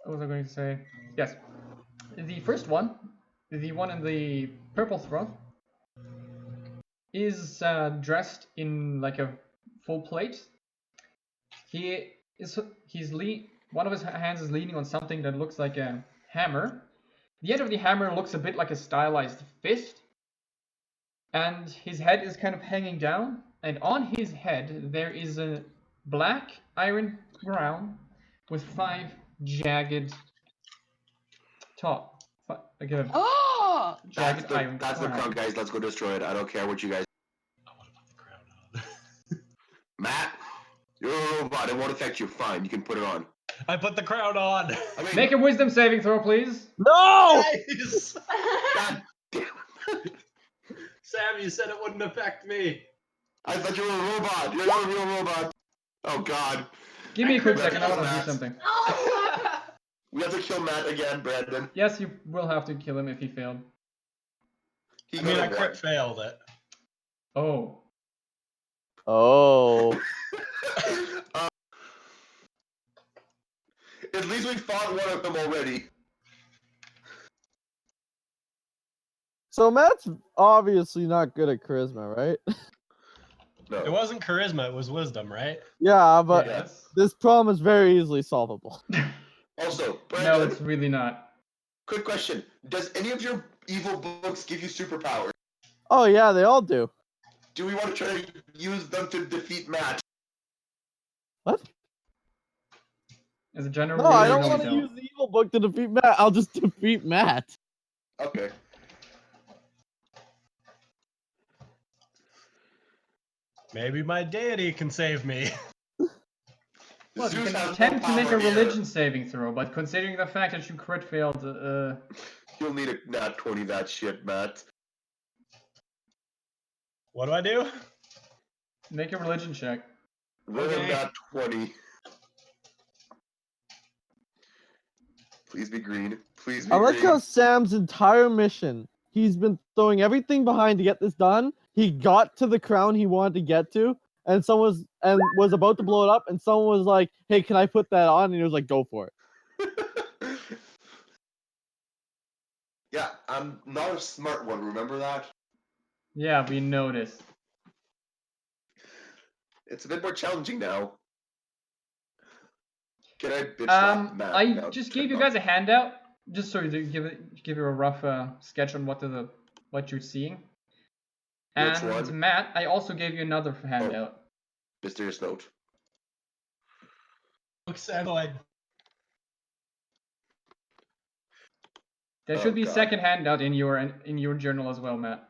what was I going to say? Yes. The first one, the one in the purple throne, is dressed in like a full plate. One of his hands is leaning on something that looks like a hammer. The end of the hammer looks a bit like a stylized fist. And his head is kind of hanging down. And on his head there is a black iron crown with 5 jagged Oh! jagged iron That's the crown, crown. guys. Let's go destroy it. I don't care what you guys. I want to put the crown on. Matt, you're a robot. It won't affect you. Fine, you can put it on. I put the crown on. I mean, Make a wisdom saving throw, please. No! Nice. God damn it. Sam, you said it wouldn't affect me. I thought you were a robot. You're not a real robot. Oh God. Give me a quick I second. I want to recognize do something. We have to kill Matt again, Brandon. Yes, you will have to kill him if he failed. He I mean, I got a crit failed it. Oh. Oh. one. At least we fought one of them already. So Matt's obviously not good at charisma, right? No. It wasn't charisma, it was wisdom, right? Yeah, but Yes. this problem is very easily solvable. Also, No, Brandon, it's really not. quick question. Does any of your evil books give you superpowers? Oh yeah, they all do. Do we want to try to use them to defeat Matt? What? As a general No, rule, I you don't know want we to use the evil book to defeat Matt. I'll just defeat Matt. Okay. Maybe my deity can save me. Well, you Zeus can has no attempt to make a power here. religion saving throw, but considering the fact that you crit failed, You'll need a nat 20 that shit, Matt. What do I do? make a religion check. Roll Okay. a nat 20. Please be green. Please be I like green. how Sam's entire mission, he's been throwing everything behind to get this done. He got to the crown he wanted to get to, and someone was about to blow it up, and someone was like, "Hey, can I put that on?" And he was like, "Go for it." Yeah, I'm not a smart one, remember that? Yeah, we noticed. It's a bit more challenging now. Can I bitch slap Matt? I now? just Turn gave you it guys a handout, just so to give you a rough sketch on what you're seeing. Which And one? Matt, I also gave you another handout. Mysterious note. Looks annoyed. There Oh, should be a God. second handout in your journal as well, Matt.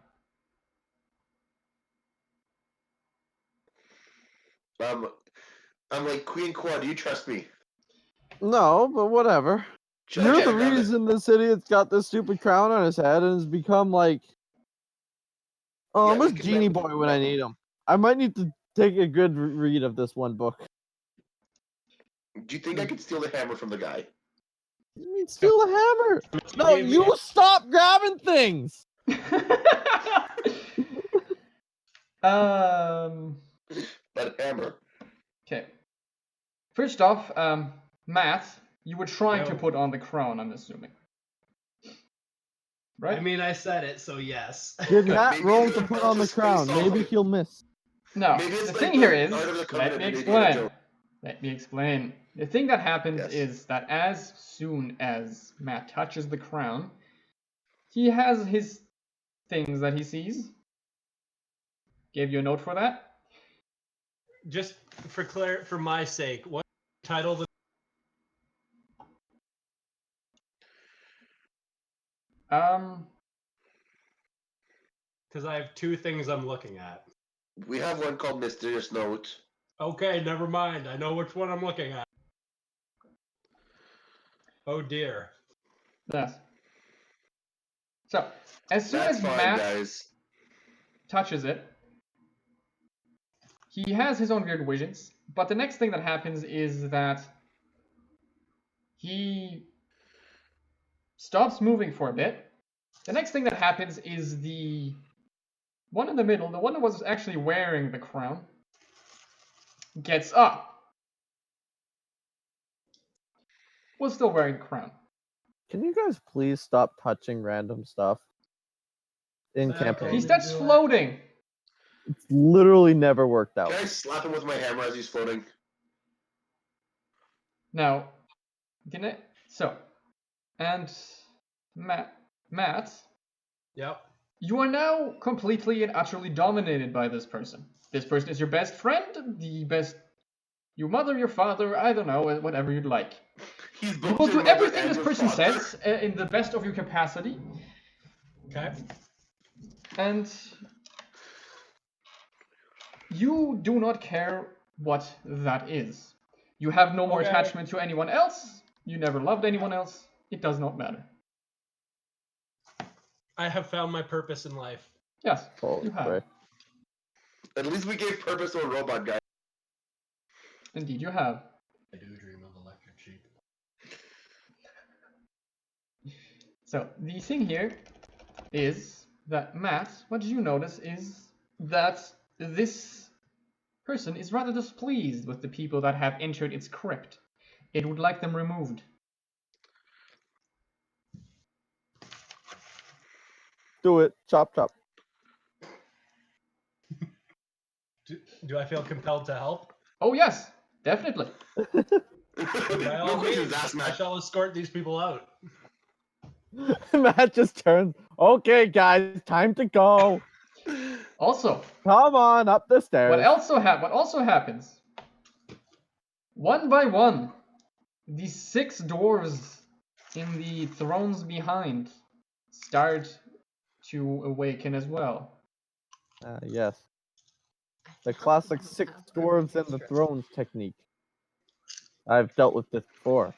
I'm like, Queen Kwoi, do you trust me? No, but whatever. Should I You're get the it done? reason this idiot's got this stupid crown on his head and has become like, oh, Yeah, I'm we a can genie never- boy when I need him. I might need to take a good read of this one book. Do you think I could steal the hammer from the guy? You mean steal a hammer? No, you stop grabbing things. That hammer. Okay. First off, Matt, you were trying to No. put on the crown, I'm assuming. Right? I mean, I said it, so yes. Did Matt Maybe roll it's to a put on the bunch of crown? space Maybe off. he'll miss. no. Maybe it's The like thing the here is, Art of the let Covenant me and Indiana explain. Jones. Let me explain. The thing that happens Yes. is that as soon as Matt touches the crown, he has his things that he sees. Gave you a note for that. Just for my sake, what title the Because I have two things I'm looking at. We have one called Mysterious Note. Okay, never mind. I know which one I'm looking at. Oh dear. Yes. So, as soon That's as fine, Matt guys. touches it, he has his own weird visions, but the next thing that happens is that he stops moving for a bit. The next thing that happens is the one in the middle, the one that was actually wearing the crown, gets up. Was still wearing the crown. Can you guys please stop touching random stuff in Okay. campaign? He starts floating. It's literally never worked out. Can I slap him with my hammer as he's floating? Now, and Matt, Yep. you are now completely and utterly dominated by this person. This person is your best friend, your mother, your father, I don't know, whatever you'd like. He's You both will your do mother everything and this your person father. says in the best of your capacity, Okay. and you do not care what that is. You have no more Okay. attachment to anyone else. You never loved anyone else. It does not matter. I have found my purpose in life. Yes, Holy you have. crap. At least we gave purpose to a robot guy. Indeed, you have. I do dream of electric sheep. So, the thing here is that Matt, what you notice is that this person is rather displeased with the people that have entered its crypt. It would like them removed. Do it. Chop, chop. Do I feel compelled to help? Oh yes, definitely. By all No questions means, asked, I Matt. shall escort these people out. Matt just turns. Okay, guys, time to go. Also, Come on up the stairs. what also happens, one by one, the 6 dwarves in the thrones behind start to awaken as well. Yes. The classic 6 dwarves and the thrones technique. I've dealt with this before.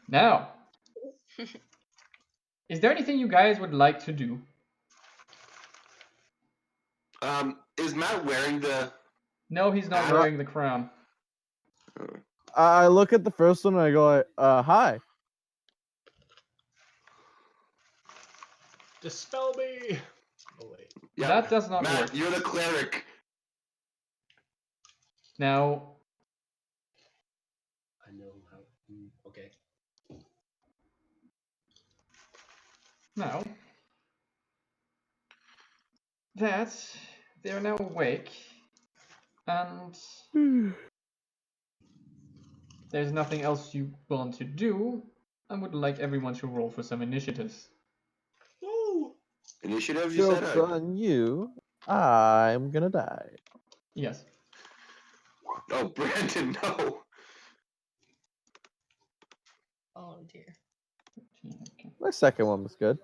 Now, is there anything you guys would like to do? Is Matt wearing the... No, he's not wearing the crown. I look at the first one and I go, hi. Dispel me! Oh, wait. Yeah, That does not Matt, work. you're the cleric. Now, I know how. Okay. now that they are now awake, and there's nothing else you want to do, I would like everyone to roll for some initiatives. Woo! Initiative, you said? Joke's on you. I'm gonna die. Yes. Oh, Brandon, no. Oh dear. Okay. My second one was good.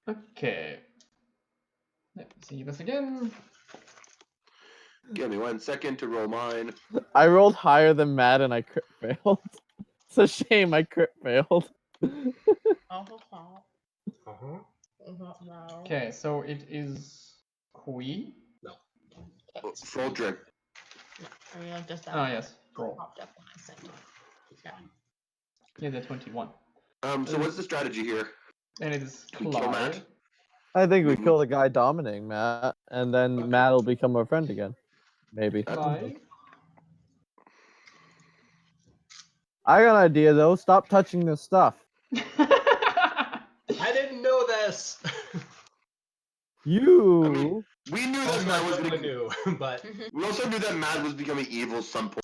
Okay. Let me see this again. Give me 1 second to roll mine. I rolled higher than Matt and I crit failed. It's a shame I crit failed. Okay, so it is Kwee. Froldrick. I mean, like just that. Ah, yes. Roll. Popped up when I sent it. Yeah. Yeah, the 21. So what's the strategy here? And it is We kill Matt? Clyve. I think we kill the guy dominating Matt, and then Matt will become our friend again. Maybe. Clyve. I got an idea though. Stop touching this stuff. I didn't know this! You. I mean, we knew that Also, Matt I was totally gonna... knew, but We also knew that Matt was becoming evil some point.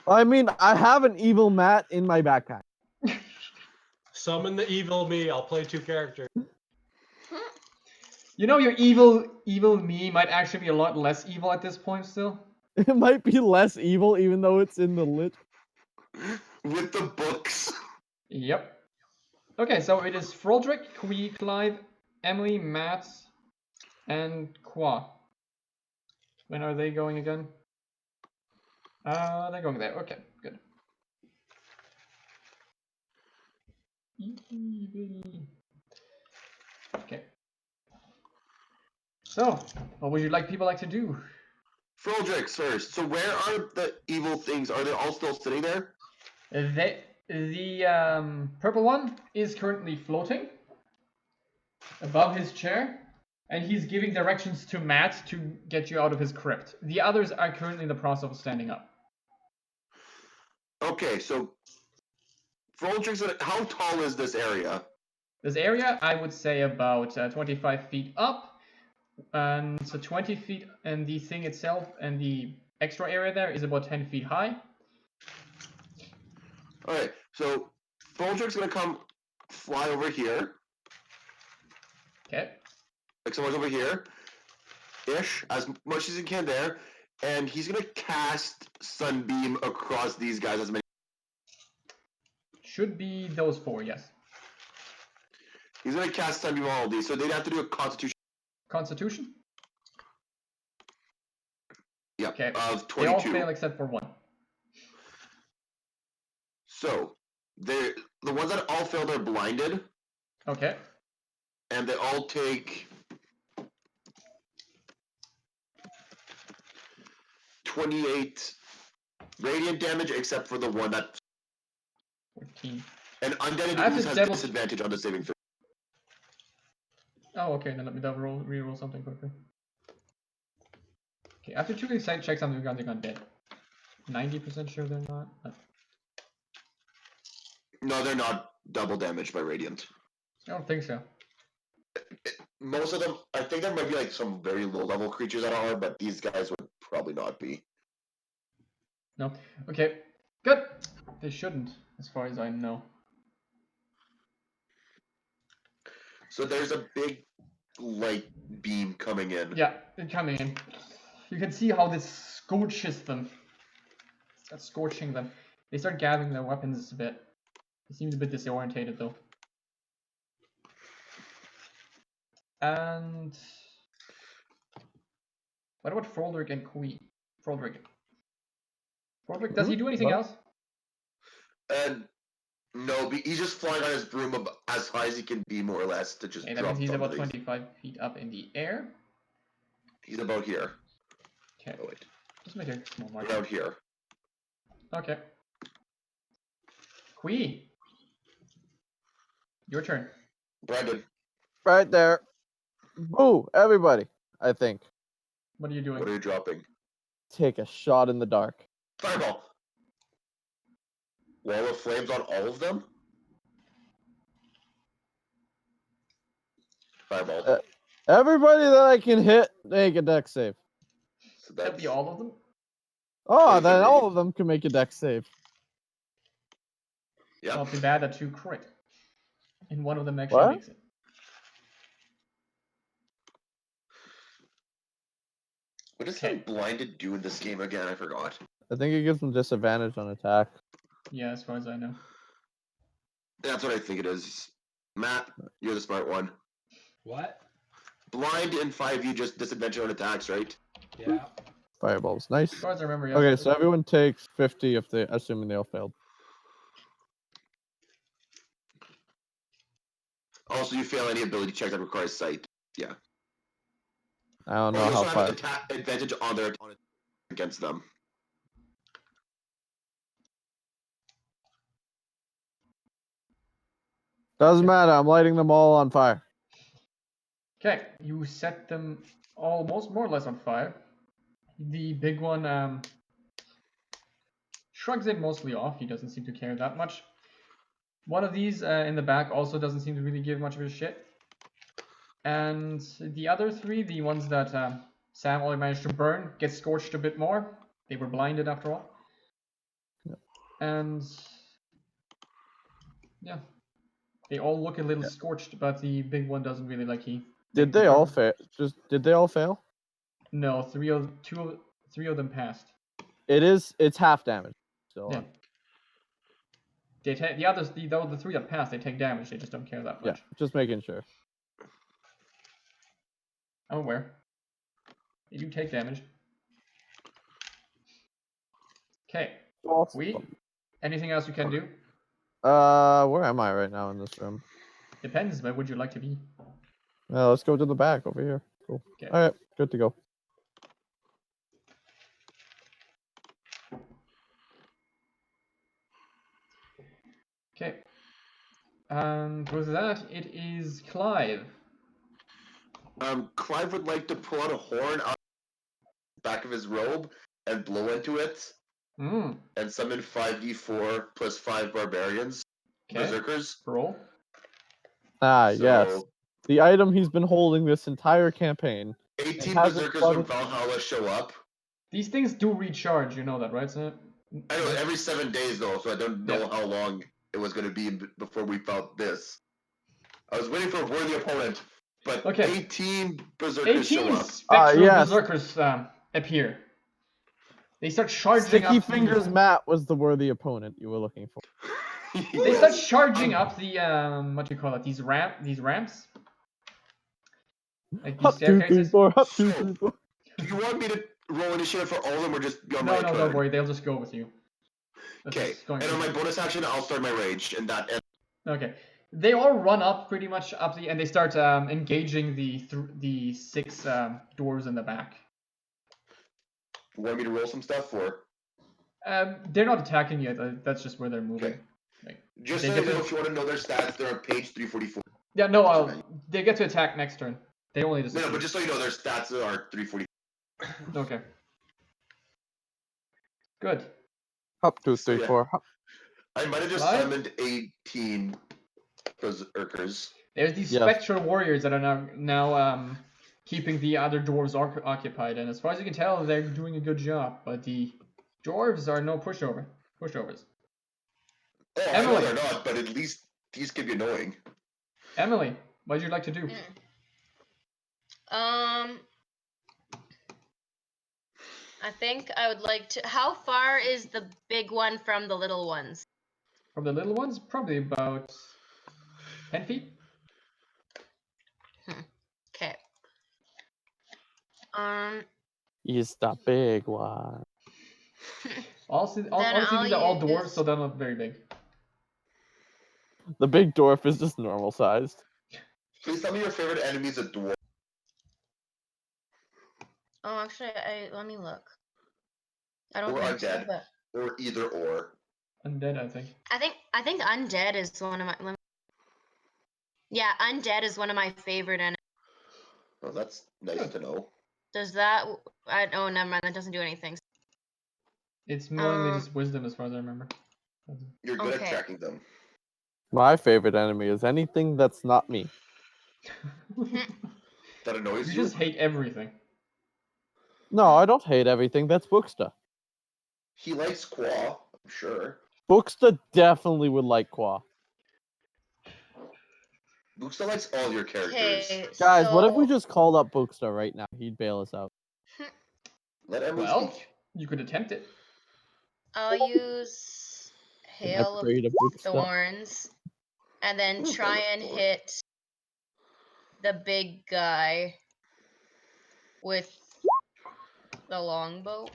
I mean, I have an evil Matt in my backpack. summon the evil me. I'll play 2 characters. You know, your evil me might actually be a lot less evil at this point still. It might be less evil, even though it's in the lit. With the books. Yep. Okay, so it is Froldrick, Kwee, Clyve, Emily, Matt, And Kwoi. When are they going again? They're going there. Okay, good. Okay. So, what would you like people like to do? Froldrick's first. So where are the evil things? Are they all still sitting there? The purple one is currently floating above his chair, and he's giving directions to Matt to get you out of his crypt. The others are currently in the process of standing up. Okay, so Froldrick's. How tall is this area? This area, I would say about 25 feet up, and so 20 feet, and the thing itself and the extra area there is about 10 feet high. Alright, so Froldrick's gonna come fly over here. Okay. Like someone's over here. Ish, as much as he can there. And he's gonna cast Sunbeam across these guys as many. Should be those four, yes. He's gonna cast Sunbeam on all of these, so they'd have to do a Constitution. Constitution? Yep, Okay. of They all 22. fail except for one. So, the ones that all failed are blinded, Okay. and they all take 28 radiant damage, except for the one that. 14. And Undead I have Ooze to has double- disadvantage on the saving throw. Oh, okay, then let me reroll something quickly. Okay, after 2 side checks, I'm regarding undead. 90% sure they're not. No, they're not double damaged by radiant. I don't think so. Most of them, I think there might be like some very low level creatures that are, but these guys would probably not be. No. Okay, good. They shouldn't, as far as I know. So there's a big light beam coming in. Yeah, they're coming in. You can see how this scorches them. That's scorching them. They start gathering their weapons a bit. They seem a bit disorientated though. And what about Froldrick and Kwee? Froldrick. Froldrick, does he do anything else? And no, he's just flying on his broom as high as he can be, more or less, to just Okay, that drop means he's about somebody. 25 feet up in the air. He's about here. Okay. Oh wait, Just make a small mark. around here. Okay. Kwee. Your turn. Brandon, Right there. Boo, everybody, I think. What are you doing? what are you dropping? Take a shot in the dark. Fireball. Wall of flames on all of them. Fireball. Everybody that I can hit, make a dex save. So That'd that's be all of them? Oh, Wait, then wait. all of them can make a dex save. yeah. Well, too bad that 2 crit. And one of them actually What? makes it. What does Okay. having blinded do in this game again? I forgot. I think it gives them disadvantage on attack. Yeah, as far as I know. That's what I think it is. Matt, you're the smart one. What? Blind in 5e, just disadvantage on attacks, right? Yeah. Fireballs, nice. As far as I remember, yes. Okay, so everyone takes 50 if they, assuming they all failed. Also, you fail any ability check that requires sight. Yeah. I don't Or know you how also have far. an attack advantage on their on against them. Doesn't matter. I'm lighting them all on fire. Okay, you set them almost more or less on fire. The big one shrugs it mostly off. He doesn't seem to care that much. One of these in the back also doesn't seem to really give much of a shit. And the other 3, the ones that Sam only managed to burn, get scorched a bit more. They were blinded after all. Yep. And yeah, they all look a little scorched, but the big one doesn't really like he. Did they all fail? Did they all fail? No, 3 of them passed. It's half damage. Still Yeah. on. They take the others. The 3 that pass, they take damage. They just don't care that Yeah, much. just making sure. I'm aware. You do take damage. Okay. Kwee, anything else you can do? Where am I right now in this room? Depends. Where would you like to be? Let's go to the back over here. Cool. Okay. All right, good to go. Okay. And with that, it is Clyve. Clyve would like to pull out a horn out the back of his robe and blow into it, Mm. and summon 5d4 plus 5 barbarians, Okay. berserkers. Roll. Yes. The item he's been holding this entire campaign. 18 hasn't berserkers flooded- from Valhalla show up. These things do recharge, you know that, right? So, I know every 7 days though, so I don't know Yeah. how long it was going to be before we felt this. I was waiting for a worthy opponent, but Okay. 18 berserkers show 18 up. spectral yes. berserkers appear. They start charging Sticky up. Fingers Matt was the worthy opponent you were looking for. They start charging up the what do you call it? These ramps. Like these Hop 2, 3, staircases. 4. Hop 2, 3, 4. Do you want me to roll initiative for all of them or just be on No, my no, turn? don't worry. They'll just go with you. That's Okay, just going and on through. my bonus action, I'll start my rage, and that ends. Okay. They all run up pretty much up and they start engaging the 6 doors in the back. You want me to roll some stuff, or? They're not attacking yet. That's just where they're moving. Okay. Like, Just they so get you know, to- if you want to know their stats, they're on page 344. Yeah, no, they get to attack next turn. They only just. No, but just so you know, their stats are 344. Okay. Good. Hop 2, So, 3, yeah. 4. Hop. I might have just Clyve? summoned 18 berserkers. There's these Yes. spectral warriors that are now keeping the other dwarves occupied, and as far as you can tell, they're doing a good job. But the dwarves are no pushovers. Oh, Emily. I know they're not, but at least these can be annoying. Emily, what would you like to do? I think I would like to. How far is the big one from the little ones? From the little ones, probably about 10 feet. Okay. He's the big one. Honestly, Then honestly these are all I'll dwarves, use- so they're not very big. The big dwarf is just normal sized. Please tell me your favorite enemy is a dwarf. Oh, actually, let me look. I don't Or think so, undead. but Or either or. Undead, I think. I think undead is one of my. Yeah, undead is one of my favorite enemies. Well, that's nice to know. Does that? Oh, never mind. That doesn't do anything. It's mainly just wisdom, as far as I remember. You're good at Okay. tracking them. My favorite enemy is anything that's not me. That annoys You you? just hate everything. No, I don't hate everything. That's Booksta. He likes Kwoi, I'm sure. Booksta definitely would like Kwoi. Booksta likes all your characters. Okay, Guys, what if we so- just called up Booksta right now? He'd bail us out. Let Emily Well, speak. you could attempt it. I'll use Hail of Upgrade a Booksta. Thorns, and then Ooh, try Hail of and Thorns. hit the big guy with the longbow.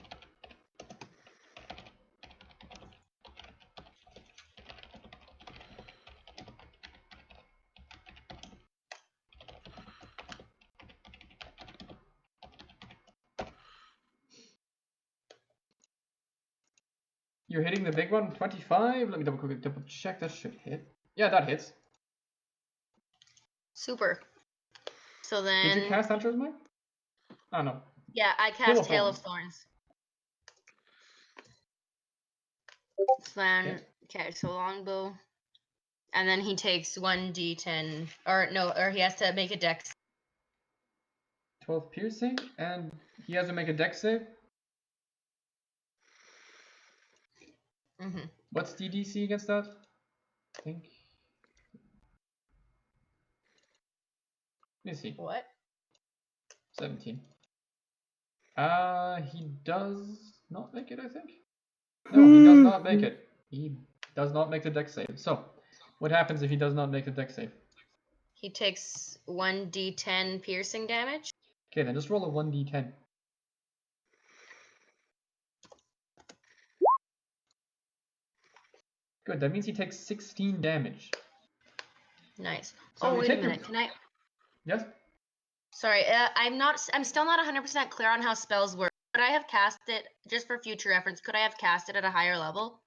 You're hitting the big one, 25. Let me double check. That should hit. Yeah, that hits. Super. So Did you then, cast Hunter's Mark? Oh, no. yeah, I Hail cast of Hail of Thorns. Thorns. So then, okay, so longbow, and then he takes 1d10, or he has to make a dex. 12 piercing, and he has to make a dex save. Mm-hmm. What's the DC against that? I think. Let me see. What? 17. He does not make it, I think. No, he does not make it. He does not make the dex save. So, what happens if he does not make the dex save? He takes 1d10 piercing damage. Okay, then just roll a 1d10. Good, that means he takes 16 damage. Nice. So oh, you wait a take your- minute. Can I? Yes? Sorry, I'm still not 100% clear on how spells work. Could I have cast it, just for future reference, could I have cast it at a higher level?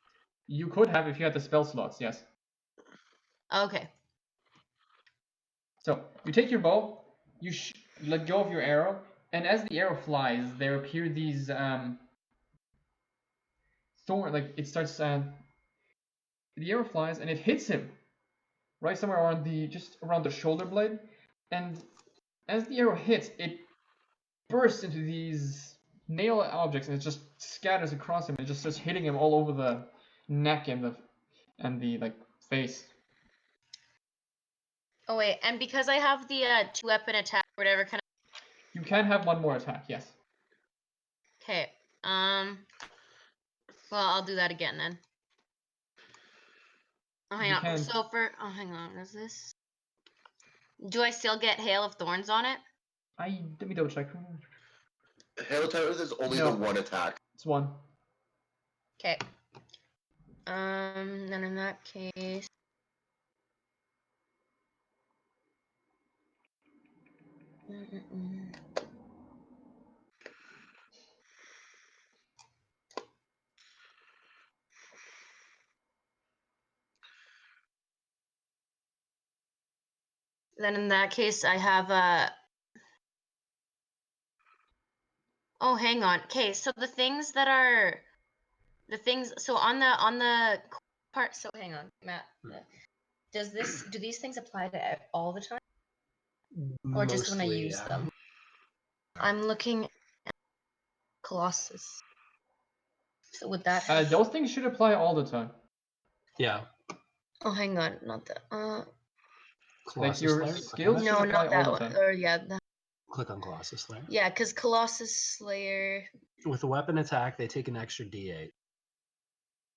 You could have if you had the spell slots, yes. Okay. So, you take your bow, you let go of your arrow, and as the arrow flies, there appear these it starts the arrow flies and it hits him right somewhere around the shoulder blade, and as the arrow hits, it bursts into these nail objects and it just scatters across him and just starts hitting him all over the neck and the like face. Oh wait, and because I have the 2-weapon attack or whatever, can I? You can have one more attack, yes. Okay. Well, I'll do that again then. Oh, hang You on. can. So hang on. Is this? Do I still get Hail of Thorns on it? Let me double check. Hail of Thorns is only No. the one attack. It's one. Okay. Then in that case. Then in that case, I have Oh, hang on. Okay, so the things that are so on the part. So hang on, Matt. Do these things apply to all the time, or just when I Mostly, use yeah. them? I'm looking at Colossus. So would that? Those things should apply all the time. Yeah. Oh, hang on, not that. Colossus your Slayer? skills- Click on should No, apply not all that the one. time. Or yeah, it. Click on Colossus Slayer. yeah, because Colossus Slayer. With a weapon attack, they take an extra D8.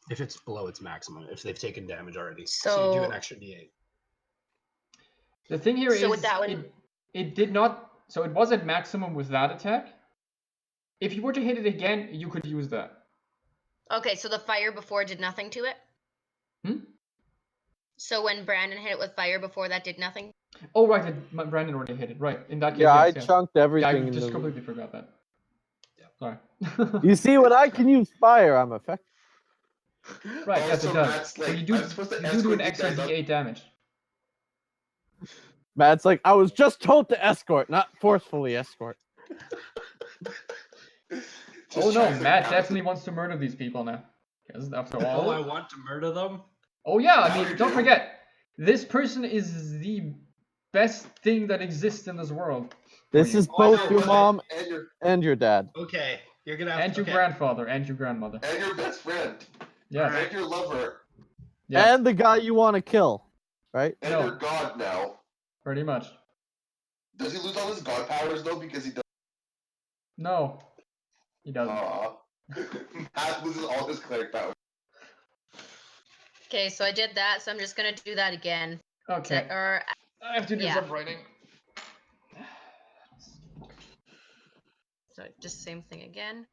If it's below its maximum, if they've taken damage already. So you do an extra D8. The thing here is So with that one- it did not. So it was at maximum with that attack. If you were to hit it again, you could use that. Okay, so the fire before did nothing to it. Hmm? So when Brandon hit it with fire before, that did nothing. Oh right, Brandon already hit it. Right. In that case, Yeah, yes, I yes. chunked Yeah, everything I in just the. completely forgot that. Sorry. You see, when I can use fire, I'm effective. Right. Yes, Also, it does. Matt's so like, you do I'm supposed to do escort an you extra guys up. D8 damage. Matt's like, I was just told to escort, not forcefully escort. Oh no, trying to Matt count. definitely wants to murder these people now. Because after all. Oh, I want to murder them? Oh yeah, I Now mean, you don't do. forget, this person is the best thing that exists in this world. This you. is Oh, I both know, your but- mom And your and your dad. Okay, you're gonna have And to. your Okay. grandfather and your grandmother. and your best friend. Yes. And your lover. Yes. And the guy you want to kill, right? And No. your god now. Pretty much. Does he lose all his god powers though because he does? No. He doesn't. Aww. Matt loses all his cleric powers. Okay, so I did that, so I'm just gonna do that again. Okay. Or I have to do yeah. some writing. so just same thing again.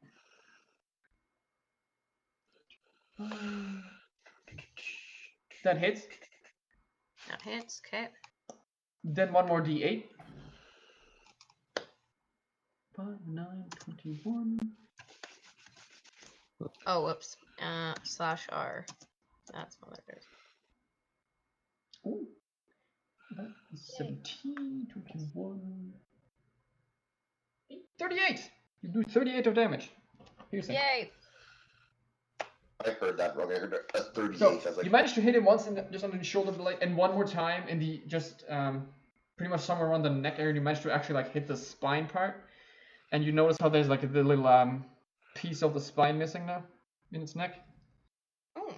That hits. That hits. Okay. Then one more D8. 5, 9, 21. Oh, whoops. /R. That's what it is. Ooh. That is 17, 21. 38! You do 38 of damage. Piercing. Yay! I heard that wrong. I heard a 38. So I was like, you managed to hit him once just on the shoulder blade, and one more time in the pretty much somewhere around the neck area. You managed to actually like hit the spine part, and you notice how there's like the little piece of the spine missing now in its neck. Oh.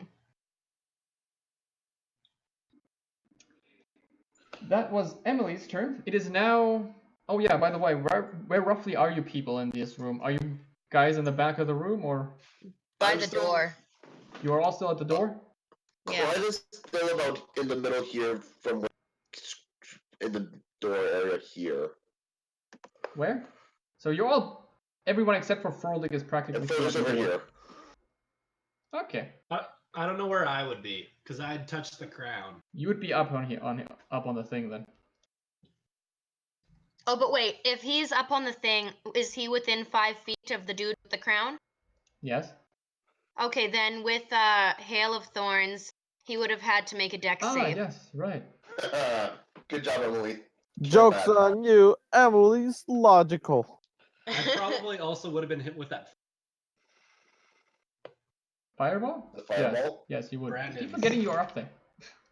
That was Emily's turn. It is now. Oh yeah, by the way, where roughly are you people in this room? Are you guys in the back of the room, or By I'm the still- door. you are all still at the door? Yeah. Clyve is still about in the middle here from in the door area here. Where? So you're all, everyone except for Froldrick is practically And still Froder's at the over door. here. Okay. I don't know where I would be because I'd touched the crown. You would be up on here, up on the thing then. Oh, but wait, if he's up on the thing, is he within 5 feet of the dude with the crown? Yes. Okay, then with Hail of Thorns, he would have had to make a dex save. Yes, right. Good job, Emily. Joke's bad. on you. Emily's logical. I probably also would have been hit with that. Fireball? The fireball? Yes, you would. I keep Brandon's. forgetting you are up there.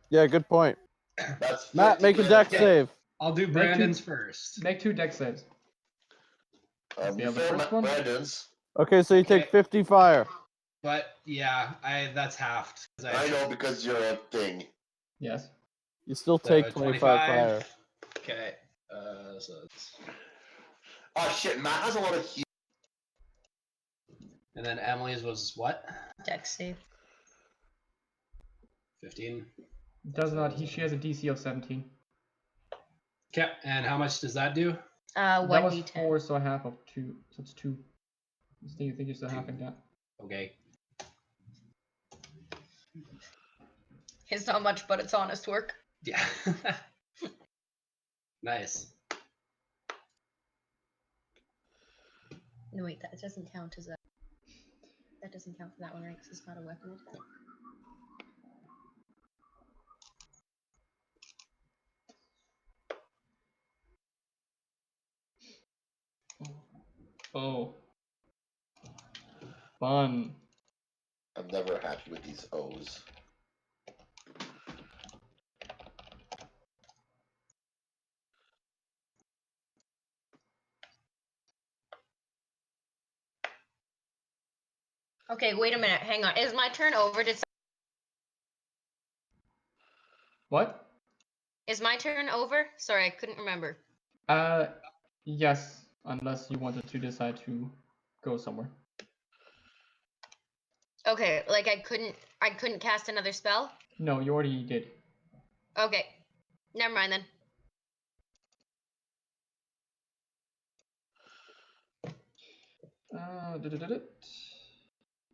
Yeah, good point. That's Matt, make a 50 dex minutes. save. I'll do Brandon's first. Make 2 dex saves. You Yeah, the failed first one? Brandon's. Okay, so you take Okay. 50 fire. But yeah, that's halved. 'Cause I know because you're a thing. Yes. You still So take 25 fire. Okay. So it's... Oh shit, Matt has a lot of heat. And then Emily's was what? Dex save. 15. Does not. She has a DC of 17. Okay. And how much does that do? That was 1d10. 4, so half of 2. So it's 2. You think you're still halving that? Okay. It's not much, but it's honest work. Yeah. Nice. No, wait, that doesn't count as a. That doesn't count for that one, right? Because it's not a weapon attack. Oh. Fun. I'm never happy with these O's. Okay, wait a minute. Hang on. Is my turn over? What? Is my turn over? Sorry, I couldn't remember. Yes. Unless you wanted to decide to go somewhere. Okay, like I couldn't cast another spell? No, you already did. Okay. Never mind then.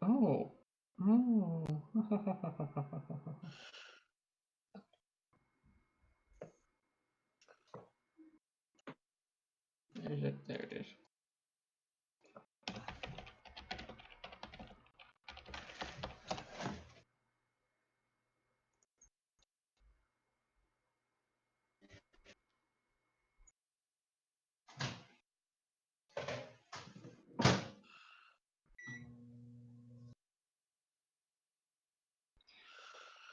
Oh. Oh. There it is.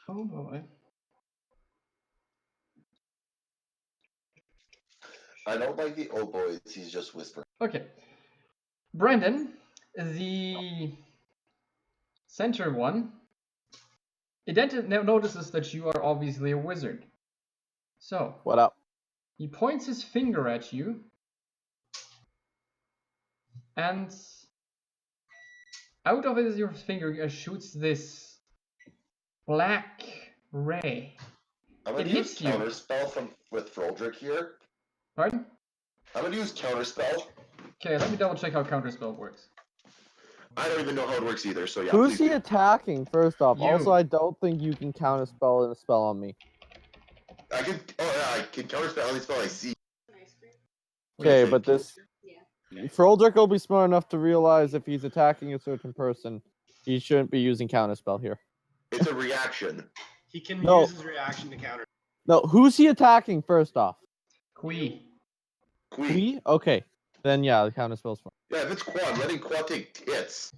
Oh boy. I don't like the oh boys, he's just whispering. Okay. Brandon, the center one, notices that you are obviously a wizard. So, What up? he points his finger at you, and out of your finger shoots this black ray. I'm gonna It use hits you. counterspell with Froldrick here. Pardon? I'm gonna use counterspell. Okay, let me double check how counterspell works. I don't even know how it works either, so yeah. Who's please he do. attacking, first off? You. Also, I don't think you can counter spell and a spell on me. I can. Oh yeah, I can counterspell any spell I see. Okay, What but do you this. Froldrick will be smart enough to realize if he's attacking a certain person, he shouldn't be using counterspell here. think? It's a reaction. He can No. use his reaction to counter. No, who's he attacking, first off? Kwee. Kwee. Kwee? Okay. Then yeah, the counterspell's fine. Yeah, if it's Quad, I'm letting Quad take hits.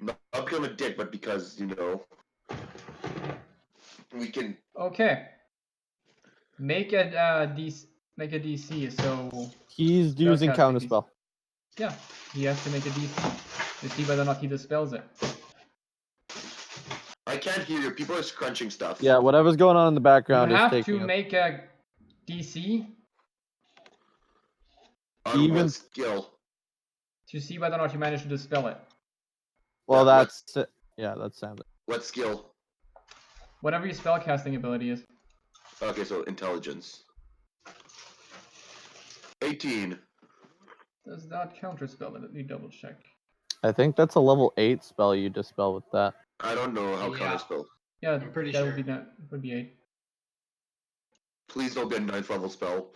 Not because I'm a dick, but because, you know, we can. Okay. Make a DC. So He's using casting counterspell. yeah, he has to make a DC to see whether or not he dispels it. I can't hear you. People are crunching stuff. Yeah, whatever's going on in the background You is have taking to up. make a DC On Even- what skill? to see whether or not you manage to dispel it. Well, Yeah, that's yeah, that's sounded. What skill? Whatever your spellcasting ability is. Okay, so intelligence. 18. Does that counterspell it? Let me double check. I think that's a level 8 spell you dispel with that. I don't know how Yeah. counterspell. Yeah, I'm pretty that sure. would be 8. Please don't be a 9th level spell.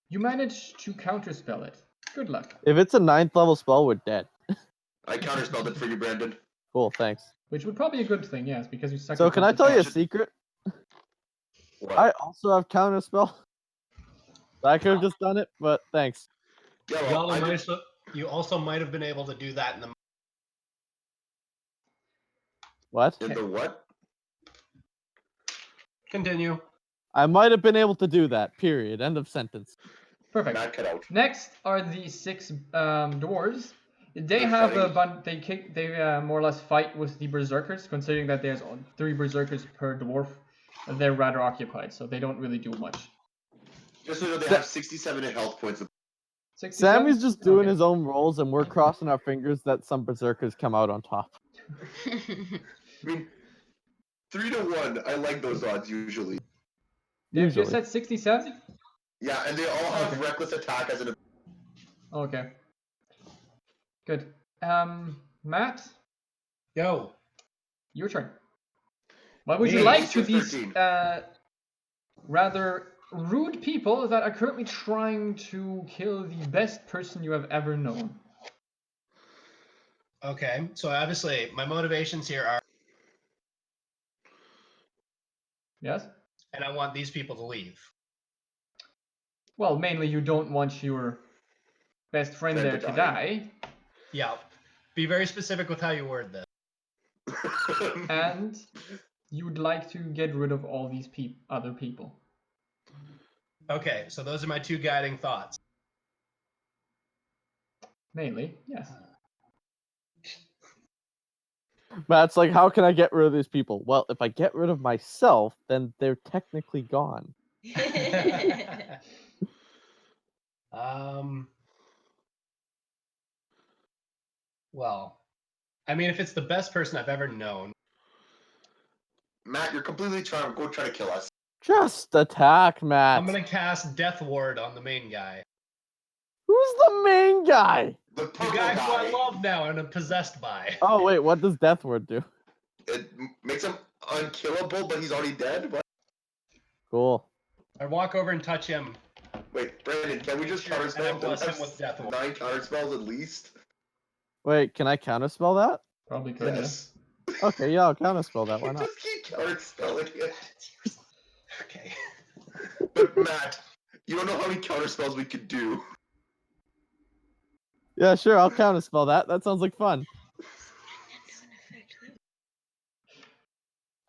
You managed to counterspell it. Good luck. If it's a 9th level spell, we're dead. I counterspelled it for you, Brandon. Cool, thanks. Which would probably be a good thing, yes, because you suck. So can I tell you a Should- secret? What? I also have counterspell. I could have just done it, but thanks. Yeah, You well, also I might- just, you also might have been able to do that in the. What? in the what? Continue. I might have been able to do that. Period. End of sentence. Perfect. Matt cut out. Next are the 6 dwarves. They They're have a fighting. bunch. They more or less fight with the berserkers, considering that there's 3 berserkers per dwarf. They're rather occupied, so they don't really do much. Just so you know, they have 67 health points. 67? Sammy's just doing Okay. his own rolls, and we're crossing our fingers that some berserkers come out on top. I mean, 3 to 1. I like those odds usually. They've just Usually. said 67? Yeah, and they all have Okay. reckless attack as an. Okay. Good. Matt, Yo. your turn. What would you Me? like to AC these 13. rather rude people that are currently trying to kill the best person you have ever known? Okay, so obviously my motivations here are, Yes? and I want these people to leave. Well, mainly you don't want your best friend Friend there to to die. die, Yeah. Be very specific with how you word this. and you'd like to get rid of all these other people. Okay, so those are my 2 guiding thoughts. Mainly, yes. Matt's like, how can I get rid of these people? Well, if I get rid of myself, then they're technically gone. Well, I mean, if it's the best person I've ever known, Matt, you're completely trying to kill us. Just attack, Matt. I'm gonna cast Death Ward on the main guy. Who's the main guy? The The purple guy who I guy. love now and am possessed by. Oh wait, what does Death Word do? It makes him unkillable, but he's already dead. What? Cool. I walk over and touch him. Wait, Brandon, can we just And I counterspell? bless Don't him with Death Ward. 9 counterspells at least. Wait, can I counterspell that? Probably could, Yes. Okay, yeah, I'll counterspell that. Why not? Just keep counterspelling it. Okay. But Matt, you don't know how many counterspells we could do. Yeah, sure, I'll counterspell that. That sounds like fun.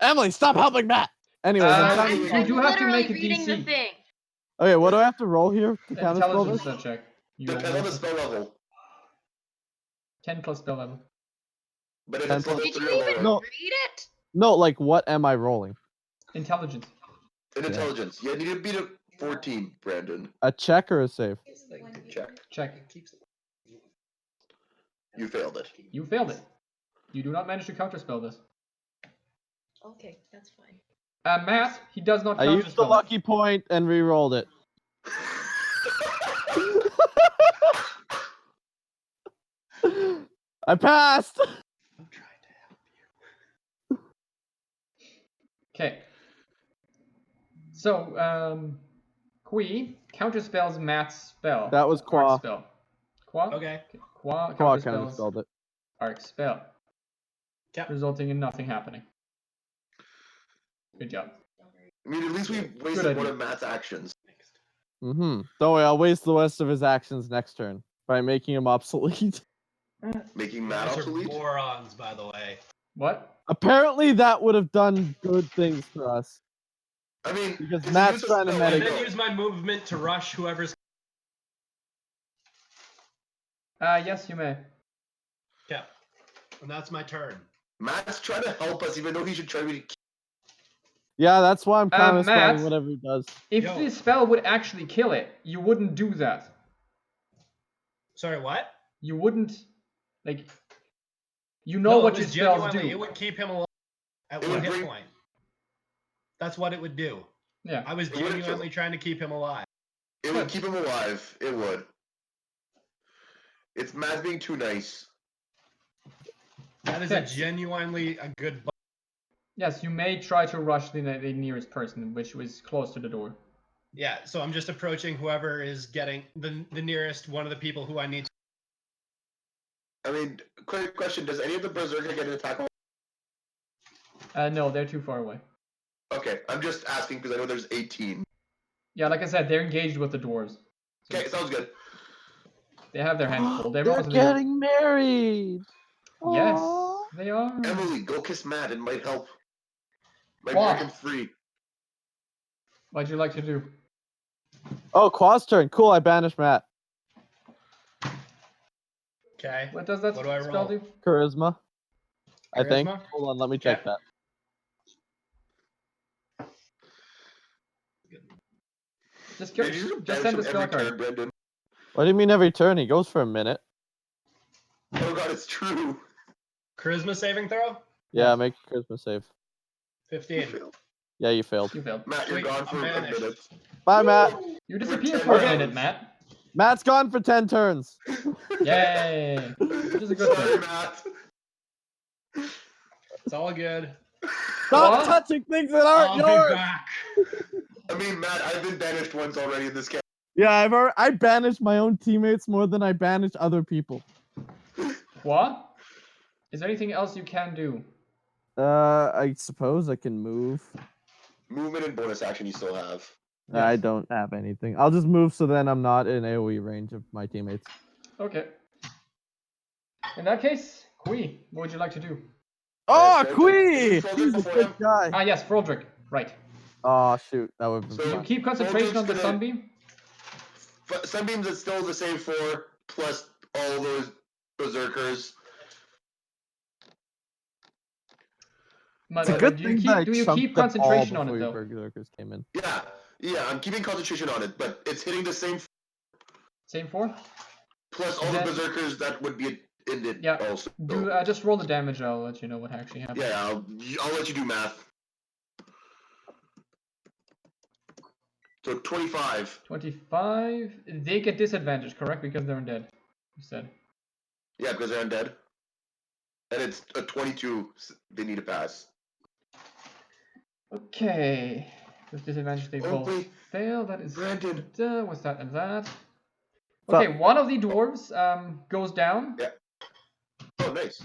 Emily, stop helping Matt! Anyways, I'm I'm you I'm do have to literally make a reading the DC. thing. Okay, what do I have to roll here to counterspell Intelligence this? check. You Depends on roll the spell level. 10 plus spell level. But if And it's level Did 3 you or even lower, No. read it? No, like, what am I rolling? Intelligence. in intelligence, you need to beat a 14, Brandon. A check or a save? Check. Check. You failed it. You failed it. You do not manage to counterspell this. Okay, that's fine. Matt, he does not I used the counterspell it. lucky point and re-rolled it. I passed! I'm trying to help. Okay. So, Kwee counterspells Matt's spell. That was Arc Kwa. spell. Kwa? Okay. Kwa Qua counterspells counterspelled it. Arc spell, Yep. resulting in nothing happening. Good job. I mean, at least we Good wasted idea. one of Matt's actions. Mm-hmm. Don't worry, I'll waste the rest of his actions next turn by making him obsolete. Making You Matt guys are obsolete. morons, by the way. What? Apparently that would have done good things for us. I mean, Because it's a Matt's useless trying to spell And medic- then anyway. use my movement to rush whoever's. Yes, you may. Yeah. And that's my turn. Matt's trying to help us, even though he should try to be. Yeah, that's why I'm counterspelling Matt? whatever he does. If Yo. the spell would actually kill it, you wouldn't do that. Sorry, what? You wouldn't, like, you know No, what it your was spells genuinely, do. it would keep him alive at It one would hit bring- point. That's what it would do. Yeah. I was It wouldn't kill genuinely him. trying to keep him alive. It would keep him alive. It would. It's Matt being too nice. That is a genuinely a good. Yes, you may try to rush the nearest person, which was close to the door. Yeah, so I'm just approaching whoever is getting the nearest one of the people who I need to. I mean, quick question: does any of the berserker get an attack? No, they're too far away. Okay, I'm just asking because I know there's 18. Yeah, like I said, they're engaged with the dwarves. Okay, sounds good. They have their hands full. They're getting married. Yes, Aww. they are. Emily, go kiss Matt. It might help. Might What? break him free. What'd you like to do? Oh, Qua's turn. Cool, I banished Matt. Okay. What does that What do I spell roll? do? Charisma. I think. Charisma? Hold on, let me check that. Just Yeah, you just send the spell every card. turn, Brendan. What do you mean every turn? He goes for a minute. Oh god, it's true. Charisma saving throw? Yeah, make a charisma save. 15. Yeah, you failed. You failed. Matt, you're Sweet, gone I'm for a banished. minute. Bye, Matt. You disappear We're for a 10 minute, rounds. Matt. Matt's gone for 10 turns. Yay! Which is a good Sorry, thing. Matt. It's all good. Stop What? touching things that aren't I'll yours. be back. I mean, Matt, I've been banished once already in this game. Yeah, I banished my own teammates more than I banished other people. What? Is there anything else you can do? I suppose I can move. Movement and bonus action you still have. I Yes. don't have anything. I'll just move so then I'm not in AoE range of my teammates. Okay. In that case, Kwee, what would you like to do? Oh, Froldrick. Kwee! Froldrick He's a before good him? guy. Ah, yes, Froldrick. Right. Oh, shoot. That would be So- You fun. keep concentration Froldrick's on the gonna- sunbeam. Sunbeams is still the same 4 plus all those berserkers. It's a But good do thing you that I keep chunked the concentration ball on it before your though? berserkers came in. Yeah, I'm keeping concentration on it, but it's hitting the same Same 4? plus all Then- the berserkers that would be in it Yeah. also. Do just roll the damage. I'll let you know what actually happened. Yeah, I'll let you do math. So 25. 25. They get disadvantage, correct? Because they're undead. You said. Yeah, because they're undead. And it's a 22. They need to pass. Okay. With disadvantage, they Oh, both wait. fail. That is. Brandon. What's that and that? So- Okay, one of the dwarves goes down. Yeah. Oh, nice.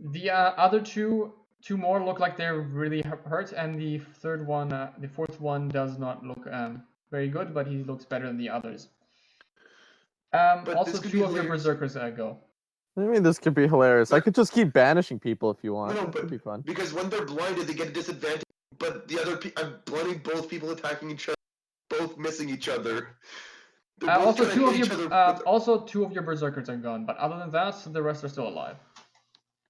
The other two more look like they're really hurt, and the fourth one does not look very good, but he looks better than the others. Also, this could 2 be of your hilarious. berserkers go. I mean, this could be hilarious. I could just keep banishing people if you want. No, That but could be fun. because when they're blinded, they get a disadvantage. But the other I'm blinding both people attacking each other, both missing each other. They're both Also, trying to 2 of hit your each other with- 2 of your berserkers are gone, but other than that, the rest are still alive.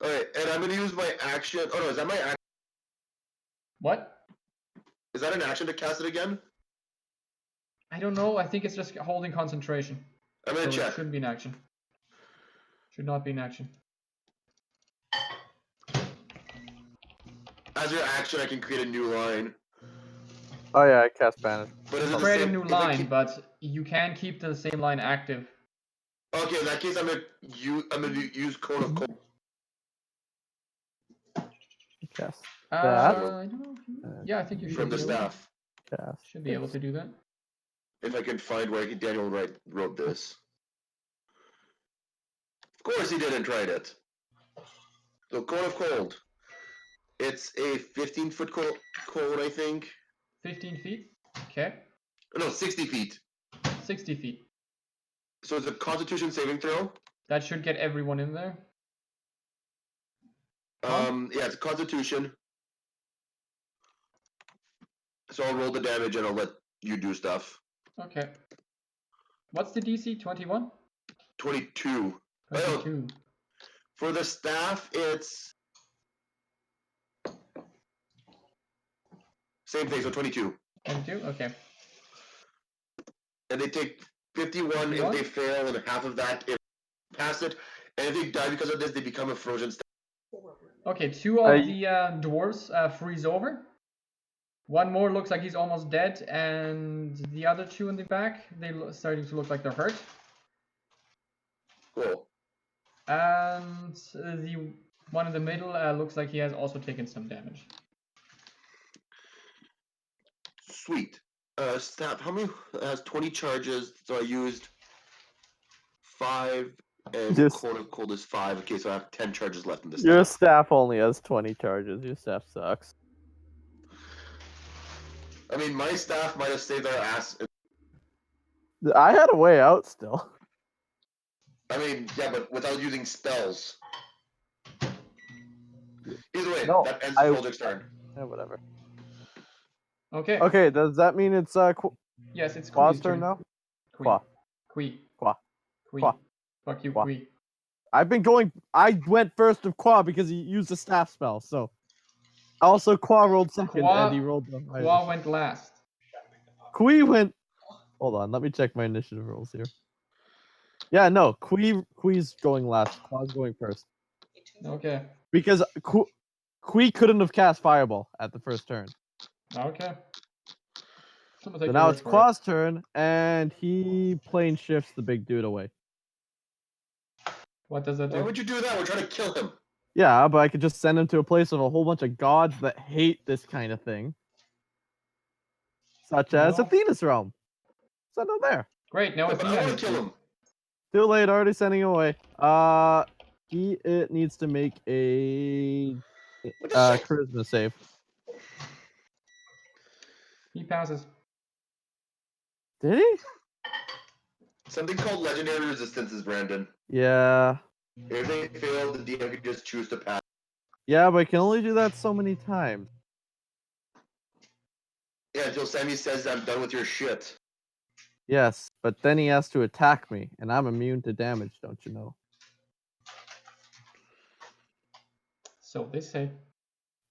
Alright, and I'm gonna use my action. Oh no, is that my action? What? Is that an action to cast it again? I don't know. I think it's just holding concentration. I'm gonna So it check. shouldn't be an action. Should not be an action. As your action, I can create a new line. Oh yeah, I cast banish. But is it the Create a same- new if I line, keep- but you can keep the same line active. Okay, in that case, I'm gonna use Cone of Cold. Cast. I That? don't know if you- yeah, I think you should From be the able, staff. Cast. should be able to do that. If I can find where Daniel wrote this. Of course he didn't write it. So Cone of Cold. It's a 15-foot cone, I think. 15 feet. Okay. No, 60 feet. 60 feet. So it's a Constitution saving throw. That should get everyone in there. Yeah, it's a Constitution. So I'll roll the damage and I'll let you do stuff. Okay. What's the DC? 21? 22. 22. For the staff, it's same thing, so 22. 22? Okay. And they take 51 if 51? they fail, and half of that if they pass it. And if they die because of this, they become a frozen staff. Okay, 2 of the dwarves freeze over. One more looks like he's almost dead, and the other two in the back, starting to look like they're hurt. Cool. And the one in the middle looks like he has also taken some damage. Sweet. Staff, how many has 20 charges? So I used 5 and Just- Corn of Cold is 5. Okay, so I have 10 charges left in this Your staff. staff only has 20 charges. Your staff sucks. I mean, my staff might have saved our ass. I had a way out still. I mean, yeah, but without using spells. Either way, No, that ends I- Froldrick's turn. Yeah, whatever. Okay. Okay, does that mean it's Yes, it's Qua's Kwee's turn now? Kwee. Kwee. Kwee. Kwa. Kwee. Kwa. Fuck you, Kwa. Kwee. I went first of Kwa because he used a staff spell, so. Also, Kwa rolled second, Kwa- and he rolled the Kwa highest. went last. Kwee went. Hold on, let me check my initiative rolls here. Yeah, no, Kwee's going last. Kwa's going first. Okay. Because Kwee couldn't have cast Fireball at the first turn. Okay. So now it's Kwa's turn, and he plane shifts the big dude away. What does that Why do? would you do that? We're trying to kill him. Yeah, but I could just send him to a place of a whole bunch of gods that hate this kind of thing. Such as No. Athena's realm. Send him there. Great, now Yeah, it's but I want to kill him. Too late, already sending him away. It needs to make a What the shit? charisma save. He passes. Did he? Something called legendary resistances, Brandon. Yeah. If they fail, the DM can just choose to pass. Yeah, but I can only do that so many times. Yeah, until Sammy says I'm done with your shit. Yes, but then he has to attack me, and I'm immune to damage, don't you know? So they say.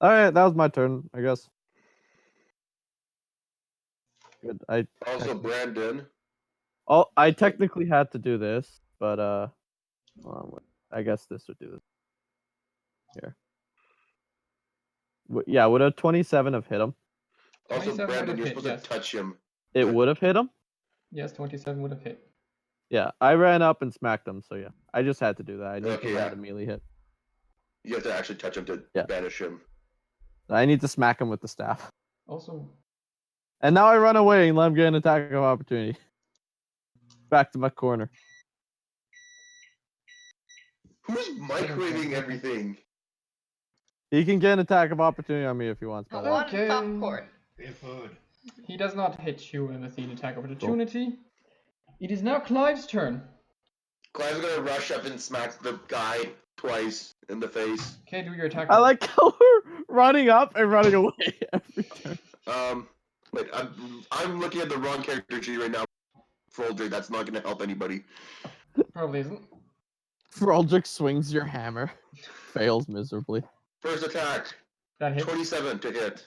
Alright, that was my turn, I guess. Good. Also, Brandon. I technically had to do this, but hold on, wait. I guess this would do this. Here. Yeah, would a 27 have hit him? Also, 27 Brandon, would've you're hit, supposed yes. to touch him. It would have hit him? Yes, 27 would have hit. Yeah, I ran up and smacked him, so yeah. I just had to do that. I need Okay, to land yeah. a melee hit. You have to actually touch him to Yeah. banish him. I need to smack him with the staff. Also, And now I run away and let him get an attack of opportunity. Back to my corner. Who's microwaving everything? He can get an attack of opportunity on me if he wants. I By the way. want Okay. popcorn. We have food. he does not hit you with an attack of opportunity. It is now Clive's turn. Clive's gonna rush up and smack the guy twice in the face. Okay, do your attack I roll. like how we're running up and running away every turn. Wait, I'm looking at the wrong character sheet right now. Froldrick, that's not gonna help anybody. Probably isn't. Froldrick swings your hammer. Fails miserably. First attack, That hits. 27 to hit.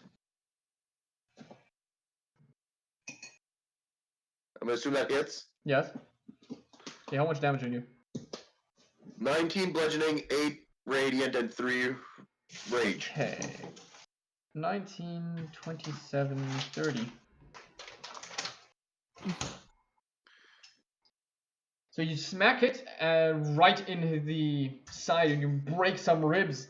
I'm gonna assume that hits. Yes. Okay, how much damage on you? 19 bludgeoning, 8 radiant, and 3 rage. Okay. 19, 27, 30. So you smack it right in the side and you break some ribs.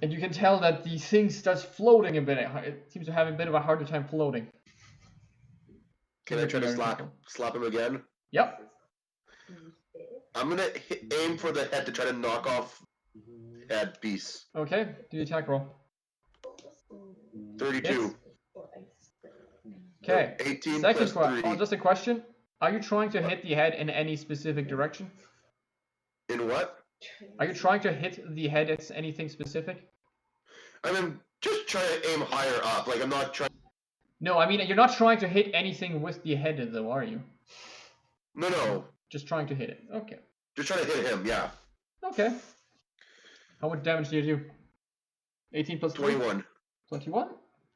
And you can tell that the thing starts floating a bit. It seems to have a bit of a harder time floating. Can I try to slap him again? Yep. I'm gonna aim for the head to try to knock off head piece. Okay, do the attack roll. 32. Okay. 18 Second plus question. 3. Oh, just a question. Are you trying to hit the head in any specific direction? In what? Are you trying to hit the head as anything specific? I mean, just try to aim higher up. Like, I'm not trying. No, I mean, you're not trying to hit anything with the head, though, are you? No. Just trying to hit it. Okay. Just try to hit him, yeah. Okay. How much damage do you do? 18 plus 3? 21. 21?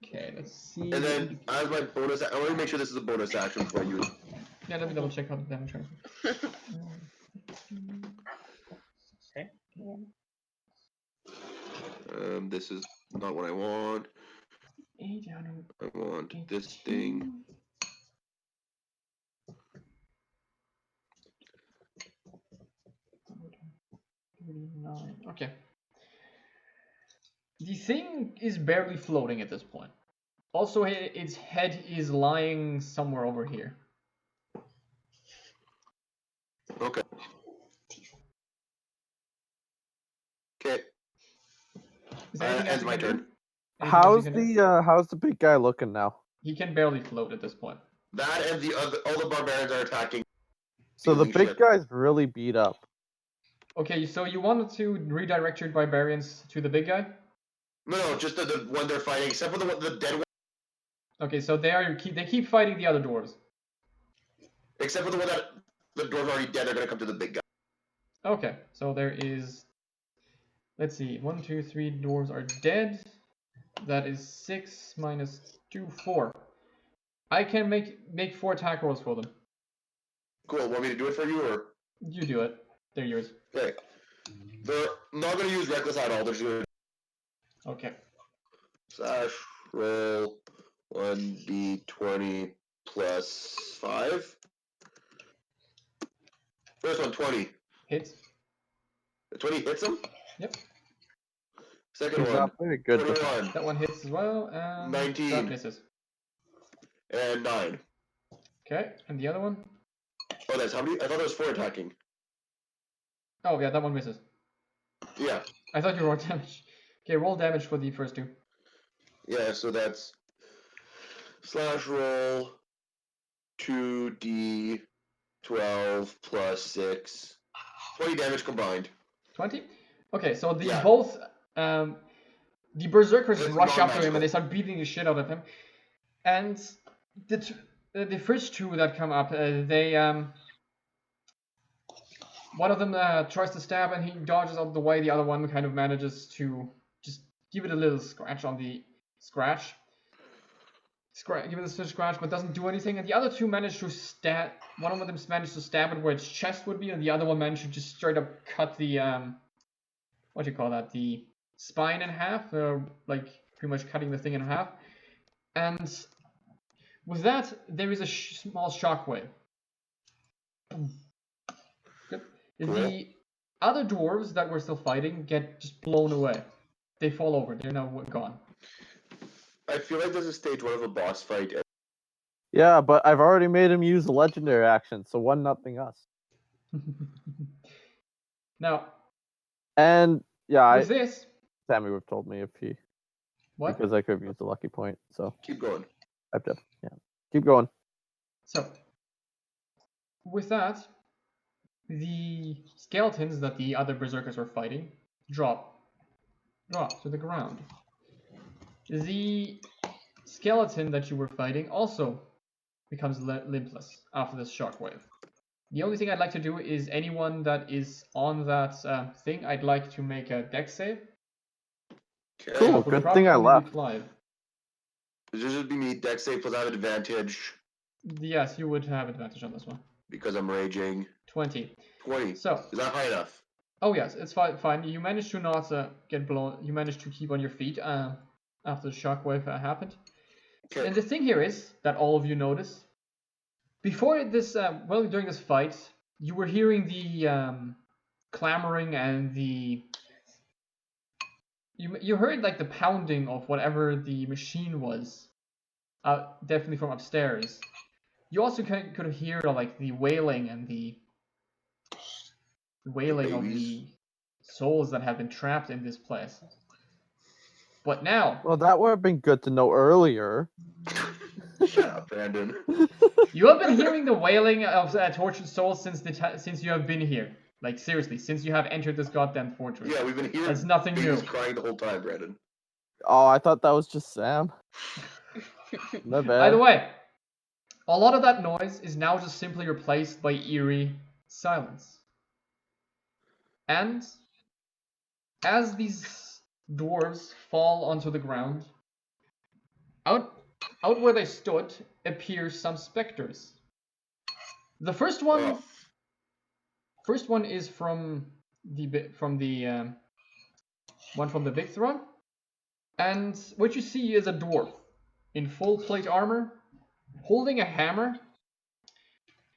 Okay, let's see. And then, as my bonus, I want to make sure this is a bonus action for you. Yeah, let me double check how the damage is. This is not what I want. 800. I want this thing. Okay. The thing is barely floating at this point. Also, its head is lying somewhere over here. Okay. Okay. Is there anything else Ends you my can do? turn. Anything else you How's can do? how's the big guy looking now? He can barely float at this point. That and all the barbarians are attacking. So the Feeling big shit. guy's really beat up. Okay, so you wanted to redirect your barbarians to the big guy? No, just the one they're fighting, except for the dead one. Okay, so they keep fighting the other dwarves. Except for the one that the dwarves are already dead, they're gonna come to the big guy. Okay, so there is. Let's see, 1, 2, 3 dwarves are dead. That is 6 minus 2, 4. I can make 4 attack rolls for them. Cool. Want me to do it for you, or? You do it. They're yours. Okay. They're not gonna use reckless at all. They're just gonna Okay. slash roll 1d20 plus 5. First one, 20. Hits. The 20 hits him? Yep. Second He's one, not very good. 21. That one hits as well, and 19. that misses. And 9. Okay, and the other one? Oh, that's how many? I thought there was 4 attacking. Oh, yeah, that one misses. Yeah. I thought you rolled damage. Okay, roll damage for the first 2. Yeah, so that's slash roll 2d12 plus 6. 20 damage combined. 20? Okay, so Yeah. both the berserkers It's rush up to him non-magical. and they start beating the shit out of him. And the first 2 that come up, they one of them tries to stab and he dodges out of the way. The other one kind of manages to just give it a little scratch on the scratch. Give it a scratch, but doesn't do anything. And the other 2 manage to stab. One of them managed to stab it where its chest would be, and the other one managed to just straight up cut the what do you call that? The spine in half, like pretty much cutting the thing in half. And with that, there is a small shockwave. Good. Cool. The other dwarves that were still fighting get just blown away. They fall over. They're now gone. I feel like there's a stage 1 of a boss fight. Yeah, but I've already made him use the legendary action, so 1-0 us. Now, And yeah, with this, Sammy would have told me if he what? because I could have used the lucky point. So Keep going. I've done. Yeah, keep going. So, with that, the skeletons that the other berserkers were fighting drop to the ground. The skeleton that you were fighting also becomes limpless after this shockwave. The only thing I'd like to do is anyone that is on that thing, I'd like to make a dex save. Okay. Cool. Would Good probably thing I be left. Clyve. This would be me, dex save without advantage, Yes, you would have advantage on this one. because I'm raging. 20. 20. So, Is that high enough? oh yes, it's fine. You managed to not get blown. You managed to keep on your feet after the shockwave happened. Okay. And the thing here is that all of you notice. Before this, during this fight, you were hearing the clamoring and the. You heard like the pounding of whatever the machine was, definitely from upstairs. You also could hear like the wailing and the wailing of the souls that have been trapped in this place. But now, Well, that would have been good to know earlier. Shut up, Brandon. you have been hearing the wailing of tortured souls since you have been here. Like seriously, since you have entered this goddamn fortress. Yeah, we've been hearing That's nothing new. babies crying the whole time, Brandon. Oh, I thought that was just Sam. My bad. By the way, a lot of that noise is now just simply replaced by eerie silence. And as these dwarves fall onto the ground, out where they stood appear some specters. The first one is from the one from the big throne, and what you see is a dwarf in full plate armor, holding a hammer.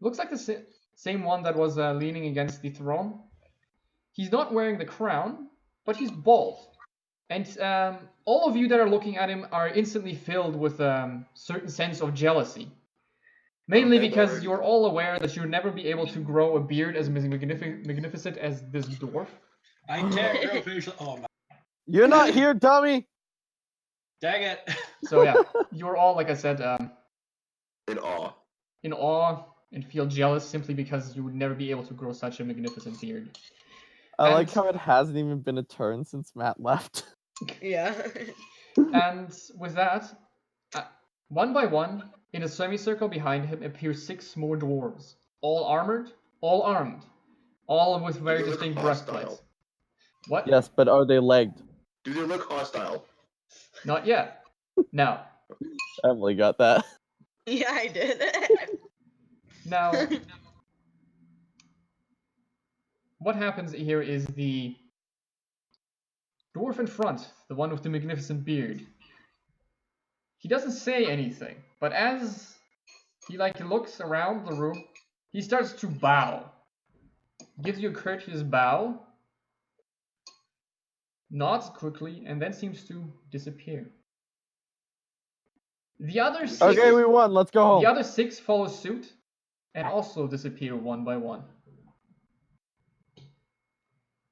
Looks like the same one that was leaning against the throne. He's not wearing the crown, but he's bald. And all of you that are looking at him are instantly filled with a certain sense of jealousy. Mainly because you're all aware that you'll never be able to grow a beard as magnificent as this dwarf. I can't grow facial. Oh my. You're not here, dummy. Dang it. So yeah, you're all, like I said, In awe. in awe and feel jealous simply because you would never be able to grow such a magnificent beard. I like And- how it hasn't even been a turn since Matt left. Yeah. And with that, one by one, in a semicircle behind him appear 6 more dwarves, all armored, all armed, all with very They look distinct hostile. breastplates. What? Yes, but are they legged? Do they look hostile? Not yet. Now, Emily got that. Yeah, I did. now, what happens here is the dwarf in front, the one with the magnificent beard. He doesn't say anything, but as he looks around the room, he starts to bow. Gives you a courteous bow, nods quickly, and then seems to disappear. The other 6, Okay, we won. Let's go home. the other 6 follow suit and also disappear one by one.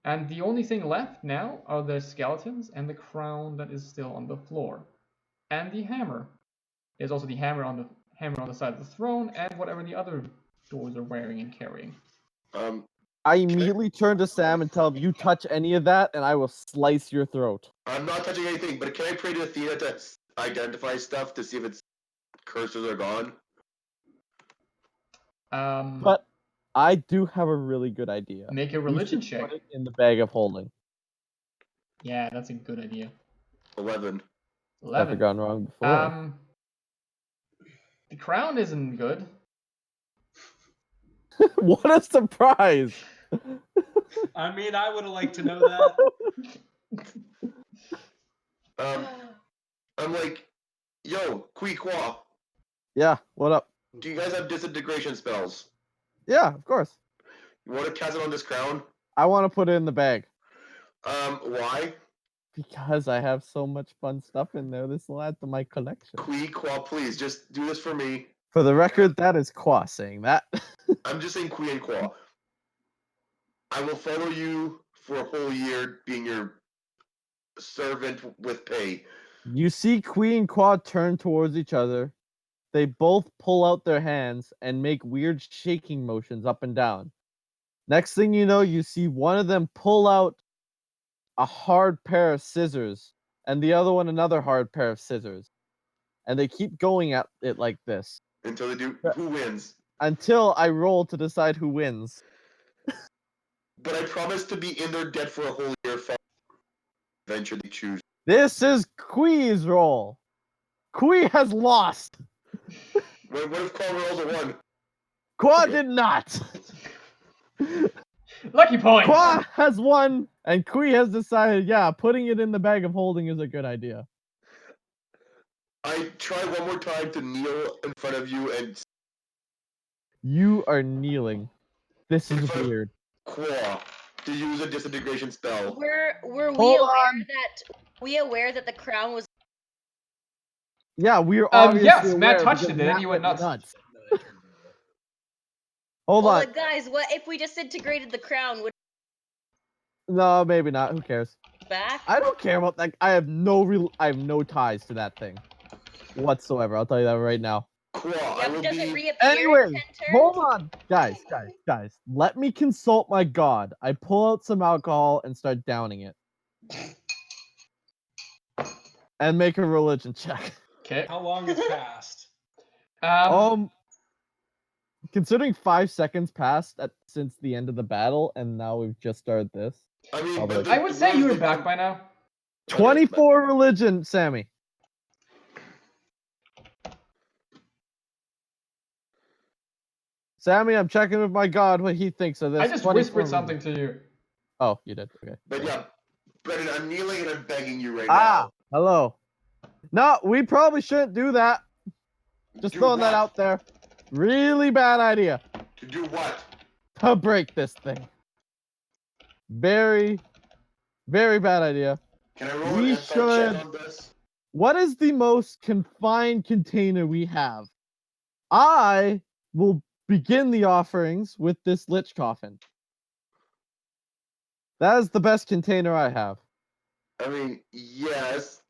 And the only thing left now are the skeletons and the crown that is still on the floor. And the hammer. There's also the hammer on the side of the throne, and whatever the other dwarves are wearing and carrying. I immediately turn to Sam and tell him, you touch any of that and I will slice your throat. I'm not touching anything, but can I pray to Athena to identify stuff to see if its curses are gone? But I do have a really good idea. Make a We religion should check. put it in the bag of holding. Yeah, that's a good idea. 11. Never 11. gone wrong before. The crown isn't good. What a surprise! I mean, I would have liked to know that. I'm like, yo, Kwee, Kwoi, Yeah, what up? do you guys have disintegration spells? Yeah, of course. You want to cast it on this crown? I want to put it in the bag. Why? Because I have so much fun stuff in there. This will add to my collection. Kwee, Kwoi, please, just do this for me. For the record, that is Kwoi saying that. I'm just saying Kwee and Kwoi. I will follow you for a whole year, being your servant with pay. You see Kwee and Kwoi turn towards each other. They both pull out their hands and make weird shaking motions up and down. Next thing you know, you see one of them pull out a hard pair of scissors and the other one another hard pair of scissors. And they keep going at it like this. Until they do, who wins? Until I roll to decide who wins. But I promise to be in their debt for a whole year. Venture they choose. This is Kwee's roll. Kwee has lost. What if Kwoi rolls a 1? Kwoi did not. Lucky point! Kwoi has won, and Kwee has decided, yeah, putting it in the bag of holding is a good idea. I try one more time to kneel in front of you and You are kneeling. This is If I- weird. Kwoi to use a disintegration spell. Were we Hold aware that the crown was Yeah, we're Yes, obviously Matt aware touched because it, and Matt you went nuts. Hold well, on. like, guys, what if we disintegrated the crown? Would No, maybe not. Who cares? it back? I don't care about that. I have no ties to that thing whatsoever. I'll tell you that right now. Kwoi, Yeah, I but will does it be. reappear Anyway, in 10 turns? hold on, guys. Let me consult my god. I pull out some alcohol and start downing it, and make a religion check. Okay. How long has passed? Considering 5 seconds passed since the end of the battle, and now we've just started this. I mean, Although- but I would say you were back by now. 24 religion, Sammy. Sammy, I'm checking with my god what he thinks of this. I just 24 whispered religion. something to you. Oh, you did. Okay. But yeah, Brendan, I'm kneeling and I'm begging you right Ah, hello. No, we probably shouldn't do that. Just Do throwing that what? out there. Really bad idea. To do what? To break this thing. Very, very bad idea. Can I roll We an insight should- check on this? What is the most confined container we have? I will begin the offerings with this lich coffin. That is the best container I have. I mean, yes.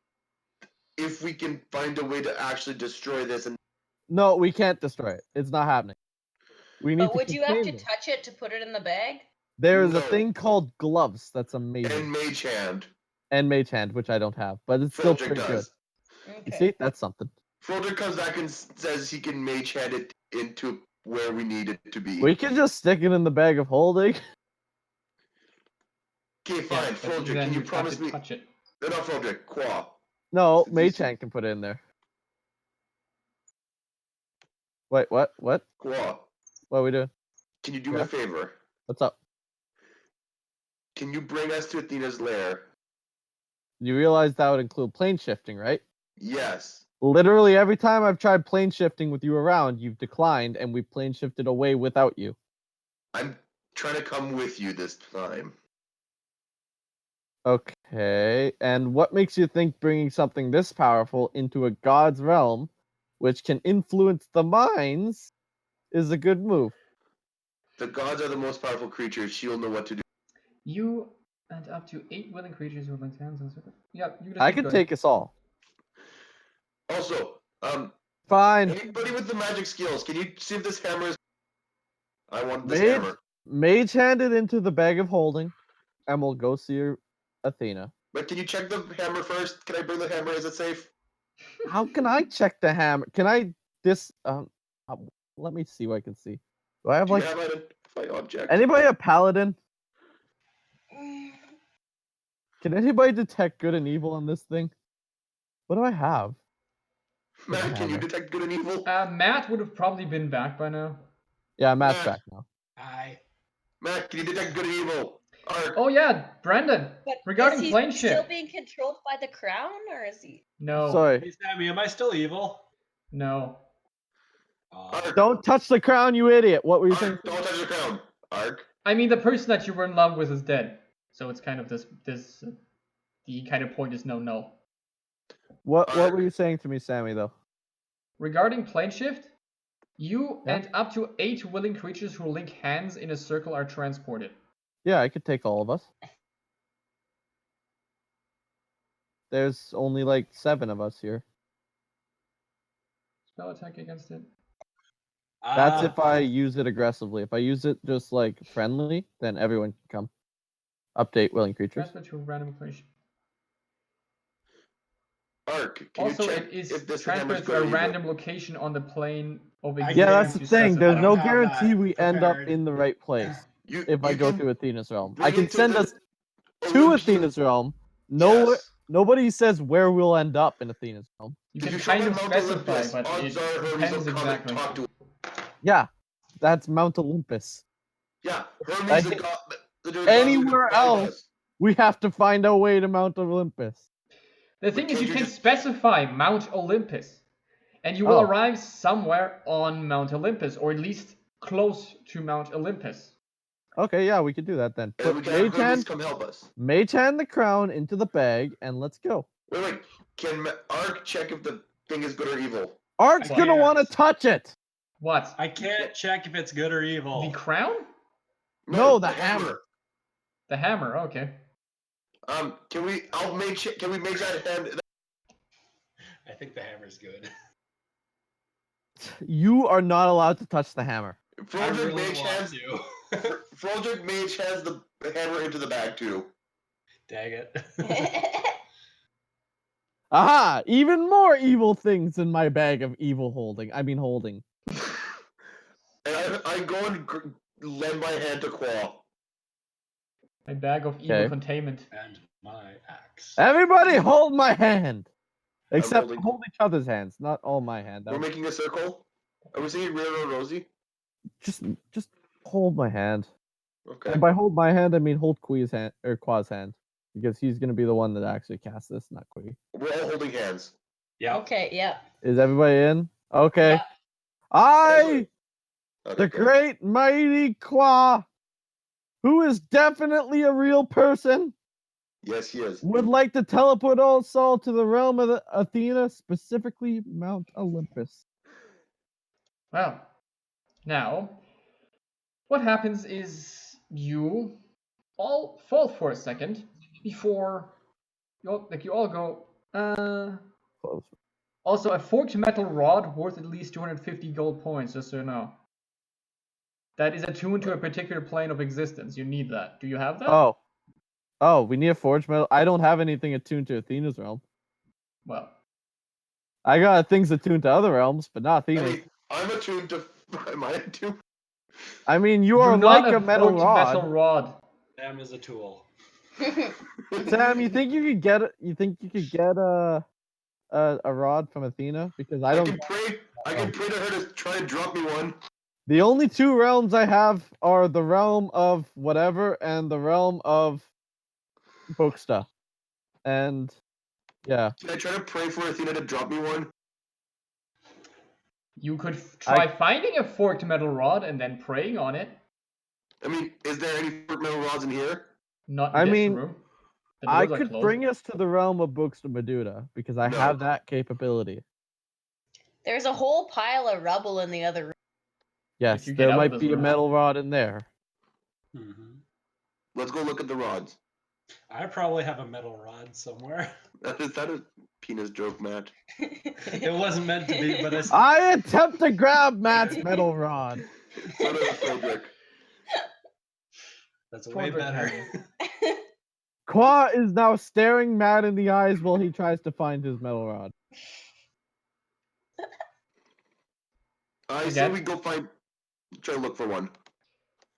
If we can find a way to actually destroy this and No, we can't destroy it. It's not happening. We need But to would you have to contain it. touch it to put it in the bag? There is a No. thing called gloves that's amazing. and mage hand. And mage hand, which I don't have, but it's still Froldrick pretty good. does. You Okay. see, that's something. Froldrick comes back and says he can mage hand it into where we need it to be. We can just stick it in the bag of holding. Okay, fine. Yeah, but Froldrick, then can you you'd have promise to me? touch it. No, not Froldrick. Kwoi. No, Since mage you- hand can put it in there. Wait, what? What? Kwoi. What are we doing? Can you do me Yeah. a favor? What's up? Can you bring us to Athena's lair? You realize that would include plane shifting, right? Yes. Literally every time I've tried plane shifting with you around, you've declined, and we plane shifted away without you. I'm trying to come with you this time. Okay, and what makes you think bringing something this powerful into a god's realm, which can influence the minds, is a good move? The gods are the most powerful creatures. She'll know what to do. You and up to 8 willing creatures who link hands on circle. Yeah, you just I keep could going. take us all. Also, Fine. anybody with the magic skills, can you see if this hammer is? I want this Mage, hammer. mage hand it into the bag of holding, and we'll go see Athena. But can you check the hammer first? Can I bring the hammer? Is it safe? How can I check the hammer? Can I let me see what I can see. Do I have Do you like have identify object? anybody a paladin? Can anybody detect good and evil on this thing? What do I have? Matt, can you hammer. detect good and evil? Matt would have probably been back by now. Yeah, Matt's Matt. back now. Matt, can you detect good and evil? Ark. Oh yeah, Brandon. But Regarding is he plane still shift. being controlled by the crown, or is he? No. Sorry. Hey, Sammy, am I still evil? No. Ark. Don't touch the crown, you idiot. What were you saying? Ark, don't touch the crown. Ark. I mean, the person that you were in love with is dead. So it's kind of the kind of point is no. What were you saying to me, Sammy, though? Regarding plane shift, you Yeah. and up to 8 willing creatures who link hands in a circle are transported. Yeah, I could take all of us. There's only like 7 of us here. Spell attack against it. That's if I use it aggressively. If I use it just like friendly, then everyone can come. Update willing creatures. Transfer to a random location. Ark, can Also, you check it is if this hammer's transferred good to a or evil? random location on the plane of Yeah, Yeah, that's existence the you thing. specify. There's no don't have guarantee that we end up prepared. in the right place You, if I you go can to Athena's realm. bring I can it to send the us to Olympian- Athena's realm. No, Yes. nobody says where we'll end up in Athena's realm. You If can show kind me of Mount specify, Olympus, but odds it are Hermes depends will come exactly. and talk to. Yeah, that's Mount Olympus. Yeah, Hermes I the hate- god. The gods Anywhere who guide else. us. We have to find our way to Mount Olympus. The thing is, can't you you can just- specify Mount Olympus, and you will Oh. arrive somewhere on Mount Olympus, or at least close to Mount Olympus. Okay, yeah, we could do that then. And we Put can have mage Hermes hand, come help us. mage hand the crown into the bag, and let's go. Wait. Can Ark check if the thing is good or evil? Ark's I gonna can't. want to touch it. What? I can't check if it's good or evil. The crown? No, the hammer. The hammer, okay. Can we? Can we make that hand? I think the hammer's good. You are not allowed to touch the hammer. I Froldrick really mage want hands. to. Froldrick mage has the hammer into the bag too. Dang it. Aha! Even more evil things in my bag of evil holding. I mean holding. And I go and lend my hand to Kwoi. My bag of evil Okay. containment. And my axe. Everybody hold my hand. Except holding- hold each other's hands, not all my hand. We're making a circle. Are we saying rear or Rosie? Just hold my hand. Okay. And by hold my hand, I mean hold Kwee's hand or Kwai's hand, because he's gonna be the one that actually casts this, not Kwee. We're all holding hands. Yeah. Okay, yeah. Is everybody in? Okay. Yeah. I, Okay, the cool. great mighty Kwoi, who is definitely a real person, Yes, he is. would like to teleport us all to the realm of Athena, specifically Mount Olympus. Well, now, what happens is you all fall for a second before you all go, Close. Also, a forked metal rod worth at least 250 gold points, just so you know. That is attuned to a particular plane of existence. You need that. Do you have that? Oh, we need a forge metal. I don't have anything attuned to Athena's realm. Well, I got things attuned to other realms, but not Athena's. Hey, I'm attuned to. Am I attuned? I mean, you you're are not like a metal forked rod. metal rod. Sam is a tool. Sam, you think you could get? You think you could get a rod from Athena? Because I don't. I can pray to her to try and drop me one. The only two realms I have are the realm of whatever and the realm of Booksta. And yeah. Can I try to pray for Athena to drop me one? You could try finding a forked metal rod and then praying on it. I mean, is there any forked metal rods in here? Not in this room. The I doors are could closed. bring us to the realm of Booksta Medusa because I have that capability. There's a whole pile of rubble in the other room. Yes, you get there out of might this be a room. metal rod in there. Mm-hmm. Let's go look at the rods. I probably have a metal rod somewhere. Is that a penis joke, Matt? It wasn't meant to be, but it's... I attempt to grab Matt's metal rod. So does Froldrick. That's way better. Kwoi is now staring Matt in the eyes while he tries to find his metal rod. I say we go try to look for one.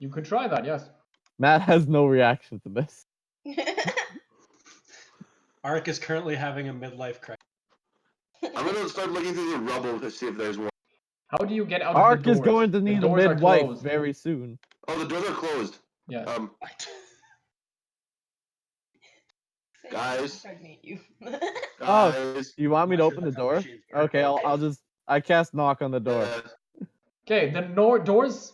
You could try that, yes. Matt has no reaction to this. A.R.C is currently having a midlife crisis. I'm gonna start looking through the rubble to see if there's one. How do you get out A.R.C of the doors? is going to need the a doors are midwife closed. very soon. Oh, the doors are closed. Yeah. Guys. You. Oh, you want me to open the door? Okay, I'll just I cast knock on the door. Okay, the doors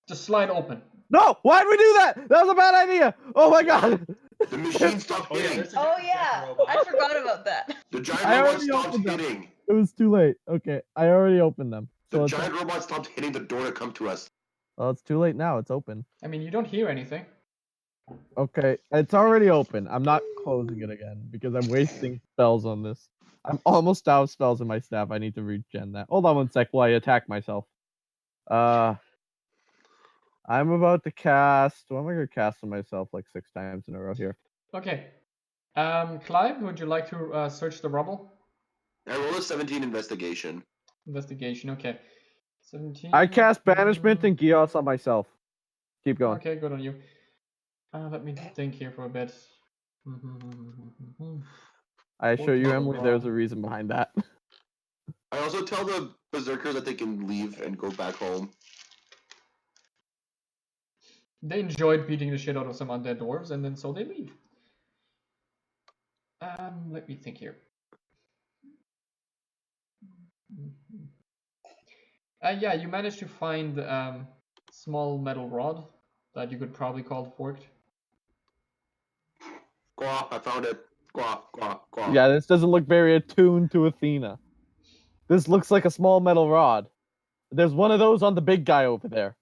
just slide open. No! Why'd we do that? That was a bad idea! Oh my god! The machine stopped hitting. Oh yeah, I forgot about that. The giant I robot already stopped opened them. hitting. It was too late. Okay, I already opened them. The So giant robot stopped hitting the door to come to us. well, it's too late now. It's open. I mean, you don't hear anything. Okay, it's already open. I'm not closing it again because I'm wasting spells on this. I'm almost out of spells in my staff. I need to regen that. Hold on one sec while I attack myself. I'm about to cast. What am I gonna cast on myself like 6 times in a row here? Okay. Clyve, would you like to search the rubble? I rolled a 17 investigation. Investigation, okay. 17. I cast banishment and Gios on myself. Keep going. Okay, good on you. Let me think here for a bit. I assure you, Emily, there's a reason behind that. I also tell the berserkers that they can leave and go back home. They enjoyed beating the shit out of some undead dwarves, and then so they leave. Let me think here. Yeah, you managed to find small metal rod that you could probably call forked. Kwoi, I found it. Kwoi, Kwoi, Kwoi. Yeah, this doesn't look very attuned to Athena. This looks like a small metal rod. There's one of those on the big guy over there.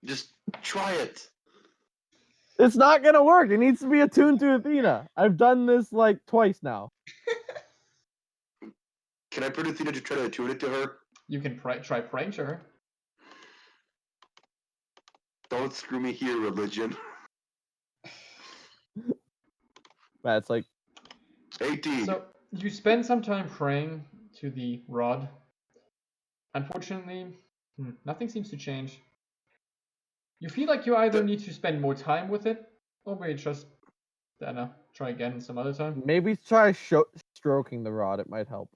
Just try it. It's not gonna work. It needs to be attuned to Athena. I've done this like twice now. Can I put Athena to try to attune it to her? You can try praying to her. Don't screw me here, religion. That's like 18. So you spend some time praying to the rod. Unfortunately, nothing seems to change. You feel like you either need to spend more time with it, or maybe just, I don't know, try again some other time. maybe try stroking the rod. It might help.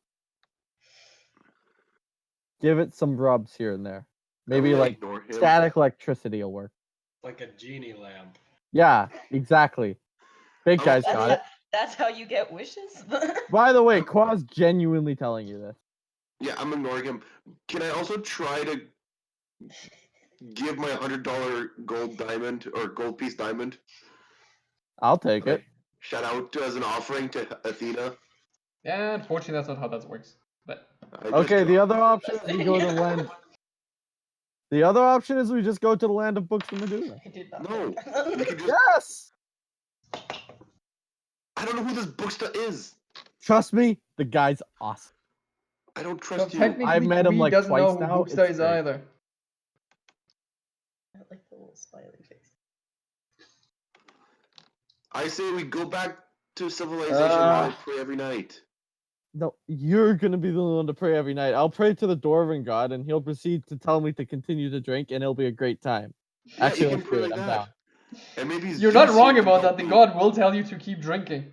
Give it some rubs here and there. Maybe like static electricity will work. Like a genie lamp. Yeah, exactly. Big guy's got it. That's how you get wishes? By the way, Qua's genuinely telling you this. Yeah, I'm ignoring him. Can I also try to give my $100 gold diamond or gold piece diamond? I'll take it. Shout out as an offering to Athena. Yeah, unfortunately, that's not how that works. But Okay, the other option is we go to the land. The other option is we just go to the land of books and Medusa. I did not. No, we could just. Yes. I don't know who this booksta is. Trust me, the guy's awesome. I don't so trust you. technically, I've met him Kwee like doesn't twice know who now. Booksta It's is great. either. I like the little smiley face. I say we go back to civilization and I pray every night. No, you're gonna be the one to pray every night. I'll pray to the dwarven god, and he'll proceed to tell me to continue to drink, and it'll be a great time. Yeah, Actually, you can let's pray do it. like I'm that. down. And maybe You're not Zeus wrong here about can that. The help me. god will tell you to keep drinking.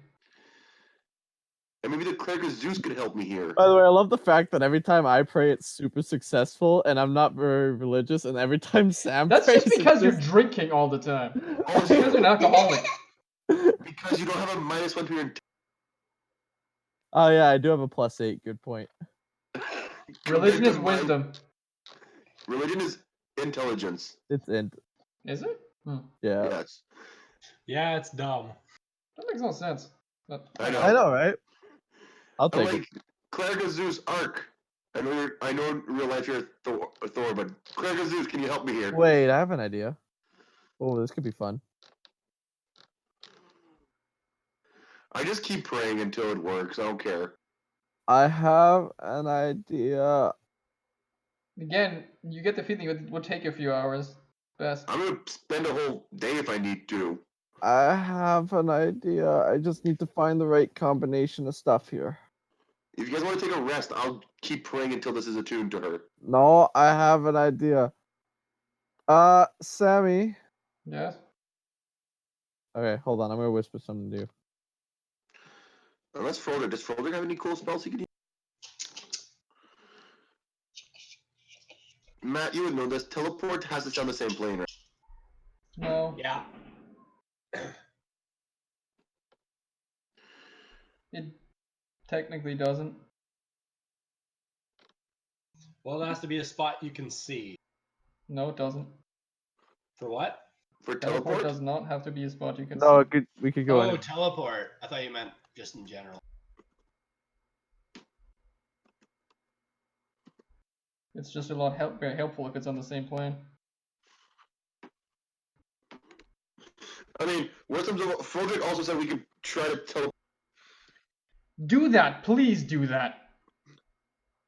And maybe the cleric of Zeus could help me here. By the way, I love the fact that every time I pray, it's super successful, and I'm not very religious. And every time Sam That's prays, just because it's you're drinking all the time. Oh, It's because you're an alcoholic. because you don't have a -1 to your. Oh yeah, I do have a +8. Good point. Religion is Compared to my- wisdom. Religion is intelligence. It's in. Is it? Yeah. Yes. Yeah, it's dumb. That makes no sense. But I know. I know, right? I'll I'm take like Cleric of Zeus, Ark. I know in real life you're Thor, but Cleric of Zeus, can you help me here? it. Wait, I have an idea. Oh, this could be fun. I just keep praying until it works. I don't care. I have an idea. again, you get the feeling it would take you a few hours. Best. I'm gonna spend a whole day if I need to. I have an idea. I just need to find the right combination of stuff here. If you guys want to take a rest, I'll keep praying until this is attuned to her. No, I have an idea. Sammy. Yes. Okay, hold on. I'm gonna whisper something to you. Unless Froldrick, does Froldrick have any cool spells he can use? Matt, you would know this. Teleport has to on the same plane, right? No. Yeah. It technically doesn't. Well, it has to be a spot you can see. No, it doesn't. For what? For Teleport teleport? does not have to be a spot you can No, see. we could go Oh, in. teleport. I thought you meant just in general. It's just a lot very helpful if it's on the same plane. I mean, worst comes to Froldrick also said we could try to teleport. Do that, please do that.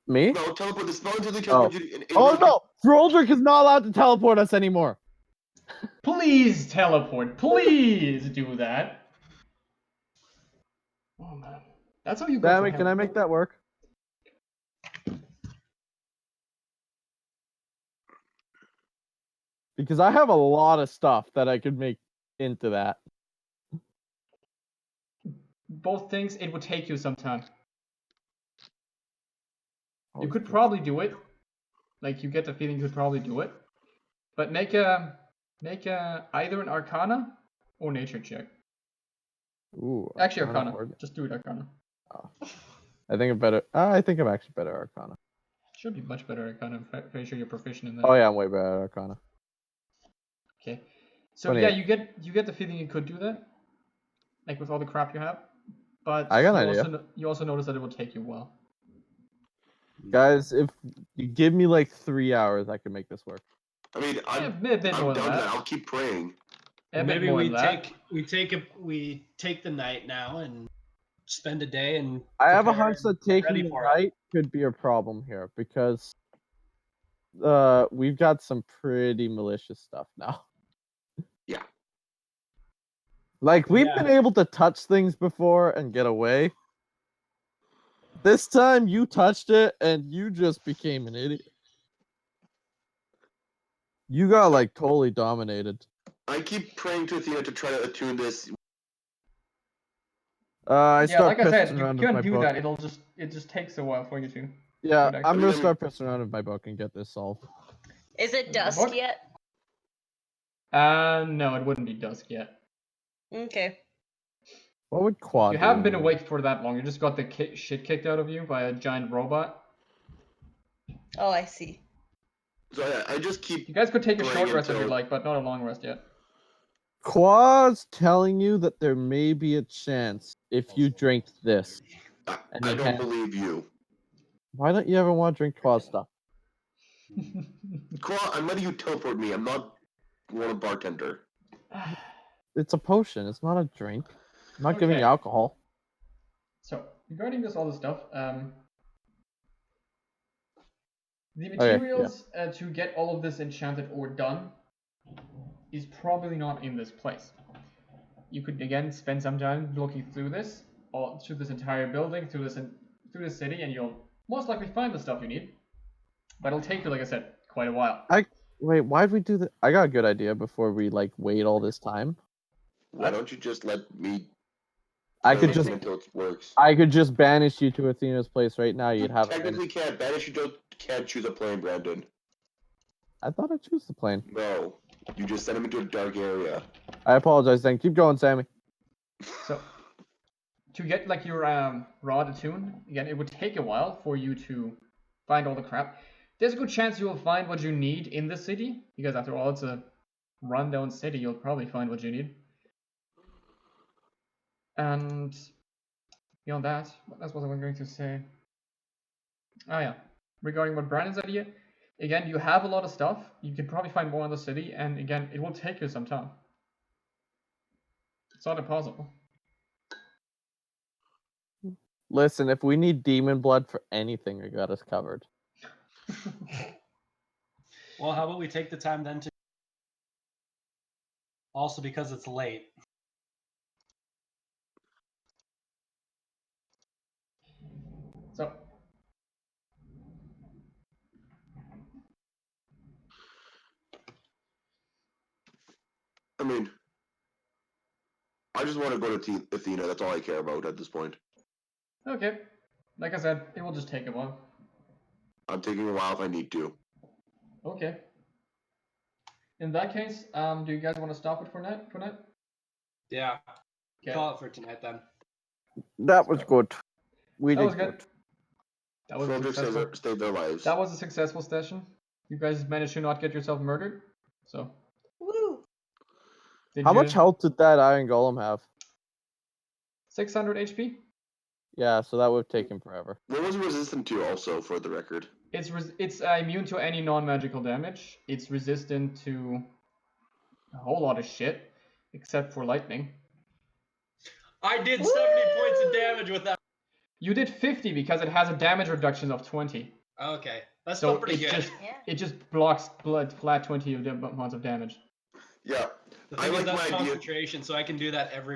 Me? No, teleport the spell into the Oh. teleport. Oh no! Froldrick is not allowed to teleport us anymore. Please teleport. Please do that. Oh man, that's how you go. Sammy, can I make that work? Because I have a lot of stuff that I could make into that. Both things, it would take you some time. You Oh, could probably do it. Like you get the feeling you could probably do it. But make a either an Arcana or Nature check. Ooh, Actually, Arcana. or- Just do it Arcana. Oh. I think I'm better. I think I'm actually better at Arcana. Should be much better Arcana. I'm pretty sure you're proficient in that. Oh yeah, I'm way better at Arcana. Okay. So 28. yeah, you get the feeling you could do that, like with all the crap you have. But I got an idea. You also notice that it will take you a while. Guys, if you give me like 3 hours, I can make this work. I mean, Yeah, I'm a bit down more to than that. that. I'll keep praying. A bit Maybe more we than that. we take the night now and spend a day and. I have a prepare hunch that and get taking ready the for it. night could be a problem here because we've got some pretty malicious stuff now. Yeah. Like we've Yeah. been able to touch things before and get away. This time you touched it and you just became an idiot. You got like totally dominated. I keep praying to Athena to try to attune this. I Yeah, start like I said, pissing you around with can't my do book. that. It just takes a while for you to. Yeah, do it I'm gonna actually. start pissing around with my book and get this solved. Is it The dusk book? yet? No, it wouldn't be dusk yet. Okay. What would Quad You do? haven't been awake for that long. You just got the shit kicked out of you by a giant robot. Oh, I see. So yeah, I just keep. You guys could take a Playing short rest if you'd until- like, but not a long rest yet. Quad's telling you that there may be a chance if you drink this. I And don't have- believe you. Why don't you ever want to drink Quad stuff? Claw, I'm letting you teleport me. I'm not a bartender. It's a potion. It's not a drink. I'm not giving you Okay. alcohol. So, regarding all this stuff, the yeah. materials to get all of this enchanted or done is probably not in this place. You could again spend some time looking through this, or through this entire building, through the city, and you'll most likely find the stuff you need. But it'll take you, like I said, quite a while. Wait, why'd we do that? I got a good idea before we like wait all this time. Why don't you just let me? I play could with just it until it works. I could just banish you to Athena's place right now. You'd have it. Technically can't banish. You can't choose a plane, Brandon. I thought I'd choose the plane. No, you just send him into a dark area. I apologize then. Keep going, Sammy. So, to get like your rod attuned, again, it would take a while for you to find all the crap. There's a good chance you will find what you need in the city, because after all, it's a rundown city. You'll probably find what you need. And beyond that, what else was I going to say? Oh yeah, regarding what Brandon's idea, again, you have a lot of stuff. You can probably find more in the city, and again, it will take you some time. It's not impossible. Listen, if we need demon blood for anything, I got us covered. Well, how about we take the time then to. Also, because it's late. So, I mean, I just want to go to Athena. That's all I care about at this point. okay. Like I said, it will just take a while. I'm taking a while if I need to. Okay. In that case, do you guys want to stop it for now? Yeah. Okay. Call it for tonight then. That was good. We That did was good. That was a Froldrick successful. saved their lives. That was a successful session. You guys managed to not get yourself murdered. So. Woo! Did How you- much health did that Iron Golem have? 600 HP. Yeah, so that would have taken forever. What was it resistant to, also, for the record? It's immune to any non-magical damage. It's resistant to a whole lot of shit, except for lightning. I did 70 points of damage with that. You did 50 because it has a damage reduction of 20. Okay, that's So still pretty it good. just it just blocks flat 20 of amounts of damage. Yeah. The I thing is, like that's my idea. concentration, so I can do that every.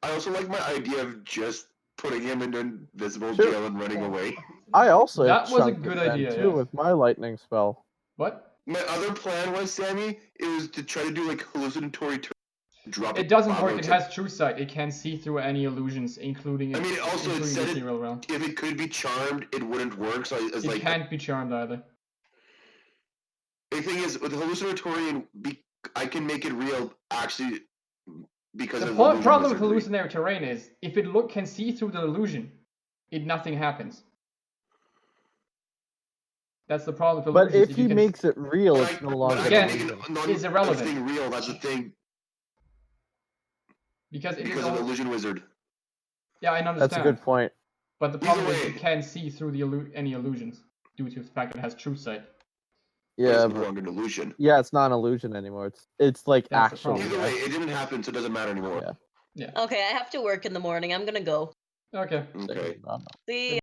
I also like my idea of just putting him in invisible Sure. jail and running away. I also That was a chunked it good then, idea, too yeah. with my lightning spell. What? My other plan was, Sammy, it was to try to do like hallucinatory drop. It doesn't bomb work. It outside. has true sight. It can see through any illusions, including I mean, also it including said the it, ethereal realm. if it could be charmed, it wouldn't work. So it's It like can't be charmed either. the thing is with hallucinatory, I can make it real actually because The of problem with wizardry. hallucinatory terrain is if it can see through the illusion, nothing happens. That's the problem with But illusions. if he makes it real, But it's no but longer. I Again, can make it it's irrelevant. everything real. That's the thing because it because is of all, illusion wizard. yeah, I understand. That's a good point. But the problem is way. it can see through any illusions due to the fact that it has true sight. But Yeah, it's no but longer an illusion. yeah, it's not an illusion anymore. It's like That's the actually. problem. Either way, it didn't happen, so it doesn't matter anymore. Yeah. Okay, I have to work in the morning. I'm gonna go. Okay. Okay. See ya.